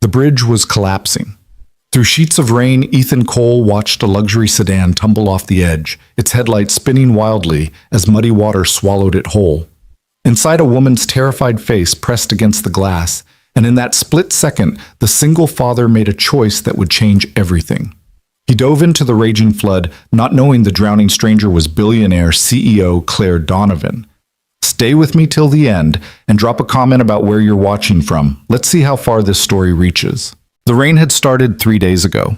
The bridge was collapsing. Through sheets of rain, Ethan Cole watched a luxury sedan tumble off the edge, its headlights spinning wildly as muddy water swallowed it whole. Inside, a woman's terrified face pressed against the glass, and in that split second, the single father made a choice that would change everything. He dove into the raging flood, not knowing the drowning stranger was billionaire CEO Claire Donovan. Stay with me till the end and drop a comment about where you're watching from. Let's see how far this story reaches. The rain had started 3 days ago.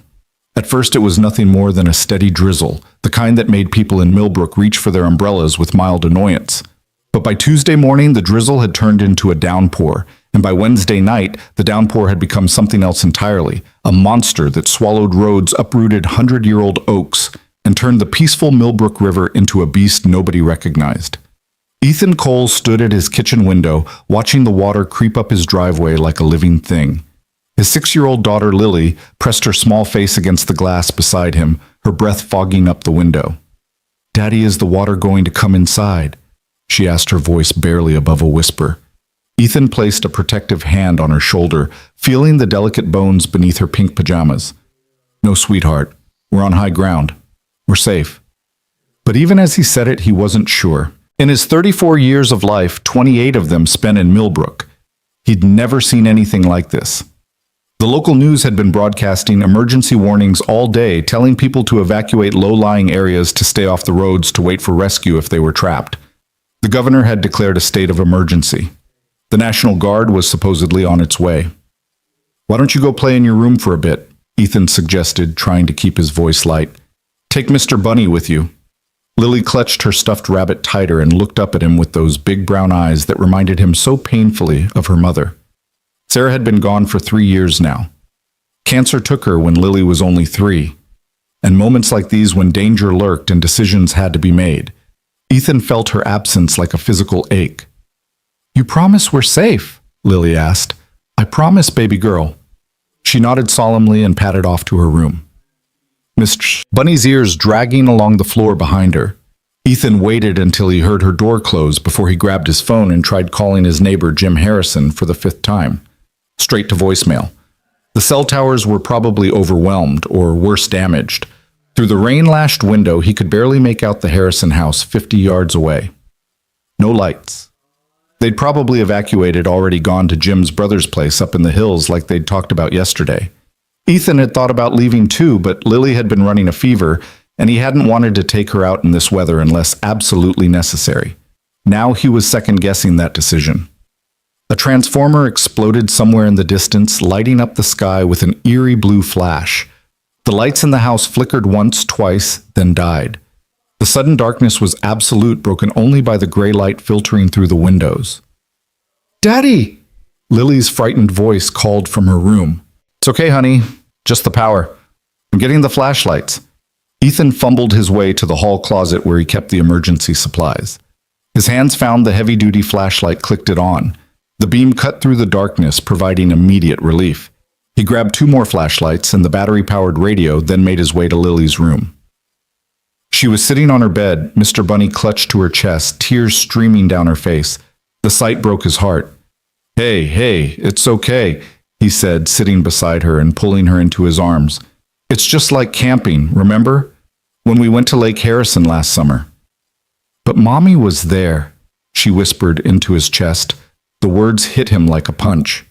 At first, it was nothing more than a steady drizzle, the kind that made people in Millbrook reach for their umbrellas with mild annoyance. But by Tuesday morning, the drizzle had turned into a downpour, and by Wednesday night, the downpour had become something else entirely, a monster that swallowed roads, uprooted 100-year-old oaks, and turned the peaceful Millbrook River into a beast nobody recognized. Ethan Cole stood at his kitchen window, watching the water creep up his driveway like a living thing. His 6-year-old daughter Lily pressed her small face against the glass beside him, her breath fogging up the window. "Daddy, is the water going to come inside?" she asked, her voice barely above a whisper. Ethan placed a protective hand on her shoulder, feeling the delicate bones beneath her pink pajamas. "No, sweetheart. We're on high ground. We're safe." But even as he said it, he wasn't sure. In his 34 years of life, 28 of them spent in Millbrook. He'd never seen anything like this. The local news had been broadcasting emergency warnings all day, telling people to evacuate low-lying areas, to stay off the roads, to wait for rescue if they were trapped. The governor had declared a state of emergency. The National Guard was supposedly on its way. "Why don't you go play in your room for a bit?" Ethan suggested, trying to keep his voice light. "Take Mr. Bunny with you." Lily clutched her stuffed rabbit tighter and looked up at him with those big brown eyes that reminded him so painfully of her mother. Sarah had been gone for 3 years now. Cancer took her when Lily was only 3. And moments like these, when danger lurked and decisions had to be made, Ethan felt her absence like a physical ache. "You promise we're safe?" Lily asked. "I promise, baby girl." She nodded solemnly and padded off to her room. Mr. Bunny's ears dragging along the floor behind her. Ethan waited until he heard her door close before he grabbed his phone and tried calling his neighbor Jim Harrison for the 5th time. Straight to voicemail. The cell towers were probably overwhelmed, or worse, damaged. Through the rain-lashed window, he could barely make out the Harrison house 50 yards away. No lights. They'd probably evacuated, already gone to Jim's brother's place up in the hills like they'd talked about yesterday. Ethan had thought about leaving too, but Lily had been running a fever, and he hadn't wanted to take her out in this weather unless absolutely necessary. Now he was second-guessing that decision. A transformer exploded somewhere in the distance, lighting up the sky with an eerie blue flash. The lights in the house flickered once, twice, then died. The sudden darkness was absolute, broken only by the gray light filtering through the windows. "Daddy!" Lily's frightened voice called from her room. "It's okay, honey. Just the power. I'm getting the flashlights." Ethan fumbled his way to the hall closet where he kept the emergency supplies. His hands found the heavy-duty flashlight, clicked it on. The beam cut through the darkness, providing immediate relief. He grabbed 2 more flashlights and the battery-powered radio, then made his way to Lily's room. She was sitting on her bed, Mr. Bunny clutched to her chest, tears streaming down her face. The sight broke his heart. Hey, it's okay," he said, sitting beside her and pulling her into his arms. "It's just like camping, remember? When we went to Lake Harrison last summer." "But Mommy was there," she whispered into his chest. The words hit him like a punch.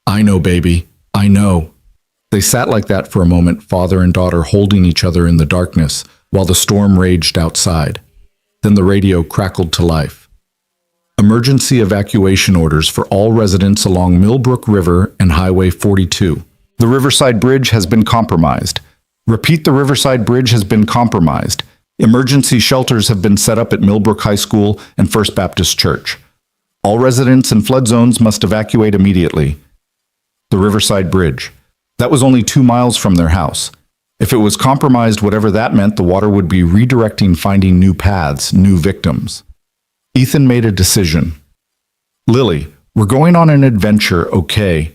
"I know, baby. I know." They sat like that for a moment, father and daughter holding each other in the darkness, while the storm raged outside. Then the radio crackled to life. Emergency evacuation orders for all residents along Millbrook River and Highway 42. The Riverside Bridge has been compromised. Repeat, the Riverside Bridge has been compromised. Emergency shelters have been set up at Millbrook High School and First Baptist Church. All residents in flood zones must evacuate immediately. The Riverside Bridge. That was only 2 miles from their house. If it was compromised, whatever that meant, the water would be redirecting, finding new paths, new victims. Ethan made a decision. "Lily, we're going on an adventure, okay?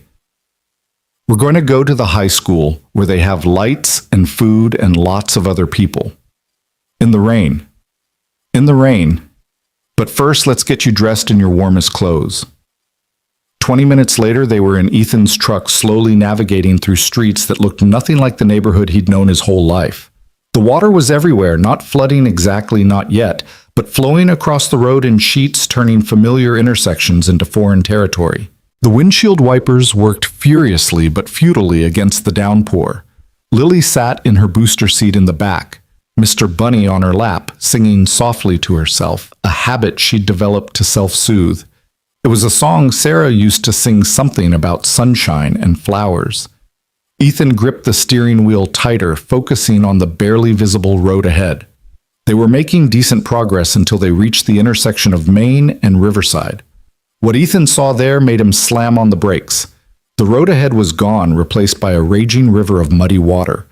We're going to go to the high school where they have lights and food and lots of other people. In the rain. In the rain. But first, let's get you dressed in your warmest clothes." 20 minutes later, they were in Ethan's truck, slowly navigating through streets that looked nothing like the neighborhood he'd known his whole life. The water was everywhere, not flooding exactly, not yet, but flowing across the road in sheets, turning familiar intersections into foreign territory. The windshield wipers worked furiously but futilely against the downpour. Lily sat in her booster seat in the back, Mr. Bunny on her lap, singing softly to herself, a habit she'd developed to self-soothe. It was a song Sarah used to sing, something about sunshine and flowers. Ethan gripped the steering wheel tighter, focusing on the barely visible road ahead. They were making decent progress until they reached the intersection of Main and Riverside. What Ethan saw there made him slam on the brakes. The road ahead was gone, replaced by a raging river of muddy water.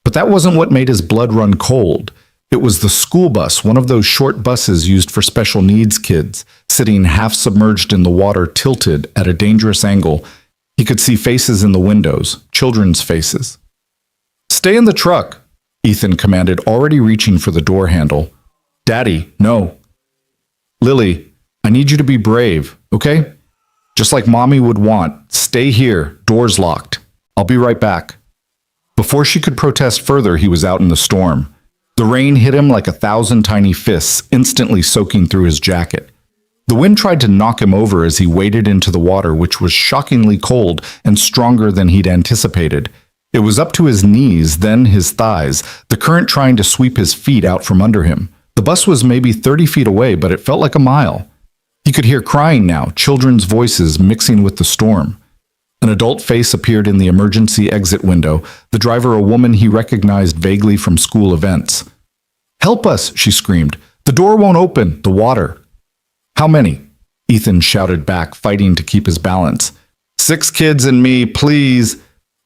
But that wasn't what made his blood run cold. It was the school bus, one of those short buses used for special needs kids, sitting half submerged in the water, tilted at a dangerous angle. He could see faces in the windows, children's faces. "Stay in the truck," Ethan commanded, already reaching for the door handle. "Daddy, no." "Lily, I need you to be brave, okay? Just like Mommy would want. Stay here, doors locked. I'll be right back." Before she could protest further, he was out in the storm. The rain hit him like 1,000 tiny fists, instantly soaking through his jacket. The wind tried to knock him over as he waded into the water, which was shockingly cold and stronger than he'd anticipated. It was up to his knees, then his thighs, the current trying to sweep his feet out from under him. The bus was maybe 30 feet away, but it felt like a mile. He could hear crying now, children's voices mixing with the storm. An adult face appeared in the emergency exit window, the driver a woman he recognized vaguely from school events. "Help us," she screamed. "The door won't open, the water." "How many?" Ethan shouted back, fighting to keep his balance. "6 kids and me, please."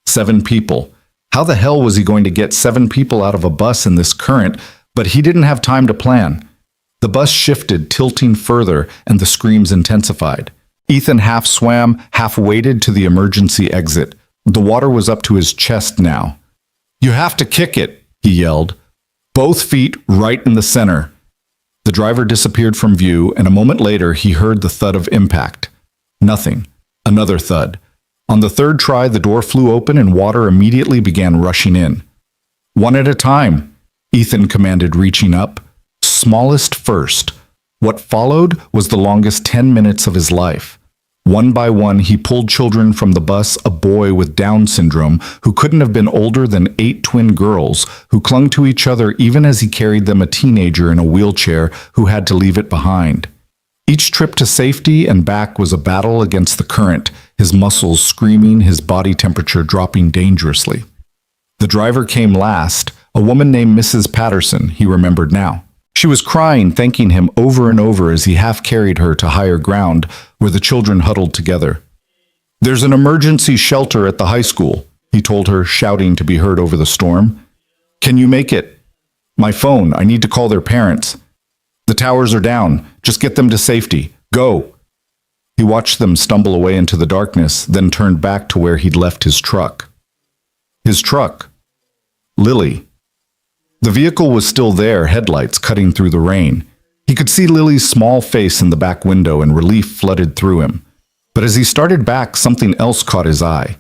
7 people. How the hell was he going to get 7 people out of a bus in this current? But he didn't have time to plan. The bus shifted, tilting further, and the screams intensified. Ethan half swam, half waded to the emergency exit. The water was up to his chest now. "You have to kick it," he yelled. "Both feet right in the center." The driver disappeared from view, and a moment later he heard the thud of impact. Nothing. Another thud. On the third try, the door flew open and water immediately began rushing in. "One at a time," Ethan commanded, reaching up. Smallest first. What followed was the longest 10 minutes of his life. One by one, he pulled children from the bus, a boy with Down syndrome who couldn't have been older than 8 twin girls who clung to each other even as he carried them, a teenager in a wheelchair who had to leave it behind. Each trip to safety and back was a battle against the current, his muscles screaming, his body temperature dropping dangerously. The driver came last, a woman named Mrs. Patterson, he remembered now. She was crying, thanking him over and over as he half-carried her to higher ground, where the children huddled together. "There's an emergency shelter at the high school," he told her, shouting to be heard over the storm. "Can you make it?" "My phone, I need to call their parents." "The towers are down. Just get them to safety. Go." He watched them stumble away into the darkness, then turned back to where he'd left his truck. His truck. Lily. The vehicle was still there, headlights cutting through the rain. He could see Lily's small face in the back window, and relief flooded through him. But as he started back, something else caught his eye.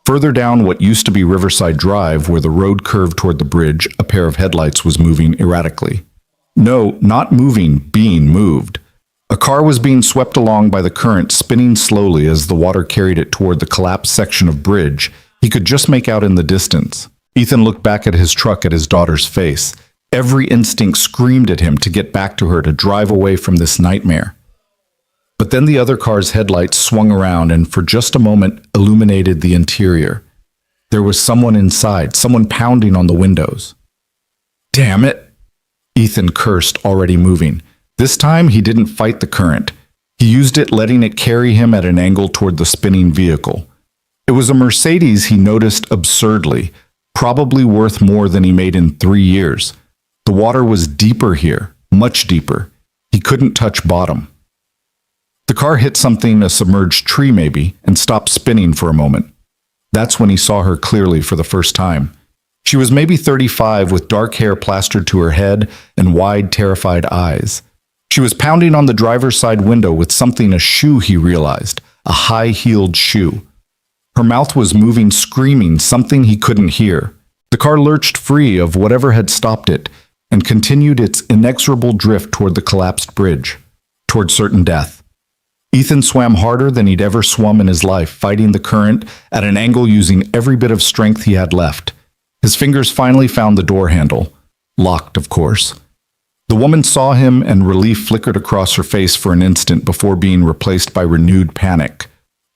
Further down what used to be Riverside Drive, where the road curved toward the bridge, a pair of headlights was moving erratically. No, not moving, being moved. A car was being swept along by the current, spinning slowly as the water carried it toward the collapsed section of bridge he could just make out in the distance. Ethan looked back at his truck, at his daughter's face. Every instinct screamed at him to get back to her, to drive away from this nightmare. But then the other car's headlights swung around and for just a moment illuminated the interior. There was someone inside, someone pounding on the windows. "Damn it!" Ethan cursed, already moving. This time he didn't fight the current. He used it, letting it carry him at an angle toward the spinning vehicle. It was a Mercedes, he noticed absurdly, probably worth more than he made in 3 years. The water was deeper here, much deeper. He couldn't touch bottom. The car hit something, a submerged tree maybe, and stopped spinning for a moment. That's when he saw her clearly for the first time. She was maybe 35, with dark hair plastered to her head and wide, terrified eyes. She was pounding on the driver's side window with something, a shoe, he realized. a high-heeled shoe. Her mouth was moving, screaming something he couldn't hear. The car lurched free of whatever had stopped it and continued its inexorable drift toward the collapsed bridge, toward certain death. Ethan swam harder than he'd ever swum in his life, fighting the current at an angle using every bit of strength he had left. His fingers finally found the door handle. Locked, of course. The woman saw him and relief flickered across her face for an instant before being replaced by renewed panic.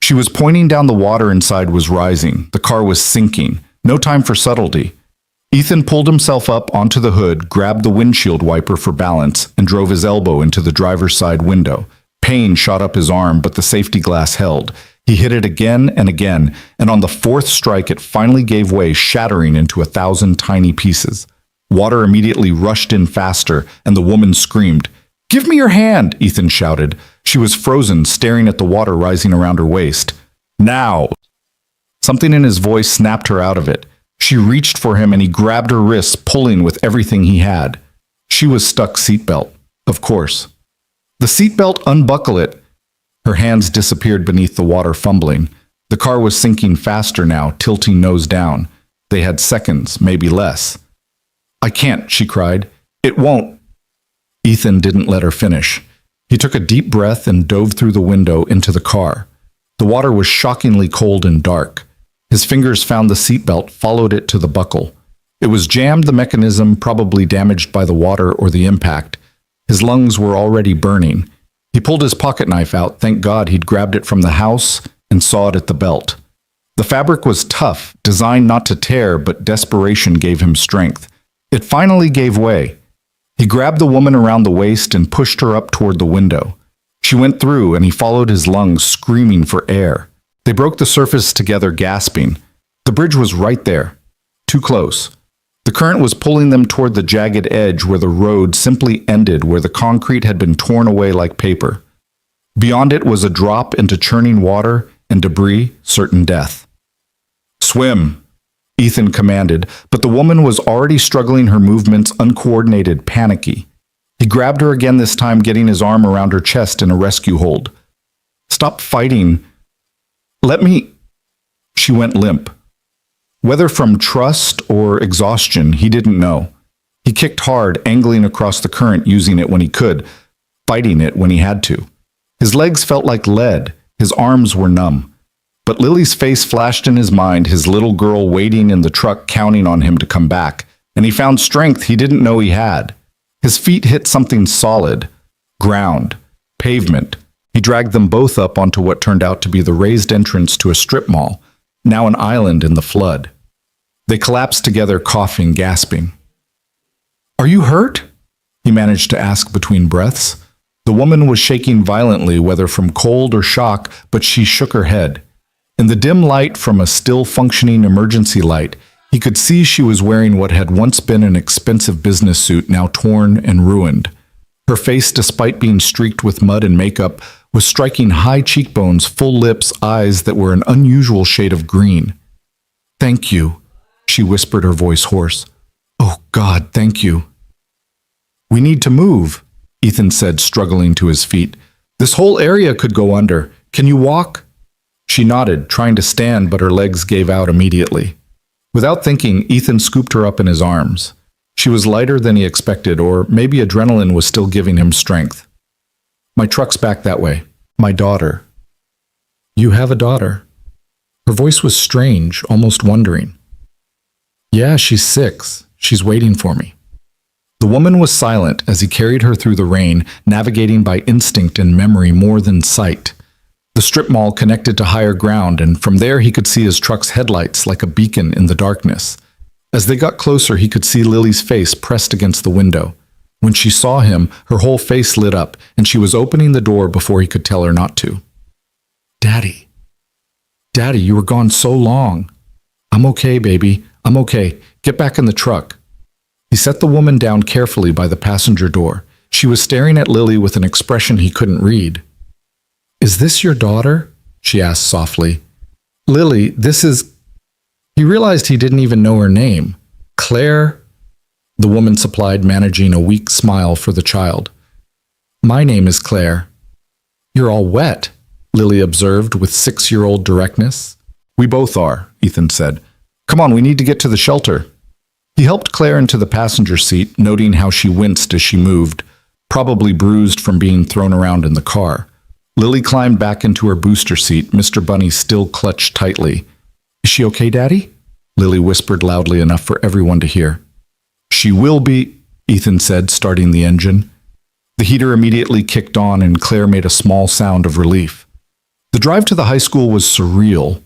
She was pointing down the water inside was rising. The car was sinking. No time for subtlety. Ethan pulled himself up onto the hood, grabbed the windshield wiper for balance, and drove his elbow into the driver's side window. Pain shot up his arm, but the safety glass held. He hit it again, and on the fourth strike it finally gave way, shattering into 1,000 tiny pieces. Water immediately rushed in faster, and the woman screamed. "Give me your hand!" Ethan shouted. She was frozen, staring at the water rising around her waist. "Now!" Something in his voice snapped her out of it. She reached for him and he grabbed her wrists, pulling with everything he had. She was stuck seatbelt, of course. The seatbelt, unbuckle it. Her hands disappeared beneath the water, fumbling. The car was sinking faster now, tilting nose down. They had seconds, maybe less. "I can't," she cried. "It won't." Ethan didn't let her finish. He took a deep breath and dove through the window into the car. The water was shockingly cold and dark. His fingers found the seatbelt, followed it to the buckle. It was jammed, the mechanism probably damaged by the water or the impact. His lungs were already burning. He pulled his pocket knife out, thank God he'd grabbed it from the house, and saw it at the belt. The fabric was tough, designed not to tear, but desperation gave him strength. It finally gave way. He grabbed the woman around the waist and pushed her up toward the window. She went through, and he followed his lungs, screaming for air. They broke the surface together, gasping. The bridge was right there, too close. The current was pulling them toward the jagged edge where the road simply ended, where the concrete had been torn away like paper. Beyond it was a drop into churning water and debris, certain death. "Swim," Ethan commanded, but the woman was already struggling, her movements uncoordinated, panicky. He grabbed her again, this time getting his arm around her chest in a rescue hold. "Stop fighting. Let me—" She went limp. Whether from trust or exhaustion, he didn't know. He kicked hard, angling across the current, using it when he could, fighting it when he had to. His legs felt like lead, his arms were numb. But Lily's face flashed in his mind, his little girl waiting in the truck, counting on him to come back, and he found strength he didn't know he had. His feet hit something solid, ground, pavement. He dragged them both up onto what turned out to be the raised entrance to a strip mall, now an island in the flood. They collapsed together, coughing, gasping. "Are you hurt?" he managed to ask between breaths. The woman was shaking violently, whether from cold or shock, but she shook her head. In the dim light from a still-functioning emergency light, he could see she was wearing what had once been an expensive business suit, now torn and ruined. Her face, despite being streaked with mud and makeup, was striking high cheekbones, full lips, eyes that were an unusual shade of green. "Thank you," she whispered, her voice hoarse. "Oh, God, thank you." "We need to move," Ethan said, struggling to his feet. "This whole area could go under. Can you walk?" She nodded, trying to stand, but her legs gave out immediately. Without thinking, Ethan scooped her up in his arms. She was lighter than he expected, or maybe adrenaline was still giving him strength. "My truck's back that way. My daughter." "You have a daughter?" Her voice was strange, almost wondering. "Yeah, she's 6. She's waiting for me." The woman was silent as he carried her through the rain, navigating by instinct and memory more than sight. The strip mall connected to higher ground, and from there he could see his truck's headlights like a beacon in the darkness. As they got closer, he could see Lily's face pressed against the window. When she saw him, her whole face lit up, and she was opening the door before he could tell her not to. "Daddy. Daddy, you were gone so long." "I'm okay, baby. I'm okay. Get back in the truck." He set the woman down carefully by the passenger door. She was staring at Lily with an expression he couldn't read. "Is this your daughter?" she asked softly. "Lily, this is—" He realized he didn't even know her name. "Claire?" The woman supplied, managing a weak smile for the child. "My name is Claire." "You're all wet." Lily observed with 6-year-old directness. We both are, Ethan said. Come on, we need to get to the shelter. He helped Claire into the passenger seat, noting how she winced as she moved, probably bruised from being thrown around in the car. Lily climbed back into her booster seat, Mr. Bunny still clutched tightly. Is she okay, Daddy? Lily whispered loudly enough for everyone to hear. She will be, Ethan said, starting the engine. The heater immediately kicked on and Claire made a small sound of relief. The drive to the high school was surreal.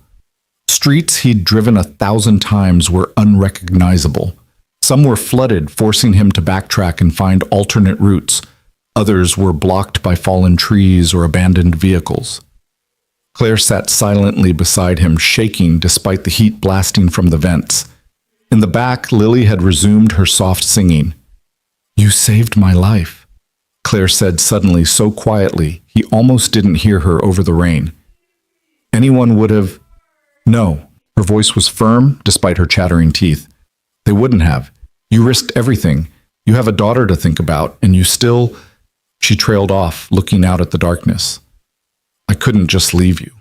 Streets he'd driven 1,000 times were unrecognizable. Some were flooded, forcing him to backtrack and find alternate routes. Others were blocked by fallen trees or abandoned vehicles. Claire sat silently beside him, shaking despite the heat blasting from the vents. In the back, Lily had resumed her soft singing. You saved my life, Claire said suddenly, so quietly he almost didn't hear her over the rain. Anyone would have... No, her voice was firm despite her chattering teeth. They wouldn't have. You risked everything. You have a daughter to think about, and you still... She trailed off, looking out at the darkness. I couldn't just leave you.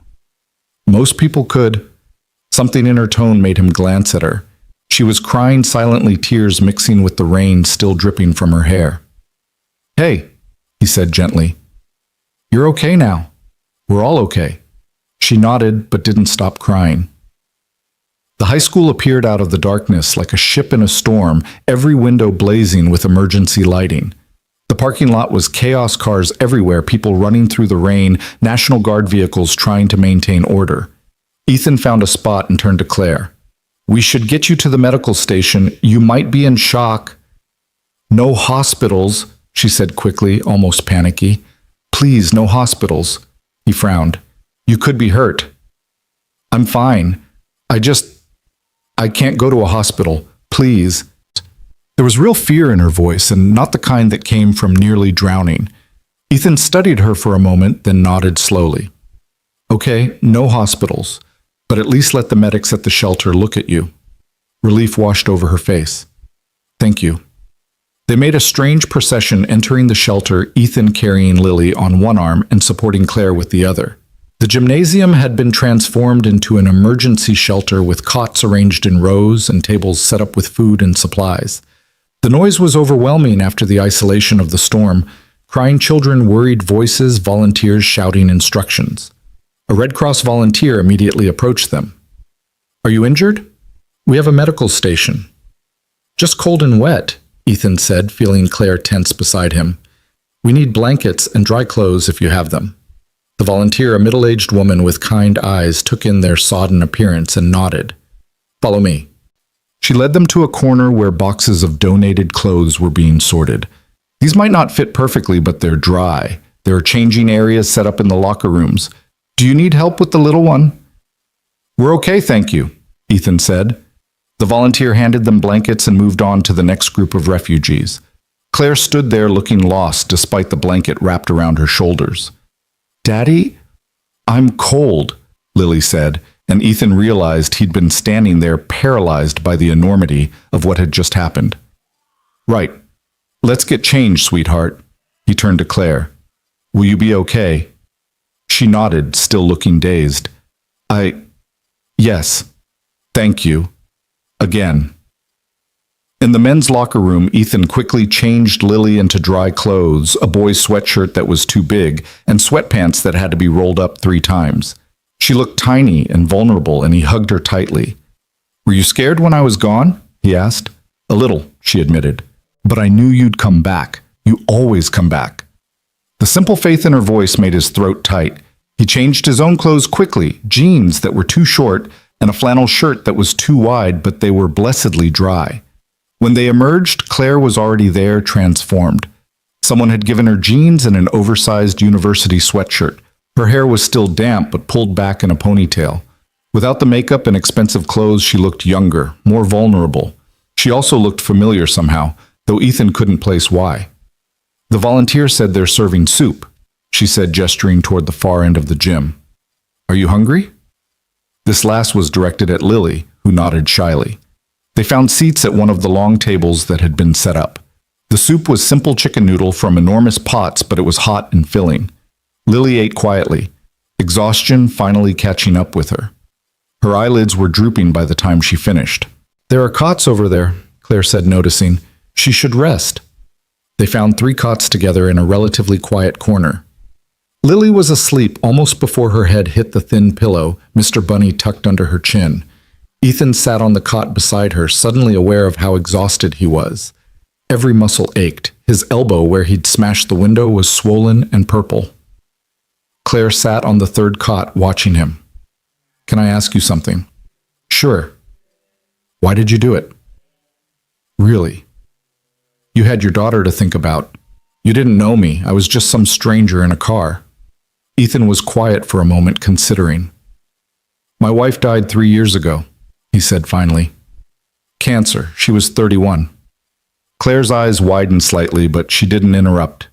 Most people could. Something in her tone made him glance at her. She was crying silently, tears mixing with the rain still dripping from her hair. Hey, he said gently. You're okay now. We're all okay. She nodded, but didn't stop crying. The high school appeared out of the darkness like a ship in a storm, every window blazing with emergency lighting. The parking lot was chaos, cars everywhere, people running through the rain, National Guard vehicles trying to maintain order. Ethan found a spot and turned to Claire. We should get you to the medical station. You might be in shock. No hospitals, she said quickly, almost panicky. Please, no hospitals. He frowned. You could be hurt. I'm fine. I can't go to a hospital. Please. There was real fear in her voice, and not the kind that came from nearly drowning. Ethan studied her for a moment, then nodded slowly. Okay, no hospitals, but at least let the medics at the shelter look at you. Relief washed over her face. Thank you. They made a strange procession entering the shelter, Ethan carrying Lily on one arm and supporting Claire with the other. The gymnasium had been transformed into an emergency shelter with cots arranged in rows and tables set up with food and supplies. The noise was overwhelming after the isolation of the storm. Crying children, worried voices, volunteers shouting instructions. A Red Cross volunteer immediately approached them. Are you injured? We have a medical station. Just cold and wet, Ethan said, feeling Claire tense beside him. We need blankets and dry clothes if you have them. The volunteer, a middle-aged woman with kind eyes, took in their sodden appearance and nodded. Follow me. She led them to a corner where boxes of donated clothes were being sorted. These might not fit perfectly, but they're dry. There are changing areas set up in the locker rooms. Do you need help with the little one? We're okay, thank you, Ethan said. The volunteer handed them blankets and moved on to the next group of refugees. Claire stood there looking lost despite the blanket wrapped around her shoulders. Daddy, I'm cold, Lily said, and Ethan realized he'd been standing there paralyzed by the enormity of what had just happened. Right. Let's get changed, sweetheart. He turned to Claire. Will you be okay? She nodded, still looking dazed. Yes. Thank you. Again. In the men's locker room, Ethan quickly changed Lily into dry clothes, a boy's sweatshirt that was too big, and sweatpants that had to be rolled up 3 times. She looked tiny and vulnerable, and he hugged her tightly. Were you scared when I was gone? He asked. A little, she admitted. But I knew you'd come back. You always come back. The simple faith in her voice made his throat tight. He changed his own clothes quickly, jeans that were too short, and a flannel shirt that was too wide, but they were blessedly dry. When they emerged, Claire was already there, transformed. Someone had given her jeans and an oversized university sweatshirt. Her hair was still damp, but pulled back in a ponytail. Without the makeup and expensive clothes, she looked younger, more vulnerable. She also looked familiar somehow, though Ethan couldn't place why. The volunteer said they're serving soup, she said, gesturing toward the far end of the gym. Are you hungry? This last was directed at Lily, who nodded shyly. They found seats at one of the long tables that had been set up. The soup was simple chicken noodle from enormous pots, but it was hot and filling. Lily ate quietly. exhaustion finally catching up with her. Her eyelids were drooping by the time she finished. "There are cots over there," Claire said, noticing. "She should rest." They found 3 cots together in a relatively quiet corner. Lily was asleep almost before her head hit the thin pillow Mr. Bunny tucked under her chin. Ethan sat on the cot beside her, suddenly aware of how exhausted he was. Every muscle ached. His elbow, where he'd smashed the window, was swollen and purple. Claire sat on the 3rd cot, watching him. "Can I ask you something?" "Sure." "Why did you do it?" "Really?" "You had your daughter to think about. You didn't know me. I was just some stranger in a car." Ethan was quiet for a moment, considering. "My wife died 3 years ago," he said finally. "Cancer. She was 31. Claire's eyes widened slightly, but she didn't interrupt.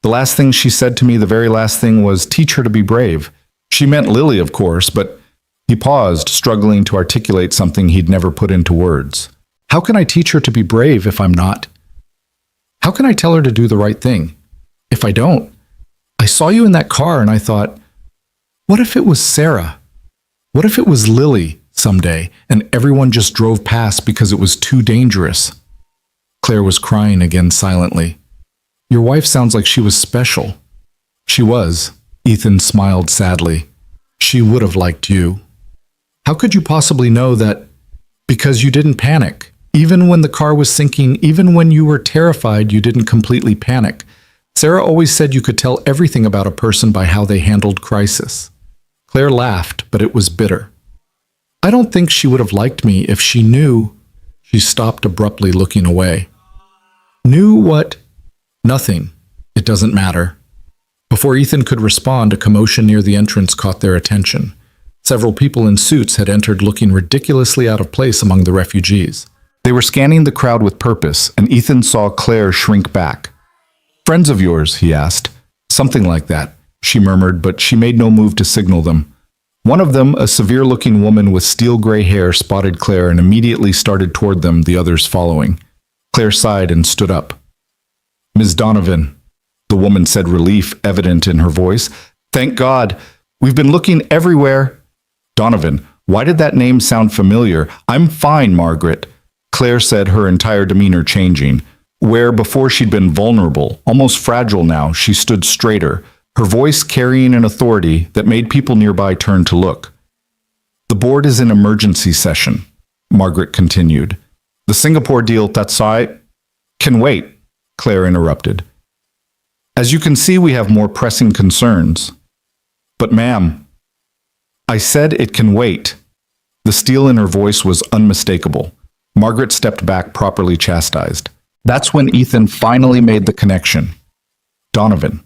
"The last thing she said to me, the very last thing, was teach her to be brave. She meant Lily, of course, but..." He paused, struggling to articulate something he'd never put into words. "How can I teach her to be brave if I'm not? How can I tell her to do the right thing if I don't? I saw you in that car and I thought, what if it was Sarah? What if it was Lily someday and everyone just drove past because it was too dangerous?" Claire was crying again silently. "Your wife sounds like she was special." "She was." Ethan smiled sadly. "She would have liked you." "How could you possibly know that?" "Because you didn't panic. Even when the car was sinking, even when you were terrified, you didn't completely panic. Sarah always said you could tell everything about a person by how they handled crisis." Claire laughed, but it was bitter. "I don't think she would have liked me if she knew." She stopped abruptly, looking away. "Knew what?" "Nothing. It doesn't matter." Before Ethan could respond, a commotion near the entrance caught their attention. Several people in suits had entered, looking ridiculously out of place among the refugees. They were scanning the crowd with purpose, and Ethan saw Claire shrink back. "Friends of yours?" he asked. "Something like that," she murmured, but she made no move to signal them. One of them, a severe-looking woman with steel-gray hair, spotted Claire and immediately started toward them, the others following. Claire sighed and stood up. "Ms. Donovan," the woman said, relief evident in her voice. "Thank God. We've been looking everywhere." "Donovan, why did that name sound familiar?" "I'm fine, Margaret," Claire said, her entire demeanor changing. Where before she'd been vulnerable, almost fragile now, she stood straighter, her voice carrying an authority that made people nearby turn to look. "The board is in emergency session," Margaret continued. "The Singapore deal, that's I..." "Can wait," Claire interrupted. "As you can see, we have more pressing concerns." "But ma'am..." "I said it can wait." The steel in her voice was unmistakable. Margaret stepped back, properly chastised. That's when Ethan finally made the connection. Donovan.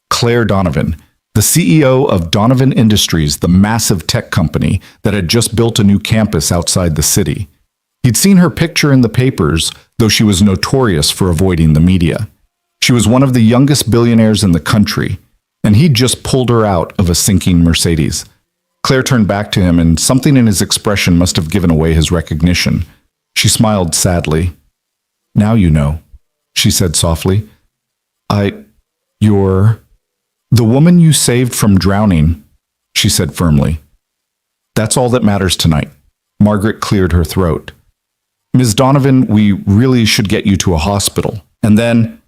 Claire Donovan, the CEO of Donovan Industries, the massive tech company that had just built a new campus outside the city. He'd seen her picture in the papers, though she was notorious for avoiding the media. She was one of the youngest billionaires in the country, and he'd just pulled her out of a sinking Mercedes. Claire turned back to him, and something in his expression must have given away his recognition. She smiled sadly. "Now you know," she said softly. You're the woman you saved from drowning," she said firmly. "That's all that matters tonight." Margaret cleared her throat. "Ms. Donovan, we really should get you to a hospital. And then..."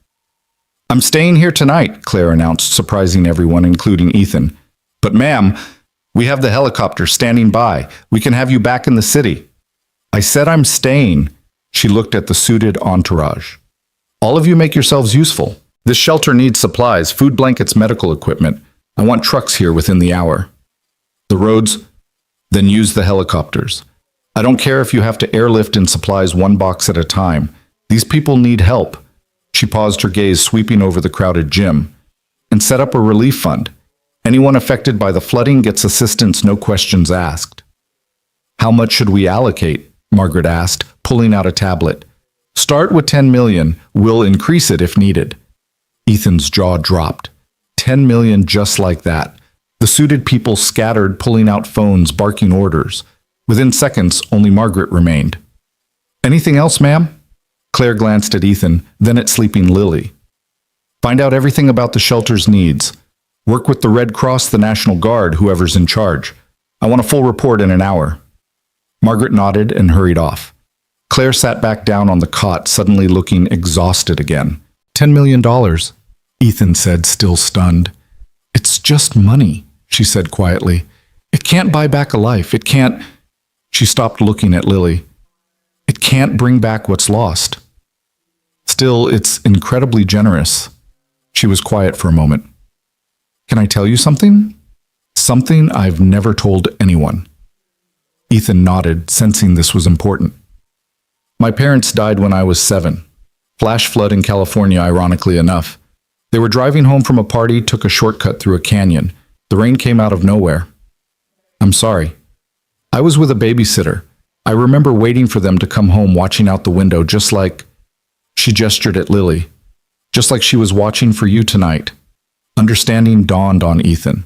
"I'm staying here tonight," Claire announced, surprising everyone, including Ethan. "But ma'am, we have the helicopter standing by. We can have you back in the city." "I said I'm staying." She looked at the suited entourage. "All of you make yourselves useful. This shelter needs supplies, food, blankets, medical equipment. I want trucks here within the hour. The roads? Then use the helicopters. I don't care if you have to airlift in supplies one box at a time. These people need help." She paused, her gaze sweeping over the crowded gym. "And set up a relief fund. Anyone affected by the flooding gets assistance, no questions asked." "How much should we allocate?" Margaret asked, pulling out a tablet. "Start with 10 million. We'll increase it if needed." Ethan's jaw dropped. 10 million just like that. The suited people scattered, pulling out phones, barking orders. Within seconds, only Margaret remained. "Anything else, ma'am?" Claire glanced at Ethan, then at sleeping Lily. "Find out everything about the shelter's needs. Work with the Red Cross, the National Guard, whoever's in charge. I want a full report in an hour." Margaret nodded and hurried off. Claire sat back down on the cot, suddenly looking exhausted again. $10 million, Ethan said, still stunned. "It's just money," she said quietly. "It can't buy back a life. It can't—" She stopped looking at Lily. "It can't bring back what's lost. Still, it's incredibly generous." She was quiet for a moment. "Can I tell you something? Something I've never told anyone." Ethan nodded, sensing this was important. "My parents died when I was 7. Flash flood in California, ironically enough. They were driving home from a party, took a shortcut through a canyon. The rain came out of nowhere. I'm sorry. I was with a babysitter. I remember waiting for them to come home, watching out the window, just like—" She gestured at Lily. "Just like she was watching for you tonight." Understanding dawned on Ethan.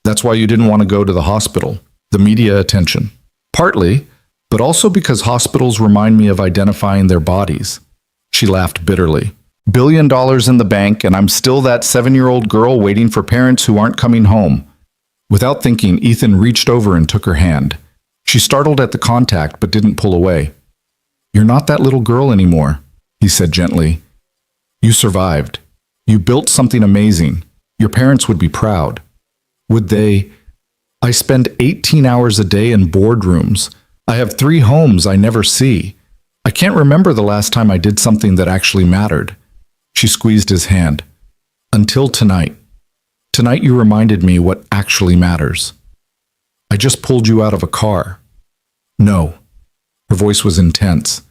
"That's why you didn't want to go to the hospital. The media attention." "Partly, but also because hospitals remind me of identifying their bodies." She laughed bitterly. $1 billion in the bank, and I'm still that 7-year-old girl waiting for parents who aren't coming home. Without thinking, Ethan reached over and took her hand. She startled at the contact, but didn't pull away. "You're not that little girl anymore," he said gently. "You survived. You built something amazing. Your parents would be proud." "Would they? I spend 18 hours a day in boardrooms. I have 3 homes I never see. I can't remember the last time I did something that actually mattered." She squeezed his hand. "Until tonight. Tonight you reminded me what actually matters. I just pulled you out of a car." "No." Her voice was intense.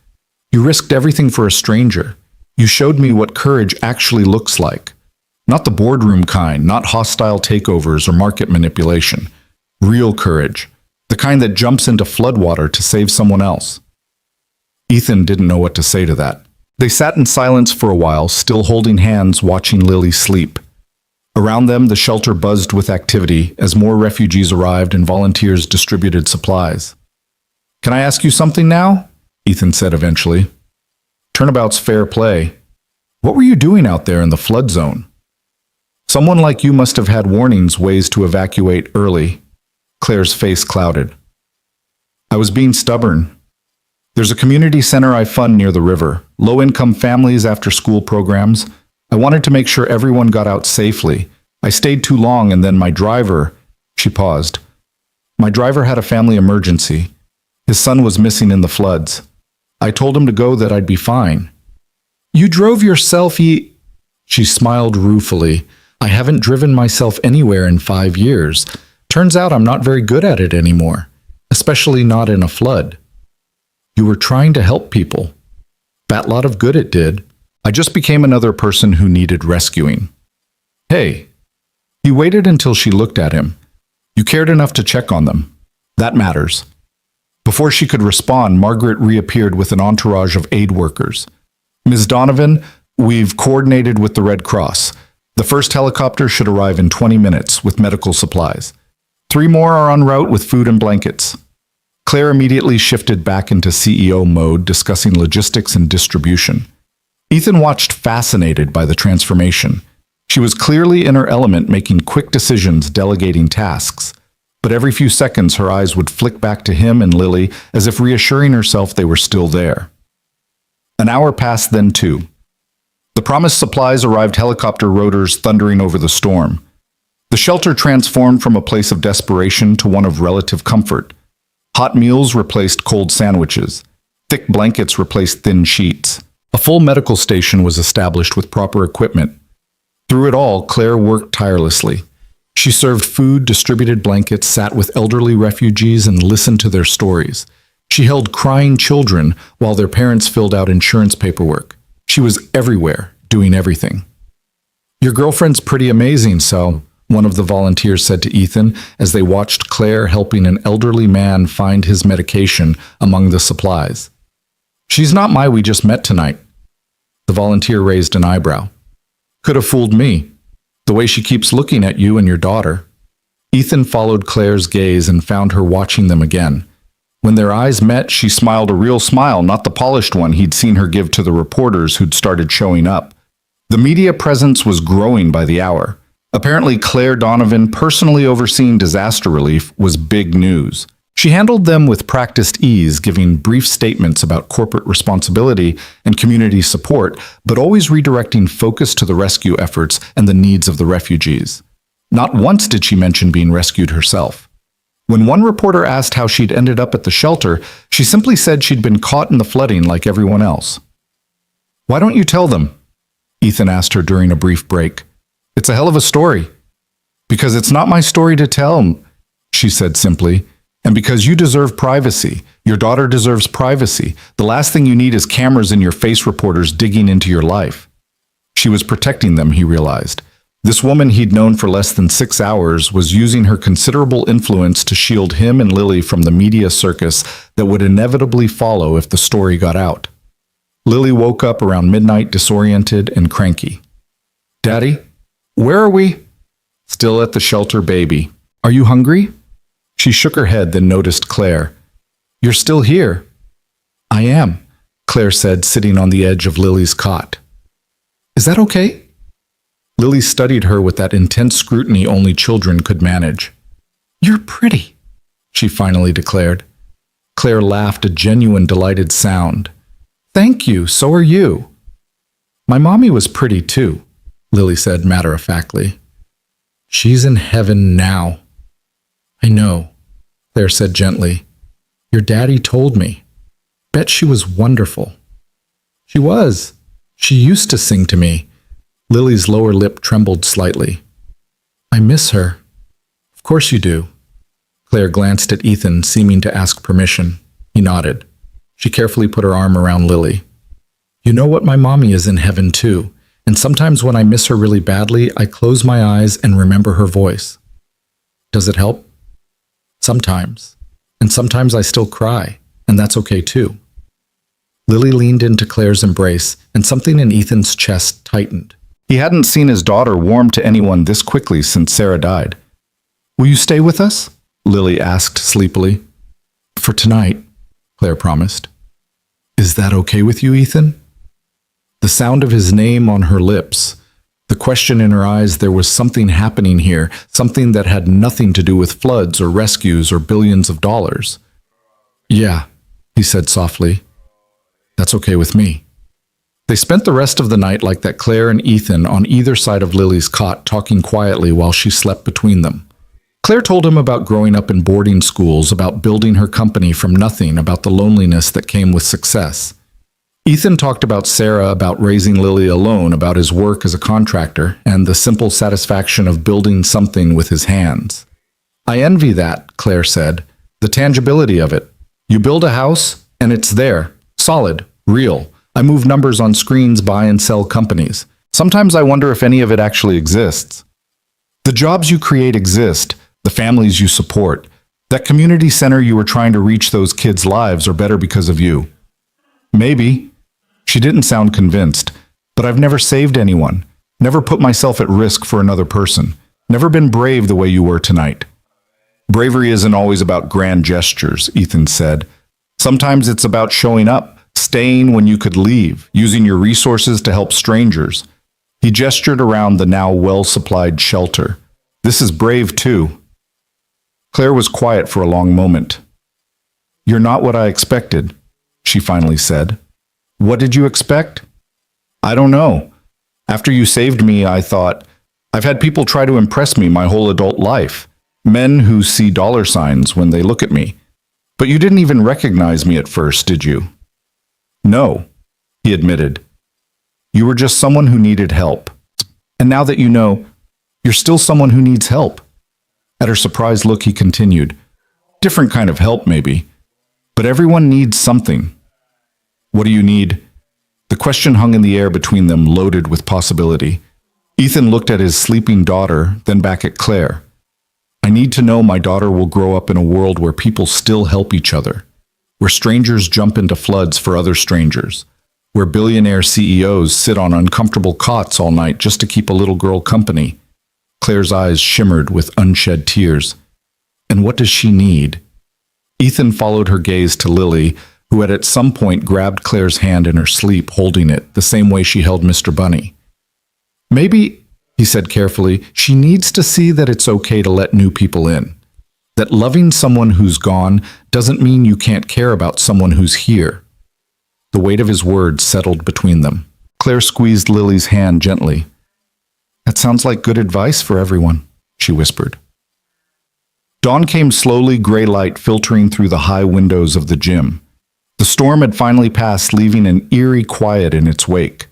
"You risked everything for a stranger. You showed me what courage actually looks like. Not the boardroom kind, not hostile takeovers or market manipulation. Real courage. The kind that jumps into floodwater to save someone else." Ethan didn't know what to say to that. They sat in silence for a while, still holding hands, watching Lily sleep. Around them, the shelter buzzed with activity as more refugees arrived and volunteers distributed supplies. "Can I ask you something now?" Ethan said eventually. "Turnabout's fair play. What were you doing out there in the flood zone?" "Someone like you must have had warnings, ways to evacuate early." Claire's face clouded. "I was being stubborn. There's a community center I fund near the river, low-income families after-school programs. I wanted to make sure everyone got out safely. I stayed too long, and then my driver—" She paused. "My driver had a family emergency. His son was missing in the floods. I told him to go, that I'd be fine." "You drove yourself, She smiled ruefully. "I haven't driven myself anywhere in 5 years. Turns out I'm not very good at it anymore, especially not in a flood." "You were trying to help people." "Fat lot of good it did. I just became another person who needed rescuing." "Hey." He waited until she looked at him. "You cared enough to check on them. That matters." Before she could respond, Margaret reappeared with an entourage of aid workers. "Ms. Donovan, we've coordinated with the Red Cross. The first helicopter should arrive in 20 minutes with medical supplies. 3 more are en route with food and blankets." Claire immediately shifted back into CEO mode, discussing logistics and distribution. Ethan watched, fascinated by the transformation. She was clearly in her element, making quick decisions, delegating tasks. But every few seconds, her eyes would flick back to him and Lily, as if reassuring herself they were still there. An hour passed, then 2. The promised supplies arrived, helicopter rotors thundering over the storm. The shelter transformed from a place of desperation to one of relative comfort. Hot meals replaced cold sandwiches. Thick blankets replaced thin sheets. A full medical station was established with proper equipment. Through it all, Claire worked tirelessly. She served food, distributed blankets, sat with elderly refugees, and listened to their stories. She held crying children while their parents filled out insurance paperwork. She was everywhere, doing everything. "Your girlfriend's pretty amazing, so," one of the volunteers said to Ethan as they watched Claire helping an elderly man find his medication among the supplies. "She's not my we just met tonight." The volunteer raised an eyebrow. "Could have fooled me. The way she keeps looking at you and your daughter." Ethan followed Claire's gaze and found her watching them again. When their eyes met, she smiled a real smile, not the polished one he'd seen her give to the reporters who'd started showing up. The media presence was growing by the hour. Apparently, Claire Donovan personally overseeing disaster relief was big news. She handled them with practiced ease, giving brief statements about corporate responsibility and community support, but always redirecting focus to the rescue efforts and the needs of the refugees. Not once did she mention being rescued herself. When one reporter asked how she'd ended up at the shelter, she simply said she'd been caught in the flooding like everyone else. "Why don't you tell them?" Ethan asked her during a brief break. "It's a hell of a story." "Because it's not my story to tell," she said simply. "And because you deserve privacy. Your daughter deserves privacy. The last thing you need is cameras in your face reporters digging into your life." She was protecting them, he realized. This woman he'd known for less than 6 hours was using her considerable influence to shield him and Lily from the media circus that would inevitably follow if the story got out. Lily woke up around midnight disoriented and cranky. "Daddy, where are we?" "Still at the shelter, baby. Are you hungry?" She shook her head, then noticed Claire. "You're still here." "I am," Claire said, sitting on the edge of Lily's cot. "Is that okay?" Lily studied her with that intense scrutiny only children could manage. "You're pretty," she finally declared. Claire laughed, a genuine, delighted sound. "Thank you, so are you." "My mommy was pretty too," Lily said matter-of-factly. "She's in heaven now." "I know," Claire said gently. "Your daddy told me. Bet she was wonderful." "She was. She used to sing to me." Lily's lower lip trembled slightly. "I miss her." "Of course you do." Claire glanced at Ethan, seeming to ask permission. He nodded. She carefully put her arm around Lily. "You know what, my mommy is in heaven too, and sometimes when I miss her really badly, I close my eyes and remember her voice." "Does it help?" "Sometimes. And sometimes I still cry, and that's okay too." Lily leaned into Claire's embrace, and something in Ethan's chest tightened. He hadn't seen his daughter warm to anyone this quickly since Sarah died. "Will you stay with us?" Lily asked sleepily. "For tonight," Claire promised. "Is that okay with you, Ethan?" The sound of his name on her lips, the question in her eyes, there was something happening here, something that had nothing to do with floods or rescues or billions of dollars. "Yeah," he said softly. "That's okay with me." They spent the rest of the night like that, Claire and Ethan on either side of Lily's cot, talking quietly while she slept between them. Claire told him about growing up in boarding schools, about building her company from nothing, about the loneliness that came with success. Ethan talked about Sarah, about raising Lily alone, about his work as a contractor, and the simple satisfaction of building something with his hands. "I envy that," Claire said, "the tangibility of it. You build a house, and it's there, solid, real. I move numbers on screens, buy and sell companies. Sometimes I wonder if any of it actually exists. The jobs you create exist, the families you support. That community center you were trying to reach, those kids' lives are better because of you." "Maybe." She didn't sound convinced. "But I've never saved anyone, never put myself at risk for another person, never been brave the way you were tonight." "Bravery isn't always about grand gestures," Ethan said. "Sometimes it's about showing up, staying when you could leave, using your resources to help strangers." He gestured around the now well-supplied shelter. "This is brave too." Claire was quiet for a long moment. "You're not what I expected," she finally said. "What did you expect?" "I don't know. After you saved me, I thought, I've had people try to impress me my whole adult life. Men who see dollar signs when they look at me. But you didn't even recognize me at first, did you?" "No," he admitted. "You were just someone who needed help. And now that you know, you're still someone who needs help." At her surprised look, he continued, "Different kind of help, maybe. But everyone needs something." "What do you need?" The question hung in the air between them, loaded with possibility. Ethan looked at his sleeping daughter, then back at Claire. "I need to know my daughter will grow up in a world where people still help each other, where strangers jump into floods for other strangers, where billionaire CEOs sit on uncomfortable cots all night just to keep a little girl company." Claire's eyes shimmered with unshed tears. "And what does she need?" Ethan followed her gaze to Lily, who had at some point grabbed Claire's hand in her sleep, holding it the same way she held Mr. Bunny. "Maybe," he said carefully. She needs to see that it's okay to let new people in. That loving someone who's gone doesn't mean you can't care about someone who's here. The weight of his words settled between them. Claire squeezed Lily's hand gently. That sounds like good advice for everyone, she whispered. Dawn came slowly, gray light filtering through the high windows of the gym. The storm had finally passed, leaving an eerie quiet in its wake.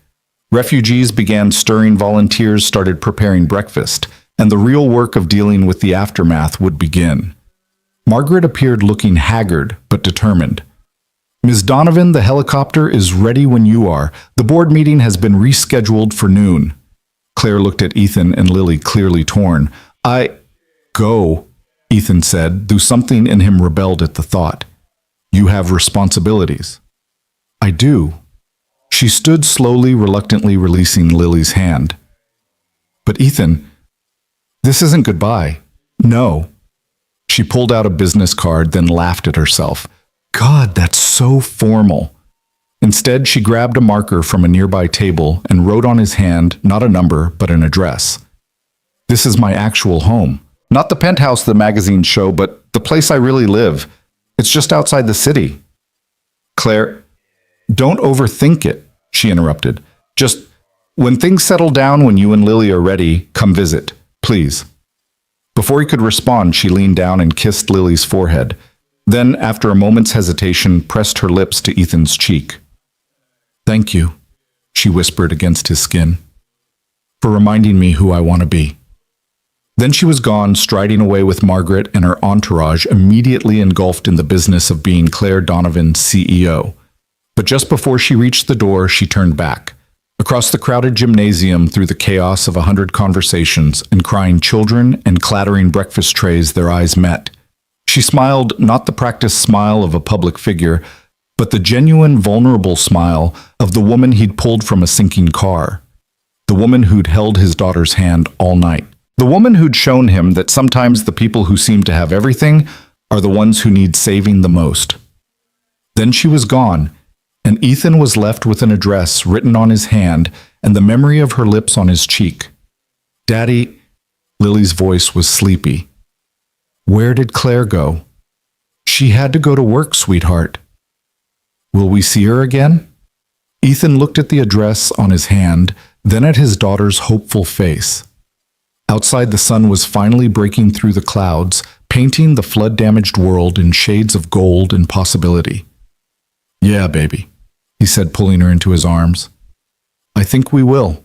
Refugees began stirring, volunteers started preparing breakfast, and the real work of dealing with the aftermath would begin. Margaret appeared looking haggard but determined. Ms. Donovan, the helicopter is ready when you are. The board meeting has been rescheduled for noon. Claire looked at Ethan and Lily, clearly torn. Go, Ethan said, though something in him rebelled at the thought. You have responsibilities. I do. She stood slowly, reluctantly releasing Lily's hand. But Ethan, this isn't goodbye. No. She pulled out a business card, then laughed at herself. God, that's so formal. Instead, she grabbed a marker from a nearby table and wrote on his hand not a number, but an address. This is my actual home. Not the penthouse the magazines show, but the place I really live. It's just outside the city. Claire, don't overthink it, she interrupted. Just, when things settle down, when you and Lily are ready, come visit, please. Before he could respond, she leaned down and kissed Lily's forehead. Then, after a moment's hesitation, pressed her lips to Ethan's cheek. Thank you, she whispered against his skin, for reminding me who I want to be. Then she was gone, striding away with Margaret and her entourage immediately engulfed in the business of being Claire Donovan's CEO. But just before she reached the door, she turned back. Across the crowded gymnasium, through the chaos of 100 conversations and crying children and clattering breakfast trays, their eyes met. She smiled, not the practiced smile of a public figure, but the genuine, vulnerable smile of the woman he'd pulled from a sinking car. The woman who'd held his daughter's hand all night. The woman who'd shown him that sometimes the people who seem to have everything are the ones who need saving the most. Then she was gone, and Ethan was left with an address written on his hand and the memory of her lips on his cheek. Daddy, Lily's voice was sleepy. Where did Claire go? She had to go to work, sweetheart. Will we see her again? Ethan looked at the address on his hand, then at his daughter's hopeful face. Outside, the sun was finally breaking through the clouds, painting the flood-damaged world in shades of gold and possibility. Yeah, baby, he said, pulling her into his arms. I think we will.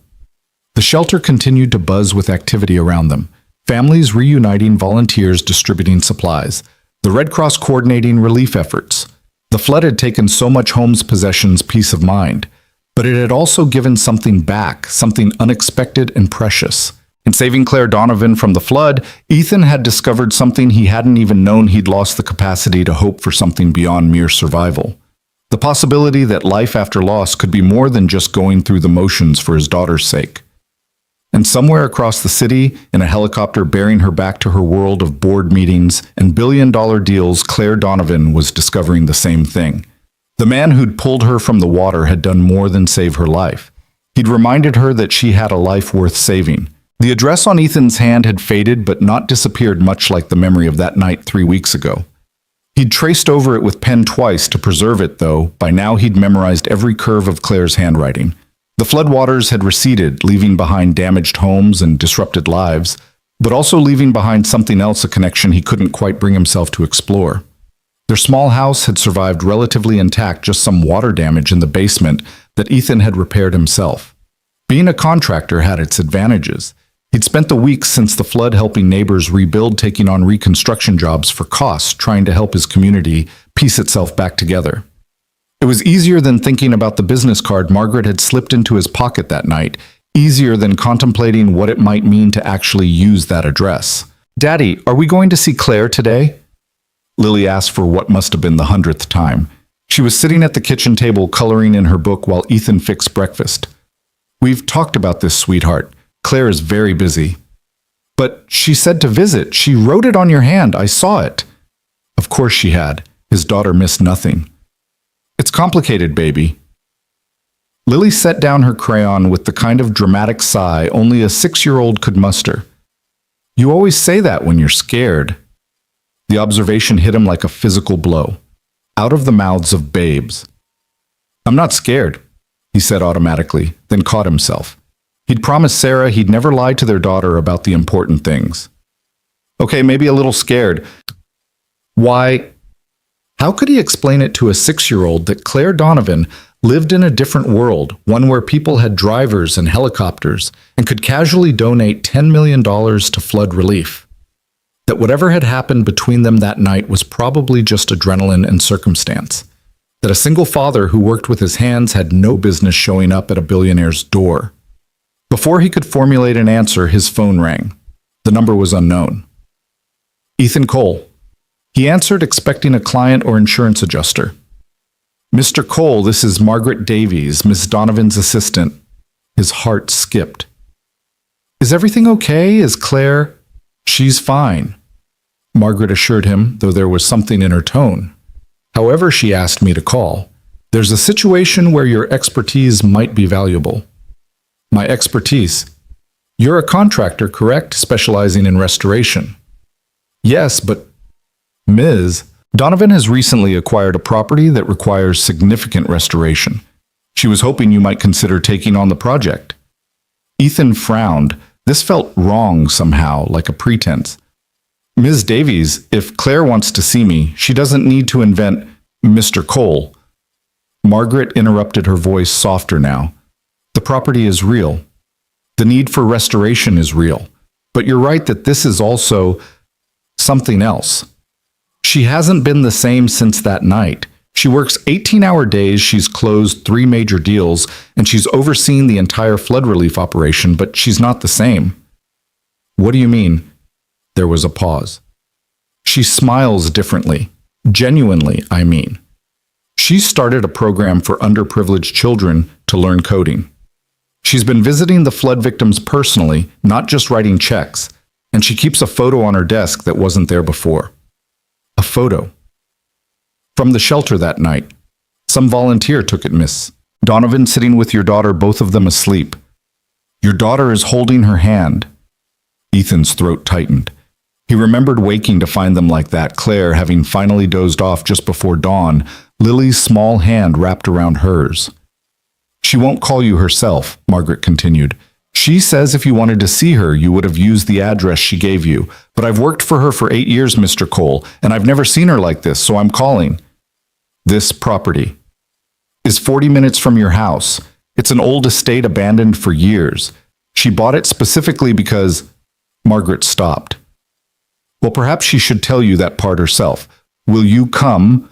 The shelter continued to buzz with activity around them. Families reuniting, volunteers distributing supplies, the Red Cross coordinating relief efforts. The flood had taken so much home's possessions peace of mind, but it had also given something back, something unexpected and precious. In saving Claire Donovan from the flood, Ethan had discovered something he hadn't even known. He'd lost the capacity to hope for something beyond mere survival. The possibility that life after loss could be more than just going through the motions for his daughter's sake. And somewhere across the city, in a helicopter bearing her back to her world of board meetings and billion-dollar deals, Claire Donovan was discovering the same thing. The man who'd pulled her from the water had done more than save her life. He'd reminded her that she had a life worth saving. The address on Ethan's hand had faded but not disappeared, much like the memory of that night 3 weeks ago. He'd traced over it with pen twice to preserve it, though. By now he'd memorized every curve of Claire's handwriting. The floodwaters had receded, leaving behind damaged homes and disrupted lives, but also leaving behind something else, a connection he couldn't quite bring himself to explore. Their small house had survived relatively intact, just some water damage in the basement that Ethan had repaired himself. Being a contractor had its advantages. He'd spent the weeks since the flood helping neighbors rebuild, taking on reconstruction jobs for costs, trying to help his community piece itself back together. It was easier than thinking about the business card Margaret had slipped into his pocket that night, easier than contemplating what it might mean to actually use that address. Daddy, are we going to see Claire today? Lily asked for what must have been the 100th time. She was sitting at the kitchen table coloring in her book while Ethan fixed breakfast. We've talked about this, sweetheart. Claire is very busy. But she said to visit. She wrote it on your hand. I saw it. Of course she had. His daughter missed nothing. It's complicated, baby. Lily set down her crayon with the kind of dramatic sigh only a 6-year-old could muster. You always say that when you're scared. The observation hit him like a physical blow, out of the mouths of babes. I'm not scared, he said automatically, then caught himself. He'd promised Sarah he'd never lie to their daughter about the important things. Okay, maybe a little scared. Why? How could he explain it to a 6-year-old that Claire Donovan lived in a different world, one where people had drivers and helicopters, and could casually donate $10 million to flood relief? That whatever had happened between them that night was probably just adrenaline and circumstance. That a single father who worked with his hands had no business showing up at a billionaire's door. Before he could formulate an answer, his phone rang. The number was unknown. Ethan Cole. He answered, expecting a client or insurance adjuster. Mr. Cole, this is Margaret Davies, Miss Donovan's assistant. His heart skipped. Is everything okay? Is Claire? She's fine, Margaret assured him, though there was something in her tone. However, she asked me to call. There's a situation where your expertise might be valuable. My expertise? You're a contractor, correct? Specializing in restoration. Yes, but Ms. Donovan has recently acquired a property that requires significant restoration. She was hoping you might consider taking on the project. Ethan frowned. This felt wrong somehow, like a pretense. Ms. Davies, if Claire wants to see me, she doesn't need to invent Mr. Cole. Margaret interrupted, her voice softer now. The property is real. The need for restoration is real. But you're right that this is also something else. She hasn't been the same since that night. She works 18-hour days, she's closed 3 major deals, and she's overseen the entire flood relief operation, but she's not the same. What do you mean? There was a pause. She smiles differently. Genuinely, I mean. She started a program for underprivileged children to learn coding. She's been visiting the flood victims personally, not just writing checks, and she keeps a photo on her desk that wasn't there before. A photo. From the shelter that night. Some volunteer took it, Miss. Donovan sitting with your daughter, both of them asleep. Your daughter is holding her hand. Ethan's throat tightened. He remembered waking to find them like that, Claire having finally dozed off just before dawn, Lily's small hand wrapped around hers. She won't call you herself, Margaret continued. She says if you wanted to see her, you would have used the address she gave you. But I've worked for her for 8 years, Mr. Cole, and I've never seen her like this, so I'm calling. This property is 40 minutes from your house. It's an old estate abandoned for years. She bought it specifically because... Margaret stopped. Well, perhaps she should tell you that part herself. Will you come?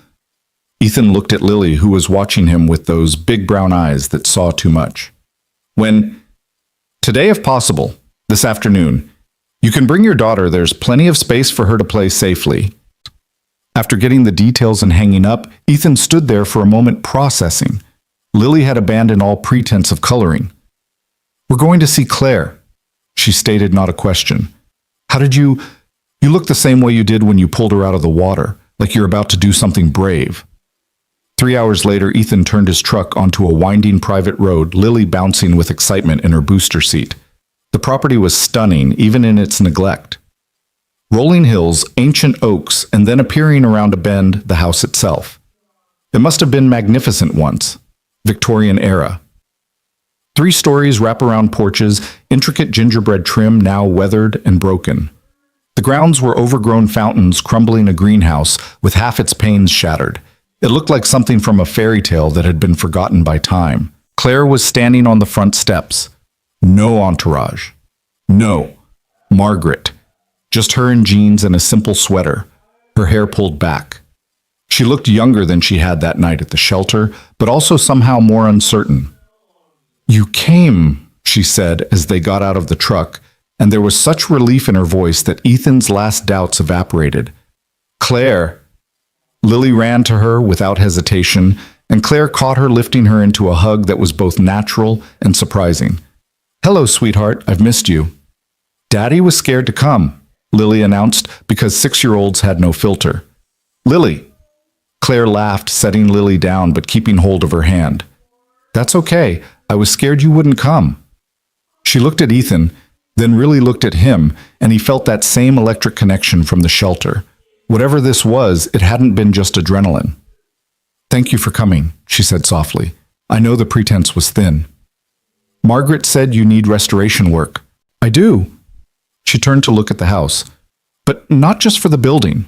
Ethan looked at Lily, who was watching him with those big brown eyes that saw too much. Today, if possible, this afternoon. You can bring your daughter. There's plenty of space for her to play safely. After getting the details and hanging up, Ethan stood there for a moment processing. Lily had abandoned all pretense of coloring. We're going to see Claire, she stated, not a question. How did you look the same way you did when you pulled her out of the water, like you're about to do something brave. 3 hours later, Ethan turned his truck onto a winding private road, Lily bouncing with excitement in her booster seat. The property was stunning, even in its neglect. Rolling hills, ancient oaks, and then appearing around a bend, the house itself. It must have been magnificent once. Victorian era. 3 stories, wraparound porches, intricate gingerbread trim now weathered and broken. The grounds were overgrown fountains crumbling a greenhouse with half its panes shattered. It looked like something from a fairy tale that had been forgotten by time. Claire was standing on the front steps. No entourage. No. Margaret. Just her in jeans and a simple sweater, her hair pulled back. She looked younger than she had that night at the shelter, but also somehow more uncertain. You came, she said as they got out of the truck, and there was such relief in her voice that Ethan's last doubts evaporated. Claire. Lily ran to her without hesitation, and Claire caught her, lifting her into a hug that was both natural and surprising. Hello, sweetheart, I've missed you. Daddy was scared to come, Lily announced, because 6-year-olds had no filter. Lily. Claire laughed, setting Lily down but keeping hold of her hand. That's okay. I was scared you wouldn't come. She looked at Ethan, then really looked at him, and he felt that same electric connection from the shelter. Whatever this was, it hadn't been just adrenaline. Thank you for coming, she said softly. I know the pretense was thin. Margaret said you need restoration work. I do. She turned to look at the house, but not just for the building.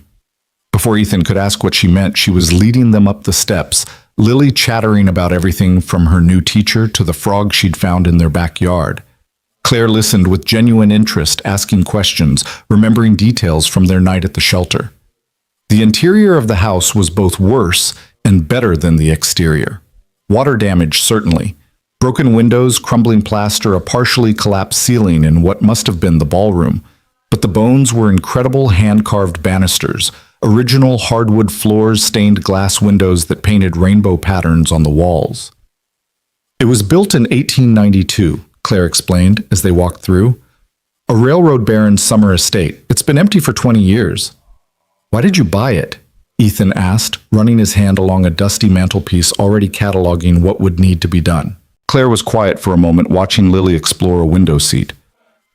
Before Ethan could ask what she meant, she was leading them up the steps, Lily chattering about everything from her new teacher to the frog she'd found in their backyard. Claire listened with genuine interest, asking questions, remembering details from their night at the shelter. The interior of the house was both worse and better than the exterior. Water damage, certainly. Broken windows, crumbling plaster, a partially collapsed ceiling in what must have been the ballroom. But the bones were incredible hand-carved banisters, original hardwood floors, stained glass windows that painted rainbow patterns on the walls. It was built in 1892, Claire explained as they walked through. A railroad baron's summer estate. It's been empty for 20 years. Why did you buy it? Ethan asked, running his hand along a dusty mantelpiece already cataloging what would need to be done. Claire was quiet for a moment, watching Lily explore a window seat.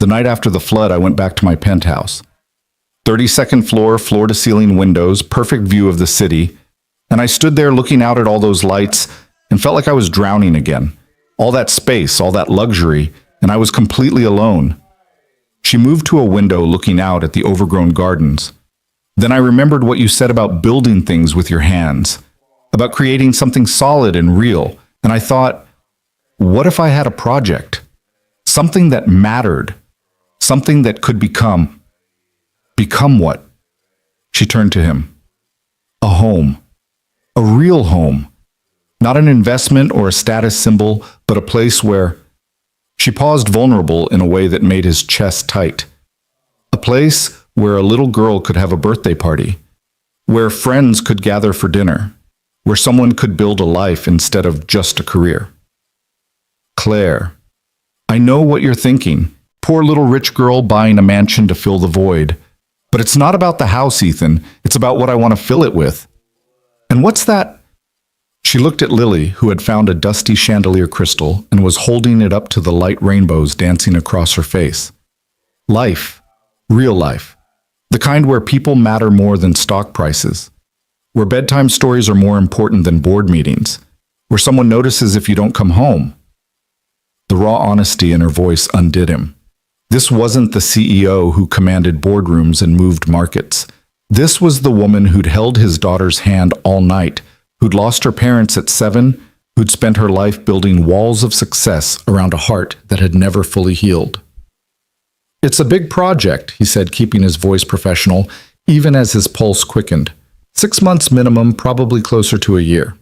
The night after the flood, I went back to my penthouse. 32nd floor, floor-to-ceiling windows, perfect view of the city, and I stood there looking out at all those lights and felt like I was drowning again. All that space, all that luxury, and I was completely alone. She moved to a window looking out at the overgrown gardens. Then I remembered what you said about building things with your hands, about creating something solid and real, and I thought, what if I had a project? Something that mattered, something that could become what? She turned to him. A home. A real home. Not an investment or a status symbol, but a place where... She paused, vulnerable in a way that made his chest tight. A place where a little girl could have a birthday party, where friends could gather for dinner, where someone could build a life instead of just a career. Claire, I know what you're thinking. Poor little rich girl buying a mansion to fill the void. But it's not about the house, Ethan. It's about what I want to fill it with. And what's that? She looked at Lily, who had found a dusty chandelier crystal and was holding it up to the light rainbows dancing across her face. Life. Real life. The kind where people matter more than stock prices. Where bedtime stories are more important than board meetings. Where someone notices if you don't come home. The raw honesty in her voice undid him. This wasn't the CEO who commanded boardrooms and moved markets. This was the woman who'd held his daughter's hand all night, who'd lost her parents at 7, who'd spent her life building walls of success around a heart that had never fully healed. It's a big project, he said, keeping his voice professional, even as his pulse quickened. 6 months minimum, probably closer to a year.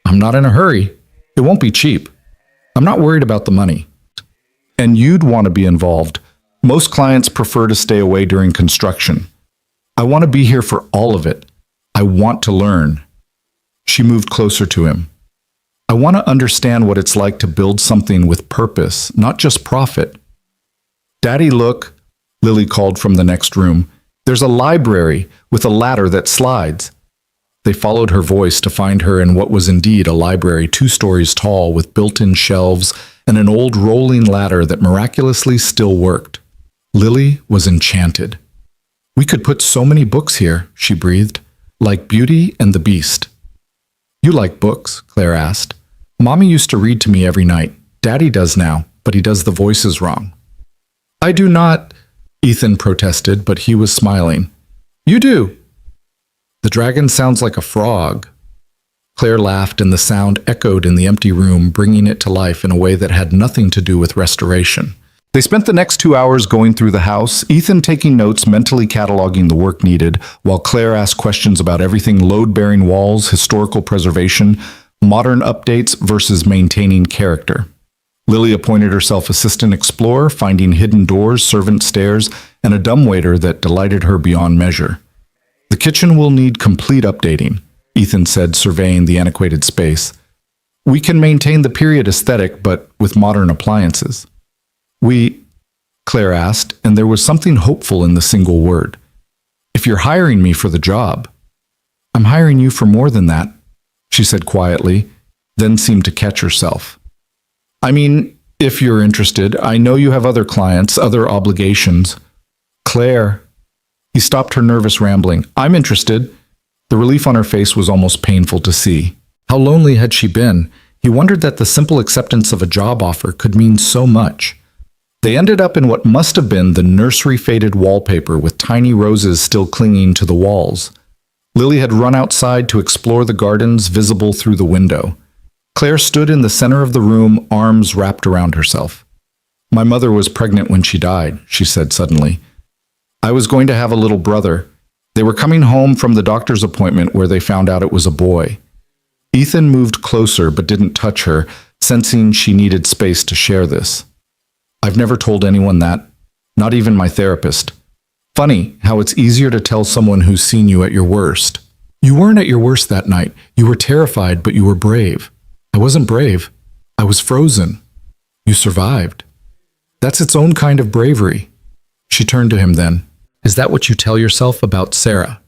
I'm not in a hurry. It won't be cheap. I'm not worried about the money. And you'd want to be involved. Most clients prefer to stay away during construction. I want to be here for all of it. I want to learn. She moved closer to him. I want to understand what it's like to build something with purpose, not just profit. Daddy, look, Lily called from the next room. There's a library with a ladder that slides. They followed her voice to find her in what was indeed a library 2 stories tall with built-in shelves and an old rolling ladder that miraculously still worked. Lily was enchanted. We could put so many books here, she breathed, like Beauty and the Beast. You like books? Claire asked. Mommy used to read to me every night. Daddy does now, but he does the voices wrong. I do not, Ethan protested, but he was smiling. You do. The dragon sounds like a frog. Claire laughed, and the sound echoed in the empty room, bringing it to life in a way that had nothing to do with restoration. They spent the next 2 hours going through the house, Ethan taking notes, mentally cataloging the work needed, while Claire asked questions about everything: load-bearing walls, historical preservation, modern updates versus maintaining character. Lily appointed herself assistant explorer, finding hidden doors, servant stairs, and a dumbwaiter that delighted her beyond measure. The kitchen will need complete updating, Ethan said, surveying the antiquated space. We can maintain the period aesthetic, but with modern appliances. Claire asked, and there was something hopeful in the single word. If you're hiring me for the job. I'm hiring you for more than that, she said quietly, then seemed to catch herself. I mean, if you're interested, I know you have other clients, other obligations. Claire. He stopped her nervous rambling. I'm interested. The relief on her face was almost painful to see. How lonely had she been? He wondered that the simple acceptance of a job offer could mean so much. They ended up in what must have been the nursery-faded wallpaper with tiny roses still clinging to the walls. Lily had run outside to explore the gardens visible through the window. Claire stood in the center of the room, arms wrapped around herself. My mother was pregnant when she died, she said suddenly. I was going to have a little brother. They were coming home from the doctor's appointment where they found out it was a boy. Ethan moved closer but didn't touch her, sensing she needed space to share this. I've never told anyone that, not even my therapist. Funny how it's easier to tell someone who's seen you at your worst. You weren't at your worst that night. You were terrified, but you were brave. I wasn't brave. I was frozen. You survived. That's its own kind of bravery. She turned to him then. Is that what you tell yourself about Sarah?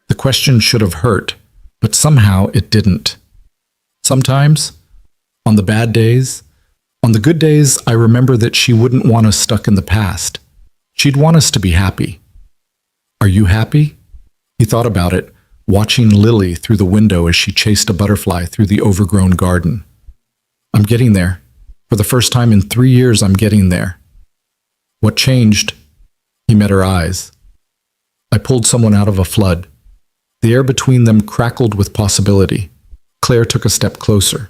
The question should have hurt, but somehow it didn't. Sometimes, on the bad days, on the good days, I remember that she wouldn't want us stuck in the past. She'd want us to be happy. Are you happy? He thought about it, watching Lily through the window as she chased a butterfly through the overgrown garden. I'm getting there. For the first time in 3 years, I'm getting there. What changed? He met her eyes. I pulled someone out of a flood. The air between them crackled with possibility. Claire took a step closer.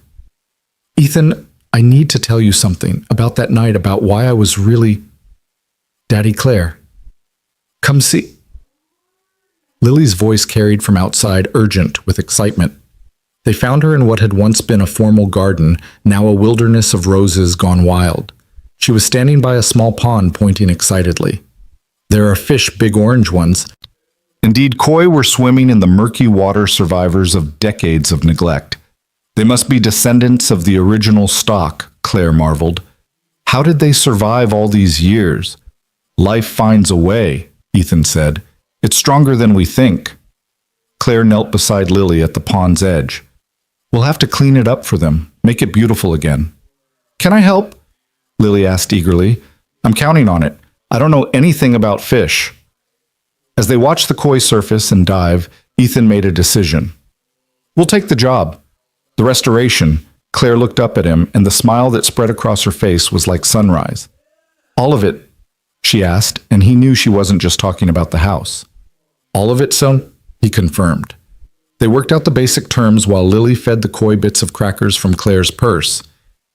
Ethan, I need to tell you something about that night, about why I was really... Daddy, Claire. Come see... Lily's voice carried from outside, urgent with excitement. They found her in what had once been a formal garden, now a wilderness of roses gone wild. She was standing by a small pond, pointing excitedly. There are fish, big orange ones. Indeed, koi were swimming in the murky water, survivors of decades of neglect. They must be descendants of the original stock, Claire marveled. How did they survive all these years? Life finds a way, Ethan said. It's stronger than we think. Claire knelt beside Lily at the pond's edge. We'll have to clean it up for them, make it beautiful again. Can I help? Lily asked eagerly. I'm counting on it. I don't know anything about fish. As they watched the koi surface and dive, Ethan made a decision. We'll take the job. The restoration. Claire looked up at him, and the smile that spread across her face was like sunrise. All of it, she asked, and he knew she wasn't just talking about the house. All of it, son? He confirmed. They worked out the basic terms while Lily fed the koi bits of crackers from Claire's purse.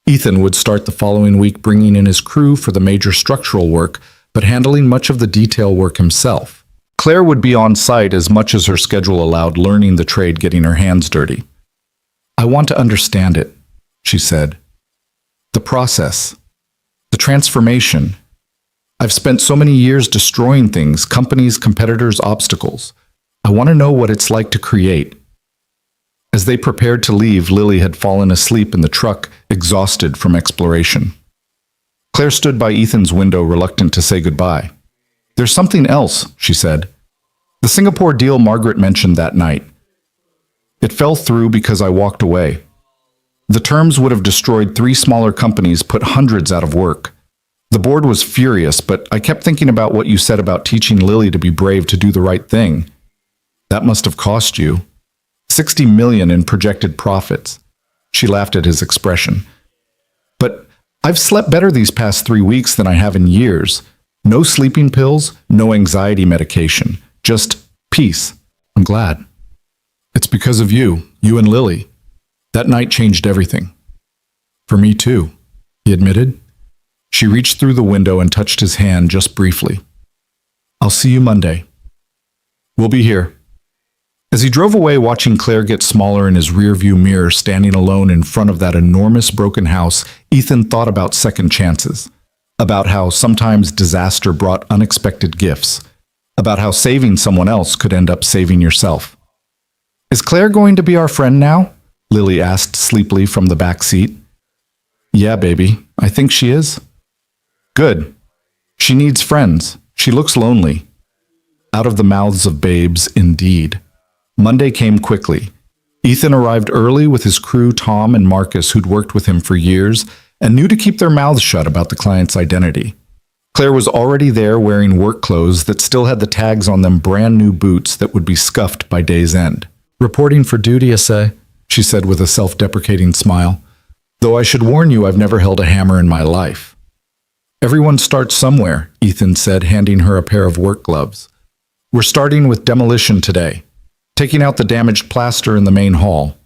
Ethan would start the following week bringing in his crew for the major structural work, but handling much of the detail work himself. Claire would be on site as much as her schedule allowed, learning the trade, getting her hands dirty. I want to understand it, she said. The process. The transformation. I've spent so many years destroying things, companies, competitors, obstacles. I want to know what it's like to create. As they prepared to leave, Lily had fallen asleep in the truck, exhausted from exploration. Claire stood by Ethan's window, reluctant to say goodbye. There's something else, she said. The Singapore deal Margaret mentioned that night. It fell through because I walked away. The terms would have destroyed 3 smaller companies, put hundreds out of work. The board was furious, but I kept thinking about what you said about teaching Lily to be brave, to do the right thing. That must have cost you. 60 million in projected profits. She laughed at his expression. But I've slept better these past 3 weeks than I have in years. No sleeping pills, no anxiety medication. Just peace. I'm glad. It's because of you and Lily. That night changed everything. For me too, he admitted. She reached through the window and touched his hand just briefly. I'll see you Monday. We'll be here. As he drove away, watching Claire get smaller in his rearview mirror, standing alone in front of that enormous broken house, Ethan thought about second chances, about how sometimes disaster brought unexpected gifts, about how saving someone else could end up saving yourself. Is Claire going to be our friend now? Lily asked sleepily from the back seat. Yeah, baby, I think she is. Good. She needs friends. She looks lonely. Out of the mouths of babes, indeed. Monday came quickly. Ethan arrived early with his crew, Tom and Marcus, who'd worked with him for years. and knew to keep their mouths shut about the client's identity. Claire was already there wearing work clothes that still had the tags on them, brand new boots that would be scuffed by day's end. "Reporting for duty, essay," she said with a self-deprecating smile. "Though I should warn you, I've never held a hammer in my life." "Everyone starts somewhere," Ethan said, handing her a pair of work gloves. "We're starting with demolition today, taking out the damaged plaster in the main hall."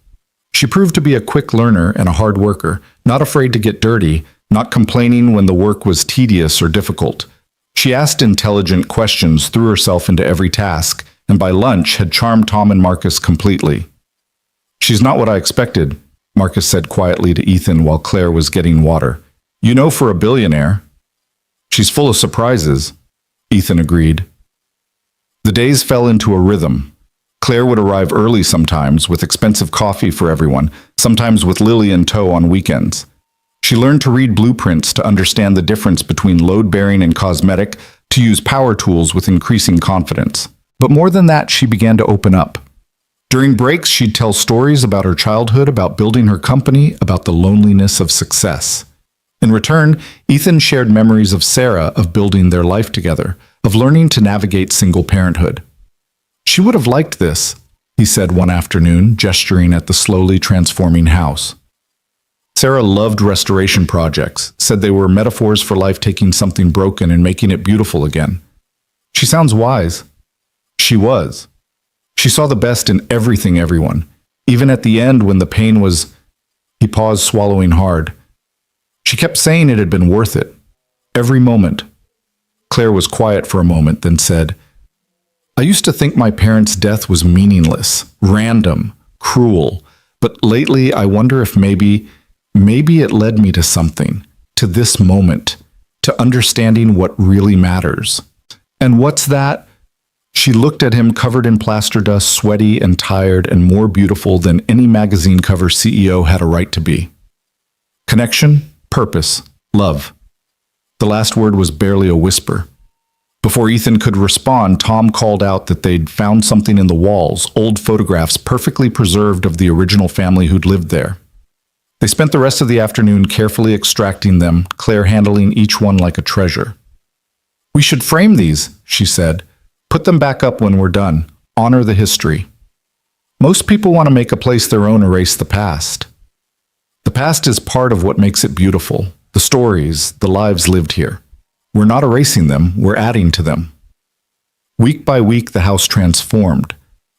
She proved to be a quick learner and a hard worker, not afraid to get dirty, not complaining when the work was tedious or difficult. She asked intelligent questions, threw herself into every task, and by lunch had charmed Tom and Marcus completely. "She's not what I expected," Marcus said quietly to Ethan while Claire was getting water. "You know, for a billionaire." "She's full of surprises," Ethan agreed. The days fell into a rhythm. Claire would arrive early sometimes, with expensive coffee for everyone, sometimes with Lily in tow on weekends. She learned to read blueprints to understand the difference between load-bearing and cosmetic, to use power tools with increasing confidence. But more than that, she began to open up. During breaks, she'd tell stories about her childhood, about building her company, about the loneliness of success. In return, Ethan shared memories of Sarah, of building their life together, of learning to navigate single parenthood. "She would have liked this," he said one afternoon, gesturing at the slowly transforming house. Sarah loved restoration projects, said they were metaphors for life, taking something broken and making it beautiful again. "She sounds wise." She was. She saw the best in everything, everyone. Even at the end when the pain was... He paused, swallowing hard. She kept saying it had been worth it. Every moment. Claire was quiet for a moment, then said, "I used to think my parents' death was meaningless, random, cruel, but lately I wonder if maybe it led me to something, to this moment, to understanding what really matters." "And what's that?" She looked at him, covered in plaster dust, sweaty and tired and more beautiful than any magazine cover CEO had a right to be. "Connection, purpose, love." The last word was barely a whisper. Before Ethan could respond, Tom called out that they'd found something in the walls, old photographs perfectly preserved of the original family who'd lived there. They spent the rest of the afternoon carefully extracting them, Claire handling each one like a treasure. "We should frame these," she said. "Put them back up when we're done. Honor the history." Most people want to make a place their own, erase the past. The past is part of what makes it beautiful, the stories, the lives lived here. We're not erasing them, we're adding to them. Week by week, the house transformed.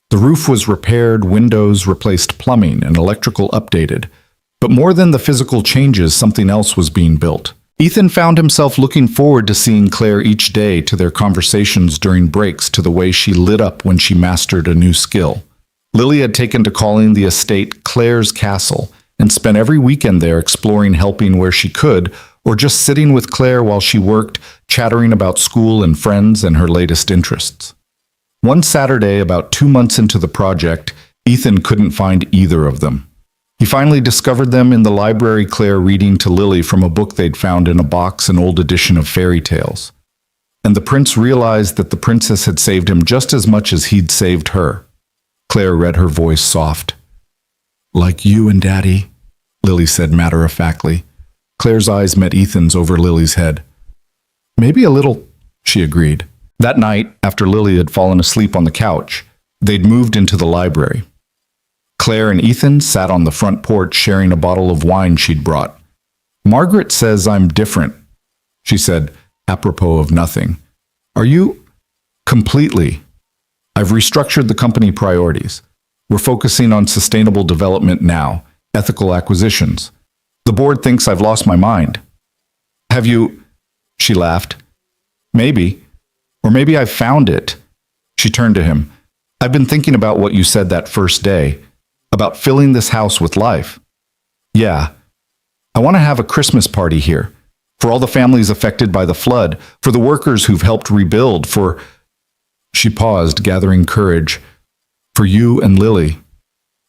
The roof was repaired, windows replaced, plumbing and electrical updated. But more than the physical changes, something else was being built. Ethan found himself looking forward to seeing Claire each day, to their conversations during breaks, to the way she lit up when she mastered a new skill. Lily had taken to calling the estate Claire's Castle and spent every weekend there exploring, helping where she could, or just sitting with Claire while she worked, chattering about school and friends and her latest interests. One Saturday, about 2 months into the project, Ethan couldn't find either of them. He finally discovered them in the library, Claire reading to Lily from a book they'd found in a box, an old edition of fairy tales. And the prince realized that the princess had saved him just as much as he'd saved her. Claire read, her voice soft. "Like you and Daddy," Lily said matter-of-factly. Claire's eyes met Ethan's over Lily's head. "Maybe a little," she agreed. That night, after Lily had fallen asleep on the couch, they'd moved into the library. Claire and Ethan sat on the front porch sharing a bottle of wine she'd brought. "Margaret says I'm different," she said, apropos of nothing. "Are you?" "Completely. I've restructured the company priorities. We're focusing on sustainable development now, ethical acquisitions. The board thinks I've lost my mind." "Have you?" She laughed. "Maybe. Or maybe I've found it." She turned to him. "I've been thinking about what you said that first day, about filling this house with life. Yeah. I want to have a Christmas party here, for all the families affected by the flood, for the workers who've helped rebuild, for..." She paused, gathering courage. "For you and Lily.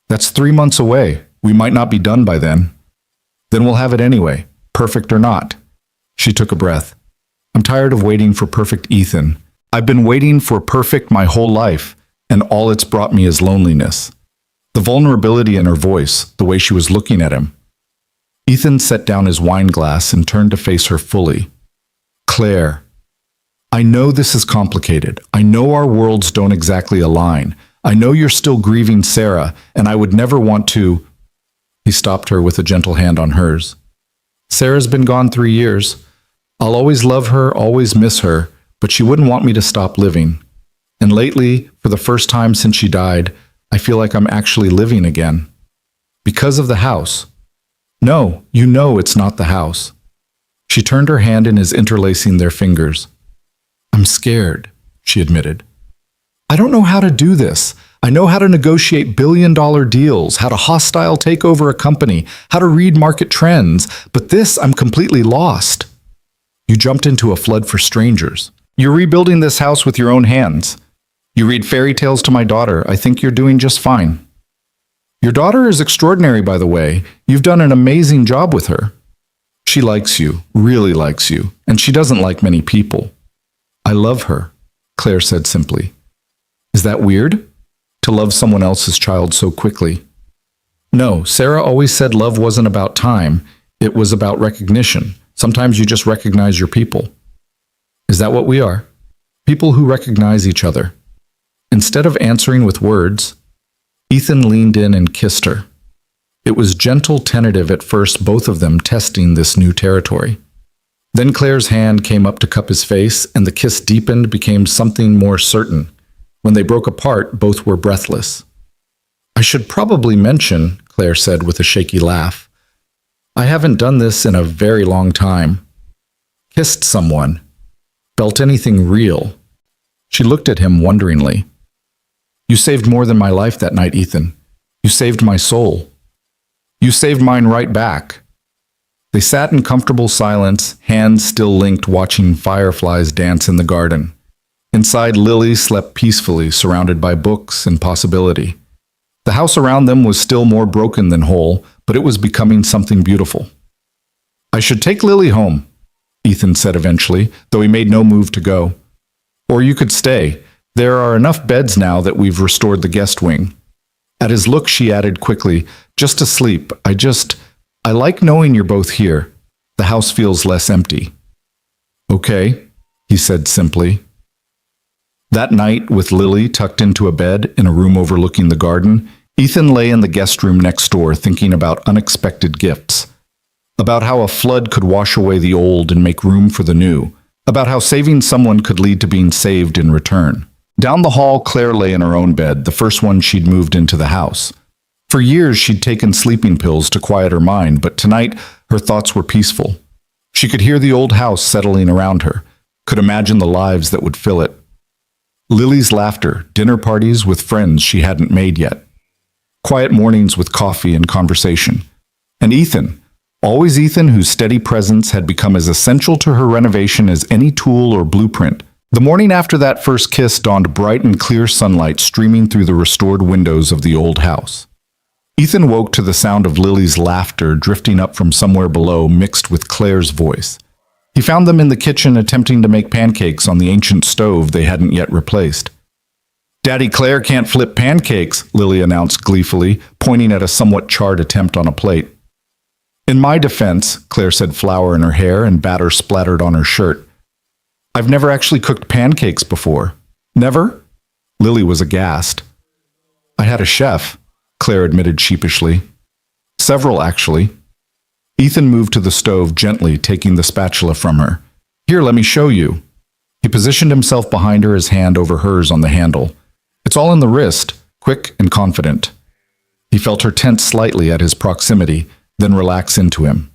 That's 3 months away. We might not be done by then. Then we'll have it anyway, perfect or not." She took a breath. "I'm tired of waiting for perfect, Ethan. I've been waiting for perfect my whole life, and all it's brought me is loneliness." The vulnerability in her voice, the way she was looking at him. Ethan set down his wine glass and turned to face her fully. Claire, I know this is complicated. I know our worlds don't exactly align. I know you're still grieving Sarah, and I would never want to... He stopped her with a gentle hand on hers. Sarah's been gone 3 years. I'll always love her, always miss her, but she wouldn't want me to stop living. And lately, for the first time since she died, I feel like I'm actually living again. Because of the house. No, you know it's not the house. She turned her hand in his, interlacing their fingers. I'm scared, she admitted. I don't know how to do this. I know how to negotiate billion-dollar deals, how to hostile take over a company, how to read market trends, but this I'm completely lost. You jumped into a flood for strangers. You're rebuilding this house with your own hands. You read fairy tales to my daughter. I think you're doing just fine. Your daughter is extraordinary, by the way. You've done an amazing job with her. She likes you, really likes you, and she doesn't like many people. I love her, Claire said simply. Is that weird? To love someone else's child so quickly? No, Sarah always said love wasn't about time. It was about recognition. Sometimes you just recognize your people. Is that what we are? People who recognize each other. Instead of answering with words, Ethan leaned in and kissed her. It was gentle, tentative at first, both of them testing this new territory. Then Claire's hand came up to cup his face, and the kiss deepened, became something more certain. When they broke apart, both were breathless. I should probably mention, Claire said with a shaky laugh, I haven't done this in a very long time. Kissed someone. Felt anything real. She looked at him wonderingly. You saved more than my life that night, Ethan. You saved my soul. You saved mine right back. They sat in comfortable silence, hands still linked, watching fireflies dance in the garden. Inside, Lily slept peacefully, surrounded by books and possibility. The house around them was still more broken than whole, but it was becoming something beautiful. I should take Lily home, Ethan said eventually, though he made no move to go. Or you could stay. There are enough beds now that we've restored the guest wing. At his look, she added quickly, just to sleep. I like knowing you're both here. The house feels less empty. Okay, he said simply. That night, with Lily tucked into a bed in a room overlooking the garden, Ethan lay in the guest room next door thinking about unexpected gifts. About how a flood could wash away the old and make room for the new. About how saving someone could lead to being saved in return. Down the hall, Claire lay in her own bed, the first one she'd moved into the house. For years, she'd taken sleeping pills to quiet her mind, but tonight, her thoughts were peaceful. She could hear the old house settling around her, could imagine the lives that would fill it. Lily's laughter, dinner parties with friends she hadn't made yet. Quiet mornings with coffee and conversation. And Ethan, always Ethan, whose steady presence had become as essential to her renovation as any tool or blueprint. The morning after that first kiss dawned bright and clear sunlight streaming through the restored windows of the old house. Ethan woke to the sound of Lily's laughter drifting up from somewhere below, mixed with Claire's voice. He found them in the kitchen attempting to make pancakes on the ancient stove they hadn't yet replaced. Daddy Claire can't flip pancakes, Lily announced gleefully, pointing at a somewhat charred attempt on a plate. In my defense, Claire said, flour in her hair and batter splattered on her shirt. I've never actually cooked pancakes before. Never? Lily was aghast. I had a chef, Claire admitted sheepishly. Several, actually. Ethan moved to the stove gently, taking the spatula from her. Here, let me show you. He positioned himself behind her, his hand over hers on the handle. It's all in the wrist, quick and confident. He felt her tense slightly at his proximity, then relax into him.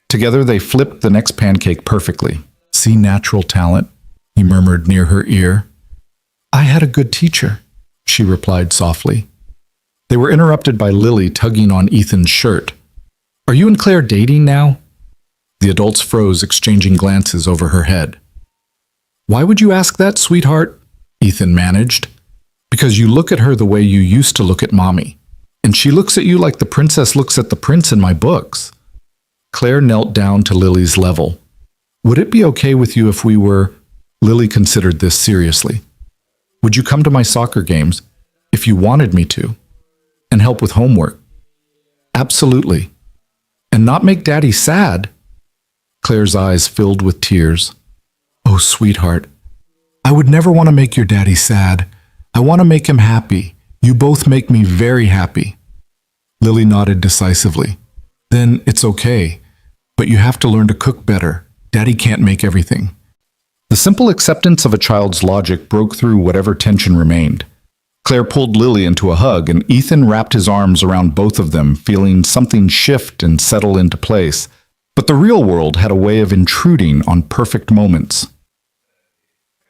Together they flipped the next pancake perfectly. See natural talent, he murmured near her ear. I had a good teacher, she replied softly. They were interrupted by Lily tugging on Ethan's shirt. Are you and Claire dating now? The adults froze, exchanging glances over her head. Why would you ask that, sweetheart? Ethan managed. Because you look at her the way you used to look at Mommy, and she looks at you like the princess looks at the prince in my books. Claire knelt down to Lily's level. Would it be okay with you if we were... Lily considered this seriously. Would you come to my soccer games, if you wanted me to, and help with homework? Absolutely. And not make Daddy sad? Claire's eyes filled with tears. Oh, sweetheart, I would never want to make your daddy sad. I want to make him happy. You both make me very happy. Lily nodded decisively. Then it's okay, but you have to learn to cook better. Daddy can't make everything. The simple acceptance of a child's logic broke through whatever tension remained. Claire pulled Lily into a hug, and Ethan wrapped his arms around both of them, feeling something shift and settle into place. But the real world had a way of intruding on perfect moments.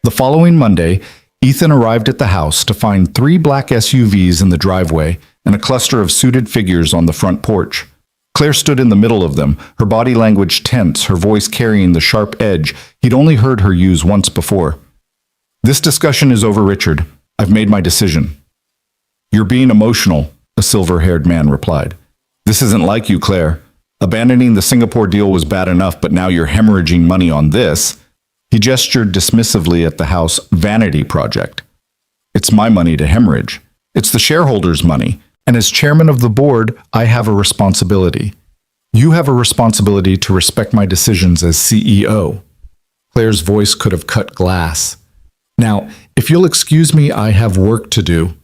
The following Monday, Ethan arrived at the house to find 3 black SUVs in the driveway and a cluster of suited figures on the front porch. Claire stood in the middle of them, her body language tense, her voice carrying the sharp edge he'd only heard her use once before. This discussion is over, Richard. I've made my decision. You're being emotional, a silver-haired man replied. This isn't like you, Claire. Abandoning the Singapore deal was bad enough, but now you're hemorrhaging money on this. He gestured dismissively at the house vanity project. It's my money to hemorrhage. It's the shareholders' money. And as chairman of the board, I have a responsibility. You have a responsibility to respect my decisions as CEO. Claire's voice could have cut glass. Now, if you'll excuse me, I have work to do.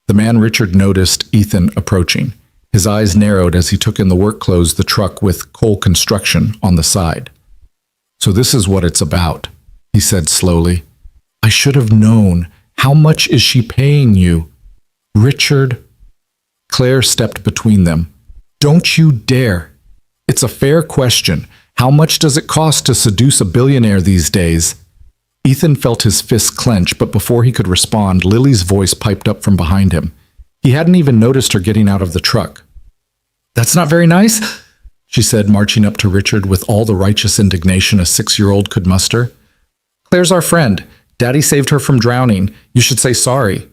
The man Richard noticed Ethan approaching. His eyes narrowed as he took in the work clothes, the truck with Cole Construction on the side. So this is what it's about, he said slowly. I should have known. How much is she paying you? Richard. Claire stepped between them. Don't you dare. It's a fair question. How much does it cost to seduce a billionaire these days? Ethan felt his fists clench, but before he could respond, Lily's voice piped up from behind him. He hadn't even noticed her getting out of the truck. That's not very nice, she said, marching up to Richard with all the righteous indignation a 6-year-old could muster. Claire's our friend. Daddy saved her from drowning. You should say sorry.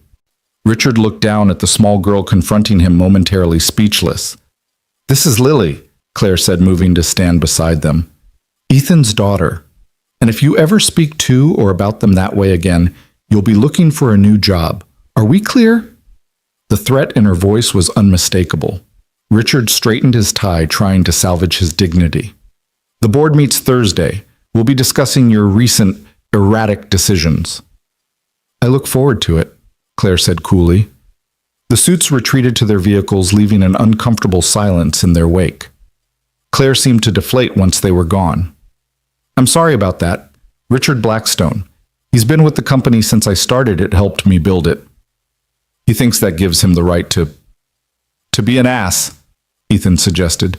Richard looked down at the small girl confronting him, momentarily speechless. This is Lily, Claire said, moving to stand beside them. Ethan's daughter. And if you ever speak to or about them that way again, you'll be looking for a new job. Are we clear? The threat in her voice was unmistakable. Richard straightened his tie, trying to salvage his dignity. The board meets Thursday. We'll be discussing your recent erratic decisions. I look forward to it, Claire said coolly. The suits retreated to their vehicles, leaving an uncomfortable silence in their wake. Claire seemed to deflate once they were gone. I'm sorry about that. Richard Blackstone. He's been with the company since I started it, helped me build it. He thinks that gives him the right to be an ass, Ethan suggested.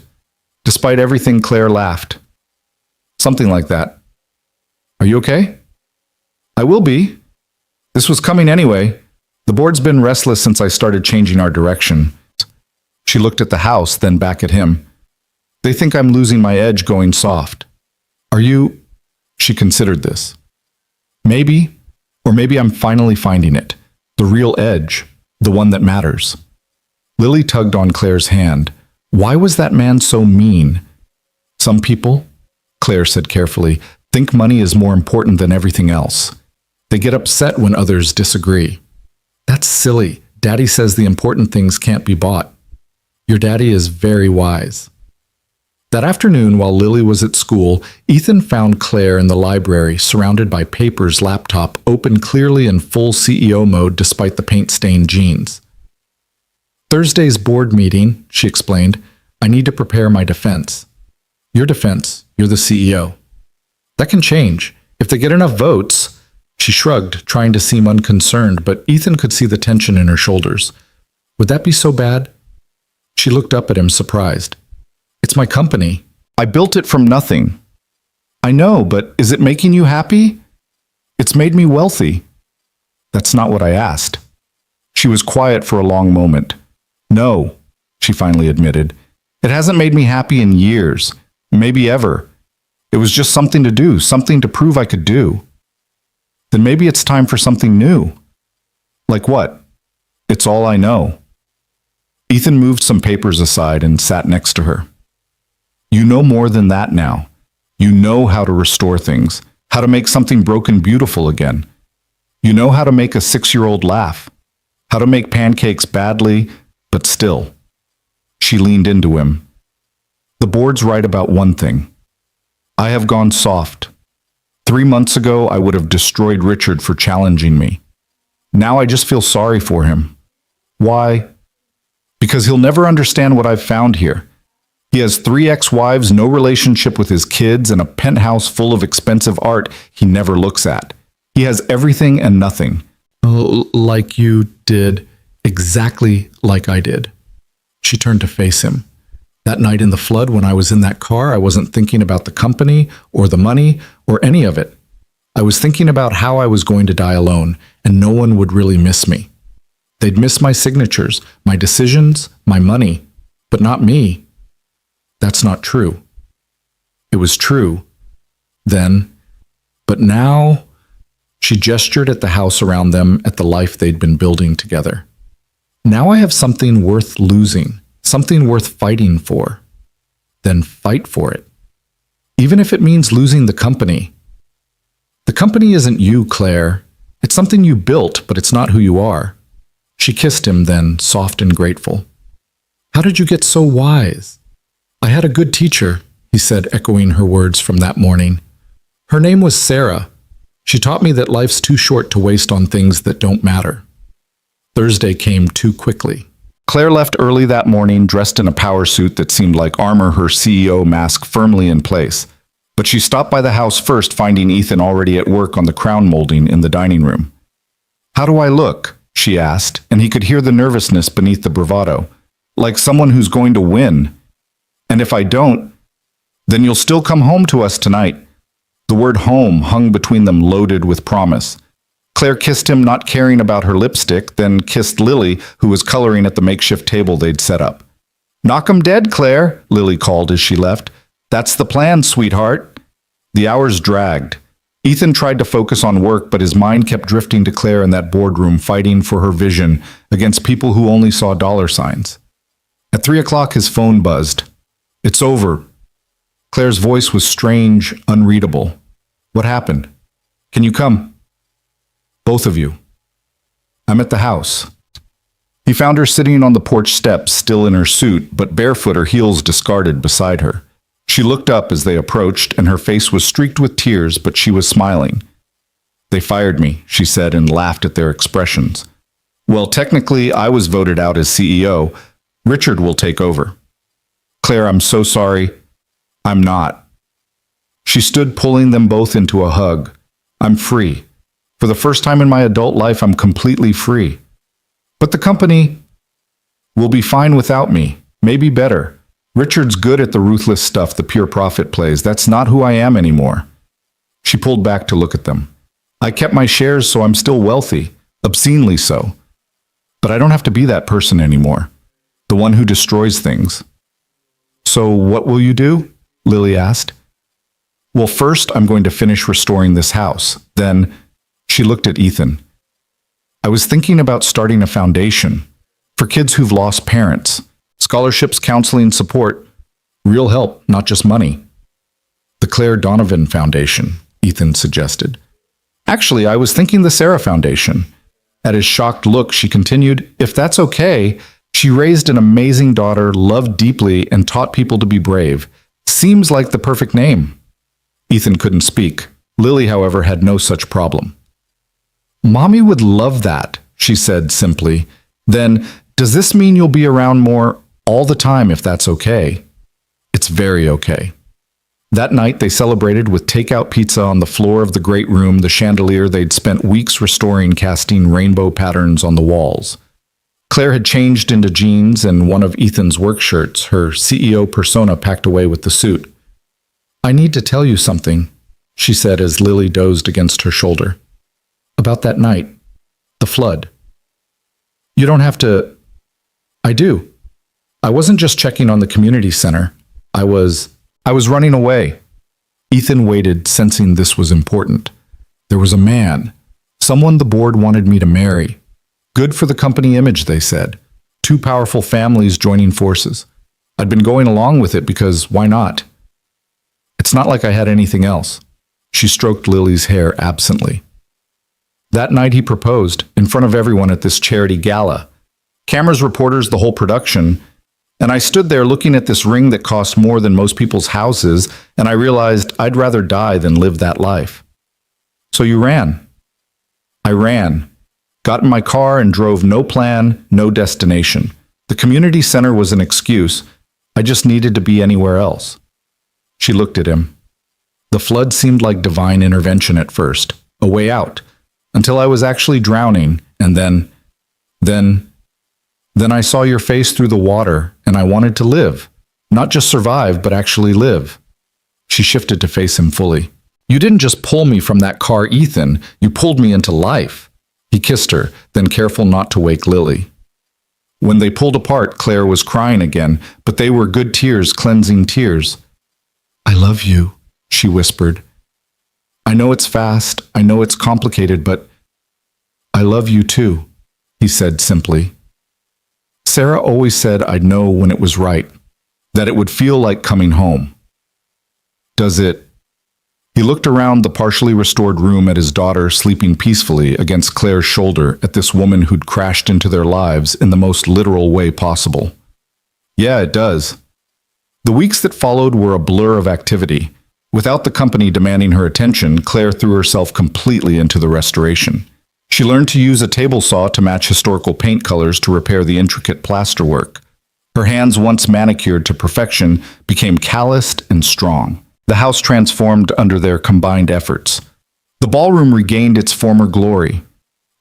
Despite everything, Claire laughed. Something like that. Are you okay? I will be. This was coming anyway. The board's been restless since I started changing our direction. She looked at the house, then back at him. They think I'm losing my edge going soft. Are you? She considered this. Maybe, or maybe I'm finally finding it. The real edge, the one that matters. Lily tugged on Claire's hand. Why was that man so mean? Some people, Claire said carefully, think money is more important than everything else. They get upset when others disagree. That's silly. Daddy says the important things can't be bought. Your daddy is very wise. That afternoon, while Lily was at school, Ethan found Claire in the library, surrounded by papers, laptop, open clearly in full CEO mode despite the paint-stained jeans. Thursday's board meeting, she explained. I need to prepare my defense. Your defense, you're the CEO. That can change. If they get enough votes, she shrugged, trying to seem unconcerned, but Ethan could see the tension in her shoulders. Would that be so bad? She looked up at him, surprised. It's my company. I built it from nothing. I know, but is it making you happy? It's made me wealthy. That's not what I asked. She was quiet for a long moment. No, she finally admitted. It hasn't made me happy in years, maybe ever. It was just something to do, something to prove I could do. Then maybe it's time for something new. Like what? It's all I know. Ethan moved some papers aside and sat next to her. You know more than that now. You know how to restore things, how to make something broken beautiful again. You know how to make a 6-year-old laugh, how to make pancakes badly, but still. She leaned into him. The board's right about one thing. I have gone soft. 3 months ago, I would have destroyed Richard for challenging me. Now I just feel sorry for him. Why? Because he'll never understand what I've found here. He has 3 ex-wives, no relationship with his kids, and a penthouse full of expensive art he never looks at. He has everything and nothing. Like you did, exactly like I did. She turned to face him. That night in the flood, when I was in that car, I wasn't thinking about the company or the money or any of it. I was thinking about how I was going to die alone, and no one would really miss me. They'd miss my signatures, my decisions, my money, but not me. That's not true. It was true then, but now. She gestured at the house around them, at the life they'd been building together. Now I have something worth losing, something worth fighting for. Then fight for it. Even if it means losing the company. The company isn't you, Claire. It's something you built, but it's not who you are. She kissed him then, soft and grateful. How did you get so wise? I had a good teacher, he said, echoing her words from that morning. Her name was Sarah. She taught me that life's too short to waste on things that don't matter. Thursday came too quickly. Claire left early that morning, dressed in a power suit that seemed like armor, her CEO mask firmly in place. But she stopped by the house first, finding Ethan already at work on the crown molding in the dining room. How do I look? She asked, and he could hear the nervousness beneath the bravado. Like someone who's going to win. And if I don't, then you'll still come home to us tonight. The word home hung between them, loaded with promise. Claire kissed him, not caring about her lipstick, then kissed Lily, who was coloring at the makeshift table they'd set up. Knock 'em dead, Claire, Lily called as she left. That's the plan, sweetheart. The hours dragged. Ethan tried to focus on work, but his mind kept drifting to Claire in that boardroom, fighting for her vision against people who only saw dollar signs. At 3 o'clock, his phone buzzed. It's over. Claire's voice was strange, unreadable. What happened? Can you come? Both of you. I'm at the house. He found her sitting on the porch steps, still in her suit, but barefoot, her heels discarded beside her. She looked up as they approached, and her face was streaked with tears, but she was smiling. They fired me, she said, and laughed at their expressions. Well, technically, I was voted out as CEO. Richard will take over. Claire, I'm so sorry. I'm not. She stood, pulling them both into a hug. I'm free. For the first time in my adult life, I'm completely free. But the company will be fine without me, maybe better. Richard's good at the ruthless stuff the pure profit plays. That's not who I am anymore. She pulled back to look at them. I kept my shares, so I'm still wealthy, obscenely so. But I don't have to be that person anymore, the one who destroys things. So what will you do? Lily asked. Well, first, I'm going to finish restoring this house. Then, she looked at Ethan. I was thinking about starting a foundation for kids who've lost parents. Scholarships, counseling, support. Real help, not just money. The Claire Donovan Foundation, Ethan suggested. Actually, I was thinking the Sarah Foundation. At his shocked look, she continued, if that's okay, she raised an amazing daughter, loved deeply, and taught people to be brave. Seems like the perfect name. Ethan couldn't speak. Lily, however, had no such problem. Mommy would love that, she said simply. Then, does this mean you'll be around more all the time if that's okay? It's very okay. That night, they celebrated with takeout pizza on the floor of the great room, the chandelier they'd spent weeks restoring, casting rainbow patterns on the walls. Claire had changed into jeans and one of Ethan's work shirts, her CEO persona packed away with the suit. I need to tell you something, she said as Lily dozed against her shoulder. About that night, the flood. You don't have to. I do. I wasn't just checking on the community center. I was running away. Ethan waited, sensing this was important. There was a man, someone the board wanted me to marry. Good for the company image, they said. 2 powerful families joining forces. I'd been going along with it because why not? It's not like I had anything else. She stroked Lily's hair absently. That night he proposed, in front of everyone at this charity gala. Cameras, reporters, the whole production. And I stood there looking at this ring that cost more than most people's houses, and I realized I'd rather die than live that life. So you ran. I ran, got in my car and drove no plan, no destination. The community center was an excuse. I just needed to be anywhere else. She looked at him. The flood seemed like divine intervention at first, a way out, until I was actually drowning, and then I saw your face through the water, and I wanted to live. Not just survive, but actually live. She shifted to face him fully. You didn't just pull me from that car, Ethan. You pulled me into life. He kissed her, then careful not to wake Lily. When they pulled apart, Claire was crying again, but they were good tears, cleansing tears. I love you, she whispered. I know it's fast, I know it's complicated, but I love you too, he said simply. Sarah always said I'd know when it was right, that it would feel like coming home. Does it? He looked around the partially restored room at his daughter sleeping peacefully against Claire's shoulder at this woman who'd crashed into their lives in the most literal way possible. Yeah, it does. The weeks that followed were a blur of activity. Without the company demanding her attention, Claire threw herself completely into the restoration. She learned to use a table saw to match historical paint colors to repair the intricate plasterwork. Her hands, once manicured to perfection, became calloused and strong. The house transformed under their combined efforts. The ballroom regained its former glory.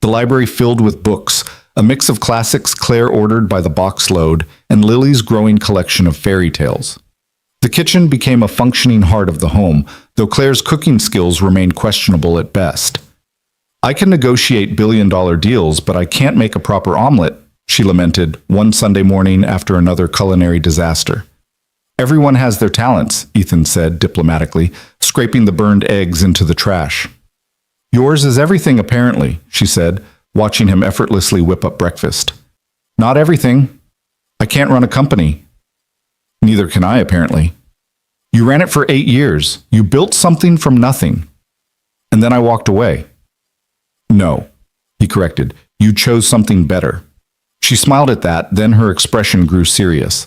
The library filled with books, a mix of classics Claire ordered by the box load, and Lily's growing collection of fairy tales. The kitchen became a functioning heart of the home, though Claire's cooking skills remained questionable at best. I can negotiate billion-dollar deals, but I can't make a proper omelet, she lamented one Sunday morning after another culinary disaster. Everyone has their talents, Ethan said diplomatically, scraping the burned eggs into the trash. Yours is everything, apparently, she said, watching him effortlessly whip up breakfast. Not everything. I can't run a company. Neither can I, apparently. You ran it for 8 years. You built something from nothing. And then I walked away. No, he corrected. You chose something better. She smiled at that, then her expression grew serious.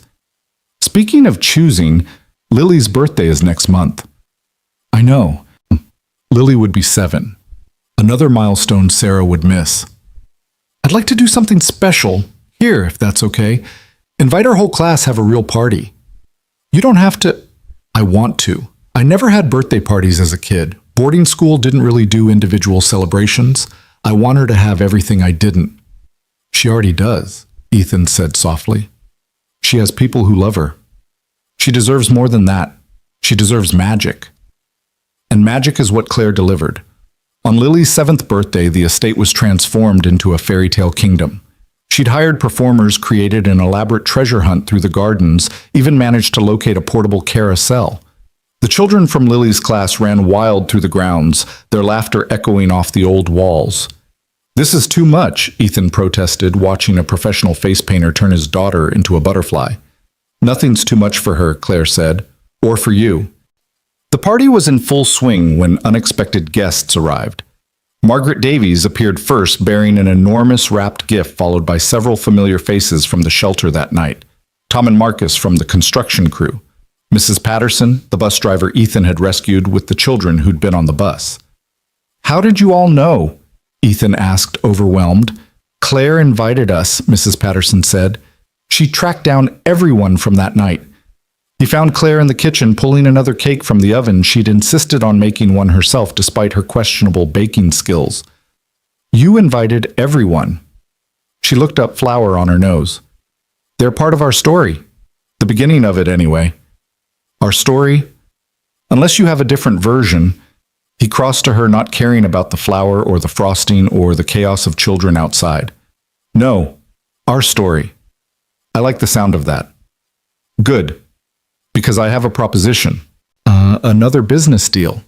Speaking of choosing, Lily's birthday is next month. I know. Lily would be 7. Another milestone Sarah would miss. I'd like to do something special here, if that's okay. Invite our whole class, have a real party. You don't have to. I want to. I never had birthday parties as a kid. Boarding school didn't really do individual celebrations. I want her to have everything I didn't. She already does, Ethan said softly. She has people who love her. She deserves more than that. She deserves magic. And magic is what Claire delivered. On Lily's 7th birthday, the estate was transformed into a fairy tale kingdom. She'd hired performers, created an elaborate treasure hunt through the gardens, even managed to locate a portable carousel. The children from Lily's class ran wild through the grounds, their laughter echoing off the old walls. This is too much, Ethan protested, watching a professional face painter turn his daughter into a butterfly. Nothing's too much for her, Claire said, or for you. The party was in full swing when unexpected guests arrived. Margaret Davies appeared first, bearing an enormous wrapped gift followed by several familiar faces from the shelter that night. Tom and Marcus from the construction crew. Mrs. Patterson, the bus driver Ethan had rescued with the children who'd been on the bus. How did you all know? Ethan asked, overwhelmed. Claire invited us, Mrs. Patterson said. She tracked down everyone from that night. He found Claire in the kitchen pulling another cake from the oven. She'd insisted on making one herself despite her questionable baking skills. You invited everyone. She looked up, flour on her nose. They're part of our story. The beginning of it, anyway. Our story? Unless you have a different version. He crossed to her, not caring about the flour or the frosting or the chaos of children outside. No, our story. I like the sound of that. Good. Because I have a proposition. Another business deal.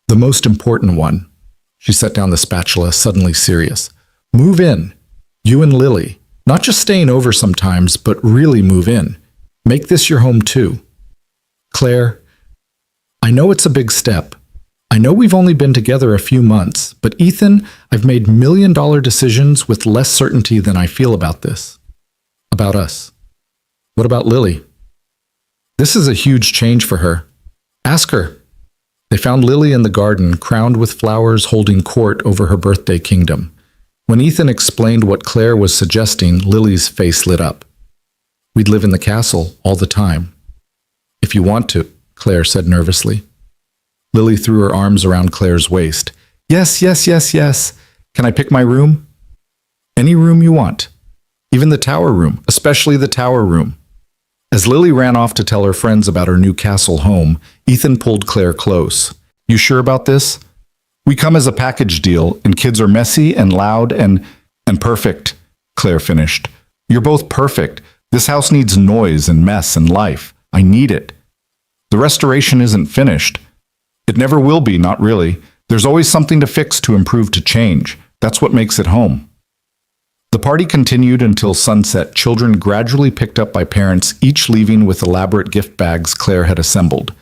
The most important one. She set down the spatula, suddenly serious. Move in. You and Lily. Not just staying over sometimes, but really move in. Make this your home too. Claire, I know it's a big step. I know we've only been together a few months, but Ethan, I've made million-dollar decisions with less certainty than I feel about this. About us. What about Lily? This is a huge change for her. Ask her. They found Lily in the garden, crowned with flowers, holding court over her birthday kingdom. When Ethan explained what Claire was suggesting, Lily's face lit up. We'd live in the castle all the time. If you want to, Claire said nervously. Lily threw her arms around Claire's waist. Yes, yes, yes, yes. Can I pick my room? Any room you want. Even the tower room, especially the tower room. As Lily ran off to tell her friends about her new castle home, Ethan pulled Claire close. You sure about this? We come as a package deal, and kids are messy and loud and perfect, Claire finished. You're both perfect. This house needs noise and mess and life. I need it. The restoration isn't finished. It never will be, not really. There's always something to fix, to improve, to change. That's what makes it home. The party continued until sunset, children gradually picked up by parents, each leaving with elaborate gift bags Claire had assembled.